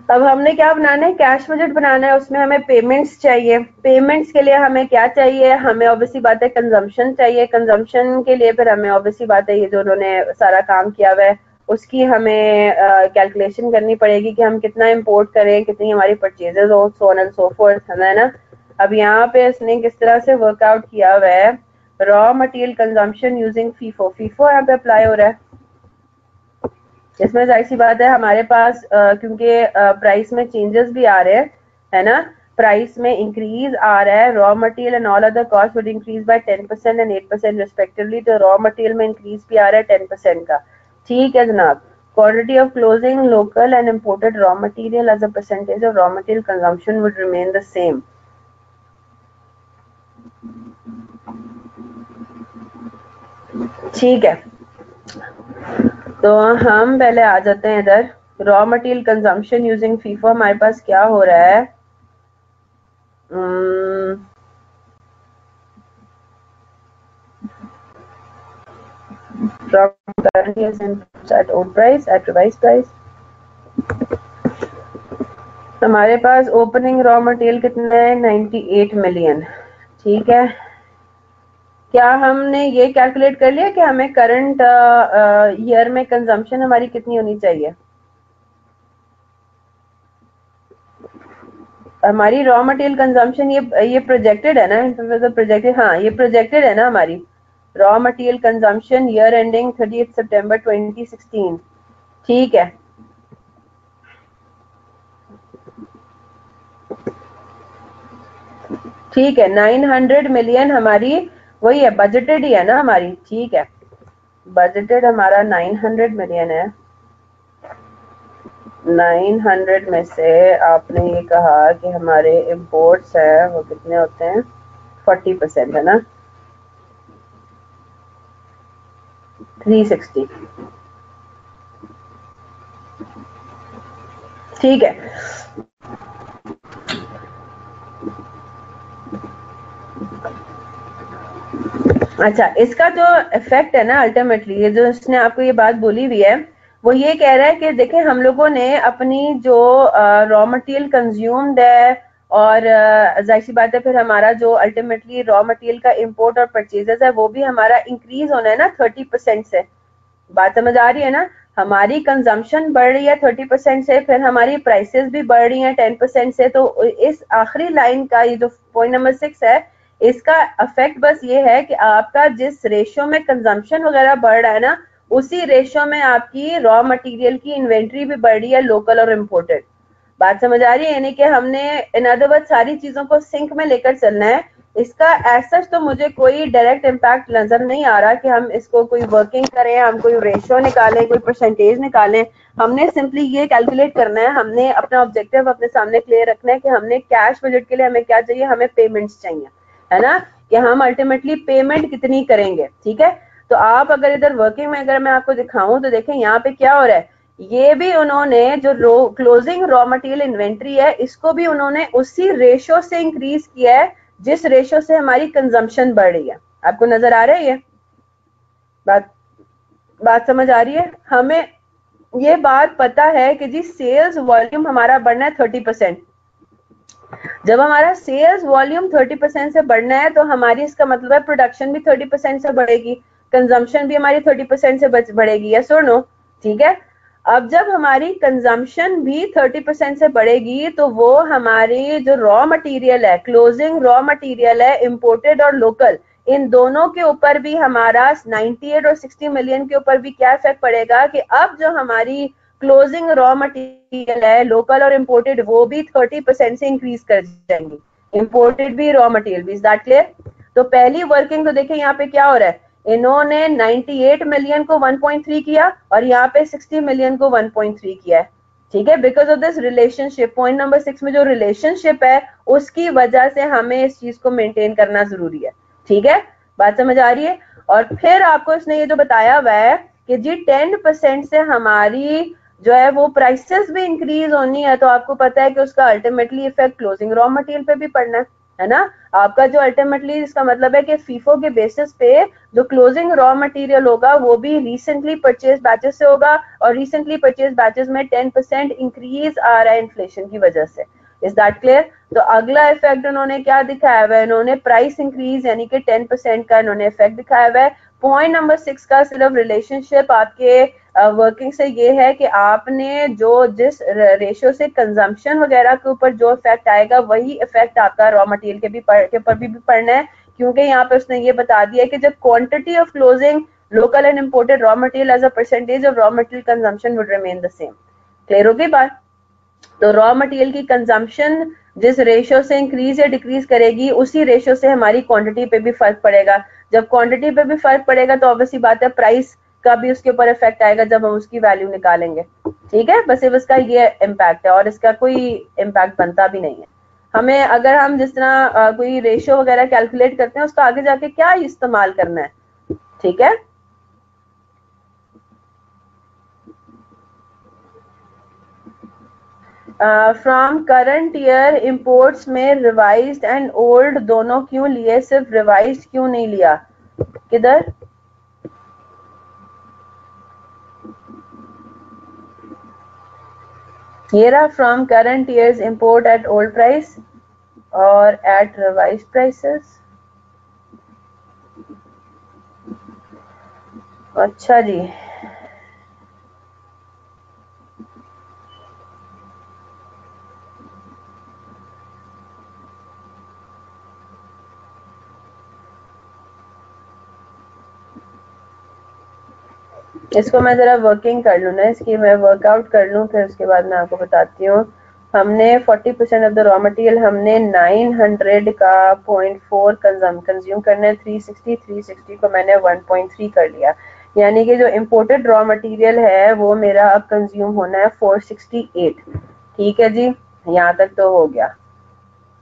अब हमने क्या बनाना है, कैश बजट बनाना है। उसमें हमें पेमेंट्स चाहिए। पेमेंट्स के लिए हमें क्या चाहिए, हमें ऑब्वियसली बात है कंजम्पशन चाहिए। कंजम्पशन के लिए फिर हमें ऑब्वियसली बात है ये जो उन्होंने सारा काम किया हुआ है उसकी हमें कैलकुलेशन करनी पड़ेगी कि हम कितना इंपोर्ट करें, कितनी हमारी परचेजेस हो, सो ऑन एंड सो फोर्थ, है ना। अब यहाँ पे इसने किस तरह से वर्कआउट किया हुआ है, raw material consumption using FIFO. FIFO यहाँ पे अप्लाई हो रहा है। इसमें जाहिर सी बात है हमारे पास क्योंकि प्राइस में चेंजेस भी आ रहे हैं, है ना, प्राइस में इंक्रीज आ रहा है। Raw material and all other cost would increase by 10% and 8% respectively. तो रॉ मटेरियल में इंक्रीज भी आ रहा है 10% का। ठीक है जनाब। Quantity of closing local and imported raw material as a percentage of raw material consumption would remain the same. ठीक है, तो हम पहले आ जाते हैं इधर। Raw material consumption using FIFO हमारे पास क्या हो रहा है, from currently as inputs at old price at revised price। हमारे पास ओपनिंग रॉ मटेरियल कितना है, 98 मिलियन। ठीक है, क्या हमने ये कैलकुलेट कर लिया कि हमें करंट ईयर में कंजम्पशन हमारी कितनी होनी चाहिए। हमारी रॉ मटेरियल कंजम्पशन ये प्रोजेक्टेड है ना, प्रोजेक्टेड, हाँ ये प्रोजेक्टेड है ना हमारी raw material consumption year ending 30 सितंबर 2016। ठीक है, ठीक है, 900 मिलियन हमारी वही है, बजटेड ही है ना हमारी। ठीक है, बजटेड हमारा 900 मिलियन है। 900 में से आपने ये कहा कि हमारे इंपोर्ट्स है वो कितने होते हैं, 40% है ना, 360। ठीक है, अच्छा इसका जो इफेक्ट है ना अल्टीमेटली, ये जो इसने आपको ये बात बोली हुई है वो ये कह रहा है कि देखें हम लोगों ने अपनी जो रॉ मटेरियल कंज्यूम्ड है और जाहिर सी बात है फिर हमारा जो अल्टीमेटली रॉ मटेरियल का इंपोर्ट और परचेजेस है वो भी हमारा इंक्रीज होना है ना 30% से। बात समझ आ रही है ना, हमारी कंजम्पशन बढ़ रही है 30% से, फिर हमारी प्राइसेस भी बढ़ रही हैं 10% से। तो इस आखिरी लाइन का ये जो पॉइंट नंबर 6 है इसका इफेक्ट बस ये है कि आपका जिस रेशियो में कंजम्पशन वगैरह बढ़ रहा है ना उसी रेशियो में आपकी रॉ मटेरियल की इन्वेंट्री भी बढ़ रही है, लोकल और इम्पोर्टेड। बात समझ आ रही है, यानी कि हमने इन अदर वर्ड सारी चीजों को सिंक में लेकर चलना है। इसका ऐसा तो मुझे कोई डायरेक्ट इम्पैक्ट नजर नहीं आ रहा कि हम इसको कोई वर्किंग करें, हम कोई रेशियो निकालें, कोई परसेंटेज निकालें। हमने सिंपली ये कैलकुलेट करना है, हमने अपना ऑब्जेक्टिव अपने सामने क्लियर रखना है कि हमने कैश बजट के लिए हमें क्या चाहिए, हमें पेमेंट्स चाहिए, है ना, कि हम अल्टीमेटली पेमेंट कितनी करेंगे। ठीक है, तो आप अगर इधर वर्किंग में अगर मैं आपको दिखाऊं तो देखें यहाँ पे क्या हो रहा है, ये भी उन्होंने जो क्लोजिंग रॉ मटेरियल इन्वेंट्री है इसको भी उन्होंने उसी रेशियो से इंक्रीज किया है जिस रेशियो से हमारी कंजम्पशन बढ़ रही है। आपको नजर आ रहा है ये बात, बात समझ आ रही है। हमें ये बात पता है कि जी सेल्स वॉल्यूम हमारा बढ़ना है 30%। जब हमारा सेल्स वॉल्यूम 30% से बढ़ना है तो हमारी इसका मतलब है प्रोडक्शन भी 30% से बढ़ेगी, कंजम्पशन भी हमारी 30% से बढ़ेगी, यस और नो। ठीक है, अब जब हमारी कंजम्पशन भी 30% से बढ़ेगी तो वो हमारी जो रॉ मटेरियल है, क्लोजिंग रॉ मटेरियल है, इंपोर्टेड और लोकल, इन दोनों के ऊपर भी हमारा 98 और 60 मिलियन के ऊपर भी क्या इफेक्ट पड़ेगा कि अब जो हमारी क्लोजिंग रॉ मटेरियल है लोकल और इम्पोर्टेड वो भी 30% से इंक्रीज कर जाएंगी, इम्पोर्टेड भी रॉ मटेरियल भी। Is that clear? तो पहली वर्किंग तो देखिए यहाँ पे क्या हो रहा है, इन्होंने 98 मिलियन को 1.3 किया और यहाँ पे 60 मिलियन को 1.3 किया है। ठीक है, because of this relationship, point number 6 में जो रिलेशनशिप है उसकी वजह से हमें इस चीज को मेंटेन करना जरूरी है। ठीक है, बात समझ आ रही है। और फिर आपको इसने ये जो बताया हुआ है कि जी 10% से हमारी जो है वो प्राइसेस भी इंक्रीज होनी है, तो आपको पता है कि उसका ultimately effect closing raw material पे भी पड़ना है। है ना। आपका जो अल्टीमेटली इसका मतलब है कि फीफो के बेसिस पे जो क्लोजिंग रॉ मटेरियल होगा वो भी रिसेंटली परचेज बैचेस से होगा, और रिसेंटली परचेज बैचेस में 10% इंक्रीज आ रहा है इन्फ्लेशन की वजह से। Is that clear? तो अगला इफेक्ट उन्होंने क्या दिखाया हुआ है, इन्होंने प्राइस इंक्रीज यानी कि 10% का इन्होंने इफेक्ट दिखाया हुआ है। पॉइंट नंबर 6 का सिर्फ रिलेशनशिप आपके वर्किंग से ये है कि आपने जो जिस रेशियो से कंजम्पशन वगैरह के ऊपर जो इफेक्ट आएगा वही इफेक्ट आपका रॉ मटेरियल के ऊपर भी पड़ना है, क्योंकि यहाँ पे उसने ये बता दिया कि जब quantity of closing local and imported raw material as a percentage of raw material consumption would remain the same. Clear होगी बात? तो रॉ मटेरियल की कंजम्पशन जिस रेशियो से इंक्रीज या डिक्रीज करेगी उसी रेशियो से हमारी क्वांटिटी पे भी फर्क पड़ेगा। जब क्वांटिटी पे भी फर्क पड़ेगा तो ऑब्वियसली बात है प्राइस का भी उसके ऊपर इफेक्ट आएगा जब हम उसकी वैल्यू निकालेंगे। ठीक है, बस इसका ये इम्पैक्ट है और इसका कोई इम्पैक्ट बनता भी नहीं है। हमें अगर हम जिस तरह कोई रेशियो वगैरह कैलकुलेट करते हैं उसका आगे जाके क्या इस्तेमाल करना है, ठीक है। फ्रॉम करंट ईयर इंपोर्ट्स में रिवाइज्ड एंड ओल्ड दोनों क्यों लिए, सिर्फ रिवाइज्ड क्यों नहीं लिया? किधर? ये रहा, from current year's import at old price और एट रिवाइज्ड प्राइसेस। अच्छा जी, इसको मैं जरा वर्किंग कर लूँ ना, इसकी मैं वर्कआउट कर लूँ फिर उसके बाद मैं आपको बताती हूँ। हमने 40% ऑफ द रॉ मटेरियल हमने 900 का 0.4 कंज्यूम करना है। 360 को मैंने 1.3 कर लिया, यानी कि जो इम्पोर्टेड रॉ मटेरियल है वो मेरा अब कंज्यूम होना है 468। ठीक है जी, यहाँ तक तो हो गया।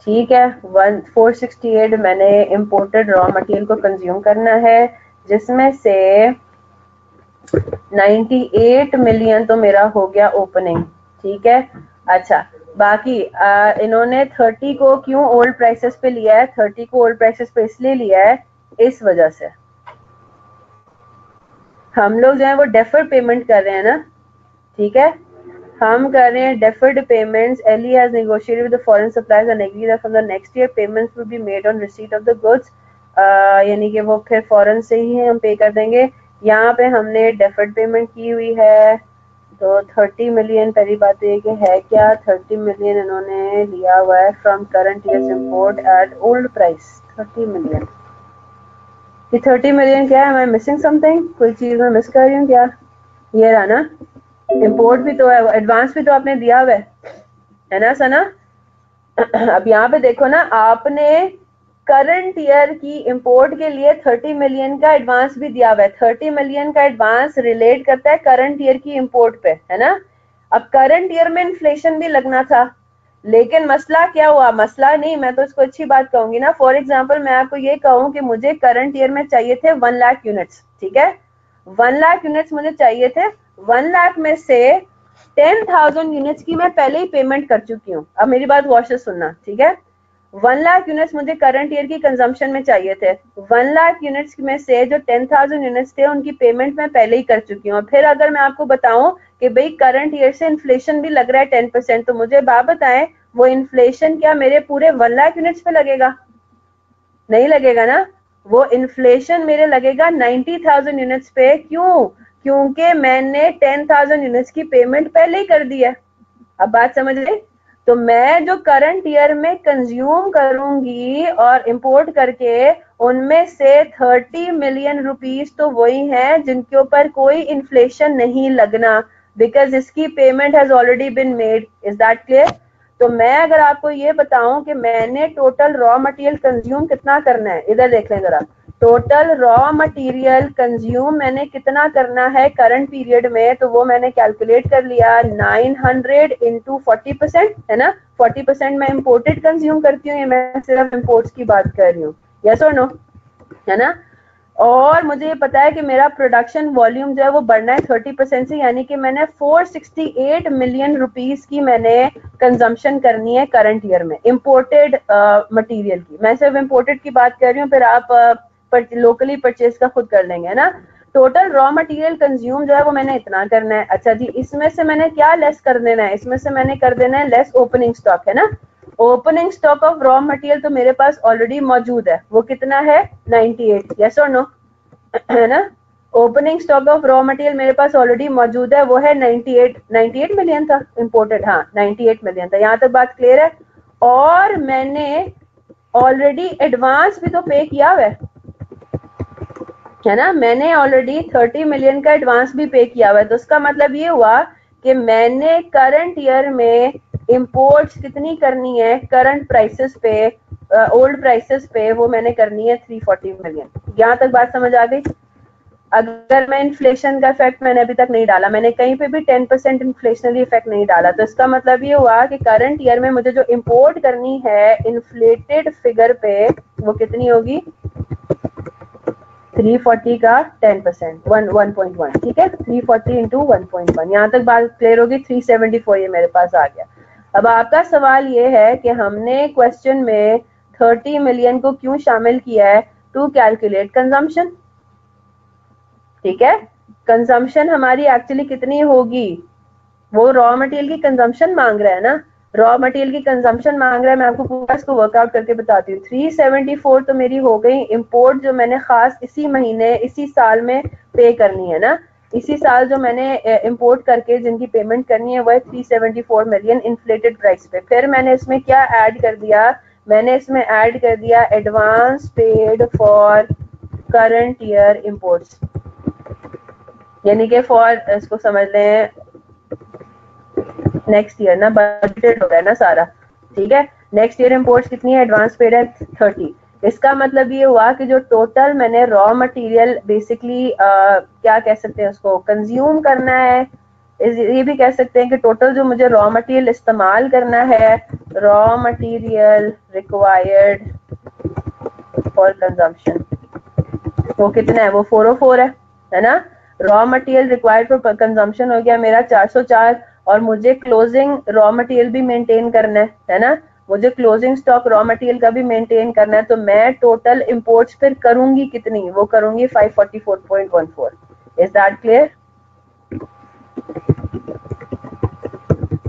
ठीक है, 468 मैंने इम्पोर्टेड रॉ मटेरियल को कंज्यूम करना है, जिसमें से 98 मिलियन तो मेरा हो गया ओपनिंग। ठीक है, अच्छा बाकी इन्होंने 30 को क्यों ओल्ड प्राइसेस पे लिया है? 30 को ओल्ड प्राइसेस पे इसलिए लिया है इस वजह से हम लोग जो है वो डेफर्ड पेमेंट कर रहे हैं ना। ठीक है, हम कर रहे हैं deferred payments. Ely has negotiated with the foreign suppliers and agreed that from the next year payments will be made on receipt of the goods, यानी कि वो फिर फॉरेन से ही हम पे कर देंगे। यहाँ पे हमने डेफर्ड पेमेंट की हुई है, तो 30 मिलियन पहली बात ये कि है क्या, 30 मिलियन इन्होंने लिया हुआ है from current year's import at old price. 30 million, ये 30 मिलियन क्या है? मैं मिसिंग समथिंग, कोई चीज मैं मिस कर रही हूँ क्या? ये रहा ना, इंपोर्ट भी तो है, एडवांस भी तो आपने दिया हुआ है ना सना। अब यहाँ पे देखो ना, आपने करंट ईयर की इंपोर्ट के लिए 30 मिलियन का एडवांस भी दिया हुआ है। 30 मिलियन का एडवांस रिलेट करता है करंट ईयर की इंपोर्ट पे, है ना। अब करंट ईयर में इन्फ्लेशन भी लगना था, लेकिन मसला क्या हुआ? मसला नहीं, मैं तो इसको अच्छी बात कहूंगी ना। फॉर एग्जाम्पल मैं आपको ये कहूँ कि मुझे करंट ईयर में चाहिए थे 1 लाख यूनिट्स, ठीक है, 1 लाख यूनिट्स मुझे चाहिए थे। 1 लाख में से 10,000 यूनिट्स की मैं पहले ही पेमेंट कर चुकी हूँ। अब मेरी बात गौर से सुनना, ठीक है। 1 लाख यूनिट्स मुझे करंट ईयर की कंजम्पशन में चाहिए थे। 1 लाख यूनिट्स में से जो 10,000 यूनिट्स थे उनकी पेमेंट मैं पहले ही कर चुकी हूँ। फिर अगर मैं आपको बताऊं कि भाई करंट ईयर से इन्फ्लेशन भी लग रहा है 10%, तो मुझे बात बताएं वो इन्फ्लेशन क्या मेरे पूरे 1 लाख यूनिट्स पे लगेगा? नहीं लगेगा ना, वो इन्फ्लेशन मेरे लगेगा 90,000 यूनिट्स पे। क्यों? क्योंकि मैंने 10,000 यूनिट्स की पेमेंट पहले ही कर दी है। अब बात समझ गए? तो मैं जो करंट ईयर में कंज्यूम करूंगी और इंपोर्ट करके, उनमें से 30 मिलियन रुपीस तो वही हैं जिनके ऊपर कोई इन्फ्लेशन नहीं लगना, बिकॉज इसकी payment has already been made. Is that clear? तो मैं अगर आपको ये बताऊं कि मैंने टोटल रॉ मटेरियल कंज्यूम कितना करना है, इधर देख लें जरा। टोटल रॉ मटेरियल कंज्यूम मैंने कितना करना है करंट पीरियड में, तो वो मैंने कैलकुलेट कर लिया। 900 इंटू 40%, है ना। 40% मैं इम्पोर्टेड कंज्यूम करती हूँ, ये मैं सिर्फ इम्पोर्ट्स की बात कर रही हूँ, यस और नो, है ना। और मुझे ये पता है कि मेरा प्रोडक्शन वॉल्यूम जो है वो बढ़ना है 30% से, यानी कि मैंने 468 मिलियन रुपीस की मैंने कंजम्पशन करनी है करंट ईयर में इंपोर्टेड मटेरियल की। मैं सिर्फ इंपोर्टेड की बात कर रही हूँ, फिर आप लोकली परचेज का खुद कर लेंगे ना। टोटल रॉ मटेरियल कंज्यूम जो है वो मैंने इतना करना है। अच्छा जी, इसमें से मैंने क्या लेस कर देना है? इसमें से मैंने कर देना है लेस ओपनिंग स्टॉक, है ना। Opening stock of raw material तो मेरे पास ऑलरेडी मौजूद है, वो कितना है 98, यस और नो, है ना। Opening stock of raw material मेरे पास ऑलरेडी मौजूद है, वो है 98 मिलियन था इंपोर्टेड, हाँ 98 मिलियन था। यहाँ तक बात क्लियर है। और मैंने ऑलरेडी एडवांस भी तो पे किया हुआ है ना, मैंने ऑलरेडी 30 मिलियन का एडवांस भी पे किया हुआ है। तो उसका मतलब ये हुआ कि मैंने करंट ईयर में इंपोर्ट्स कितनी करनी है करंट प्राइसेस पे, ओल्ड प्राइसेस पे, वो मैंने करनी है 340 मिलियन। यहाँ तक बात समझ आ गई। अगर मैं इन्फ्लेशन का इफेक्ट मैंने अभी तक नहीं डाला, मैंने कहीं पे भी 10% इन्फ्लेशनरी इफेक्ट नहीं डाला, तो इसका मतलब ये हुआ कि करंट ईयर में मुझे जो इंपोर्ट करनी है इन्फ्लेटेड फिगर पे, वो कितनी होगी 340 का 10%, 1.1, ठीक है, 340 इंटू 1.1। यहाँ तक बात क्लियर होगी। 374 ये मेरे पास आ गया। अब आपका सवाल ये है कि हमने क्वेश्चन में 30 मिलियन को क्यों शामिल किया है? टू कैलकुलेट कंजम्पशन, ठीक है। कंजम्पशन हमारी एक्चुअली कितनी होगी? वो रॉ मटेरियल की कंजम्पशन मांग रहा है ना, रॉ मटेरियल की कंजम्पशन मांग रहा है। मैं आपको पूरा इसको वर्कआउट करके बताती हूँ। 374 तो मेरी हो गई इंपोर्ट, जो मैंने खास इसी महीने इसी साल में पे करनी है ना। इसी साल जो मैंने इंपोर्ट करके जिनकी पेमेंट करनी है वो है 374 मिलियन इन्फ्लेटेड प्राइस पे। फिर मैंने इसमें क्या ऐड कर दिया? मैंने इसमें ऐड कर दिया advance paid for current year imports, यानी कि फॉर, इसको समझ लें नेक्स्ट ईयर ना, बजटेड हो गया ना सारा, ठीक है। नेक्स्ट ईयर इंपोर्ट्स कितनी है? एडवांस पेड है 30। इसका मतलब ये हुआ कि जो टोटल मैंने रॉ मटेरियल बेसिकली क्या कह सकते हैं उसको, कंज्यूम करना है, ये भी कह सकते हैं कि टोटल जो मुझे रॉ मटेरियल इस्तेमाल करना है, raw material required for consumption, वो कितना है? वो 404 है ना। Raw material required for consumption हो गया मेरा 404, और मुझे क्लोजिंग रॉ मटेरियल भी मेंटेन करना है ना। मुझे क्लोजिंग स्टॉक रॉ मटेरियल का भी मेंटेन करना है, तो मैं टोटल इंपोर्ट्स फिर करूंगी कितनी? वो करूंगी 544.14। Is that clear?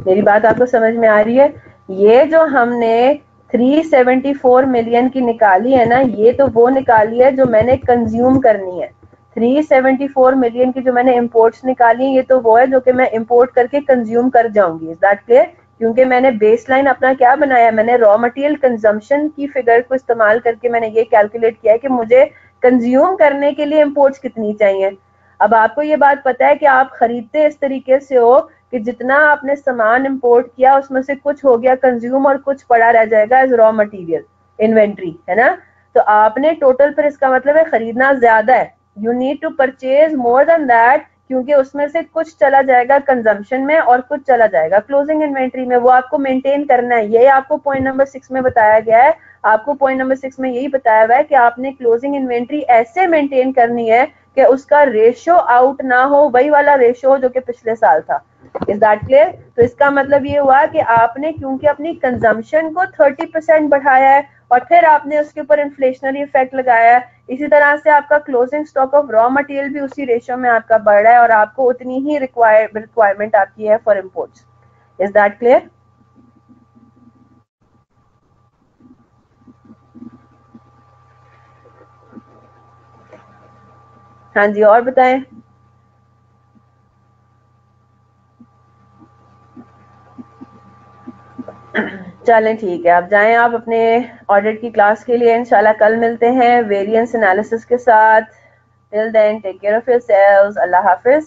मेरी बात आपको समझ में आ रही है? ये जो हमने 374 मिलियन की निकाली है ना, ये तो वो निकाली है जो मैंने कंज्यूम करनी है। 374 मिलियन की जो मैंने इंपोर्ट्स निकाली है, ये तो वो है जो कि मैं इंपोर्ट करके कंज्यूम कर जाऊंगी। Is that clear? क्योंकि मैंने बेसलाइन अपना क्या बनाया, मैंने रॉ मटेरियल कंजम्पशन की फिगर को इस्तेमाल करके मैंने ये कैलकुलेट किया है कि मुझे कंज्यूम करने के लिए इंपोर्ट्स कितनी चाहिए। अब आपको ये बात पता है कि आप खरीदते इस तरीके से हो कि जितना आपने सामान इंपोर्ट किया उसमें से कुछ हो गया कंज्यूम और कुछ पड़ा रह जाएगा एज रॉ मटेरियल इन्वेंट्री, है ना। तो आपने टोटल, फिर इसका मतलब है खरीदना ज्यादा है, you need to purchase more than that, क्योंकि उसमें से कुछ चला जाएगा कंजम्पशन में और कुछ चला जाएगा क्लोजिंग इन्वेंट्री में, वो आपको मेंटेन करना है। यही आपको पॉइंट नंबर 6 में बताया गया है। आपको पॉइंट नंबर 6 में यही बताया हुआ है कि आपने क्लोजिंग इन्वेंट्री ऐसे मेंटेन करनी है कि उसका रेशियो आउट ना हो, वही वाला रेशियो हो जो कि पिछले साल था। Is that clear? तो इसका मतलब ये हुआ कि आपने क्योंकि अपनी कंजम्पशन को 30% बढ़ाया है और फिर आपने उसके ऊपर इन्फ्लेशनरी इफेक्ट लगाया है, इसी तरह से आपका closing stock of raw material भी उसी रेशियो में आपका बढ़ रहा है और आपको उतनी ही रिक्वायरमेंट आपकी है for imports. Is that clear? हाँ जी, और बताएं। चलें ठीक है, अब जाएं आप अपने ऑडिट की क्लास के लिए। इंशाल्लाह कल मिलते हैं वेरिएंस एनालिसिस के साथ। Till then take care of yourselves. अल्लाह हाफिज।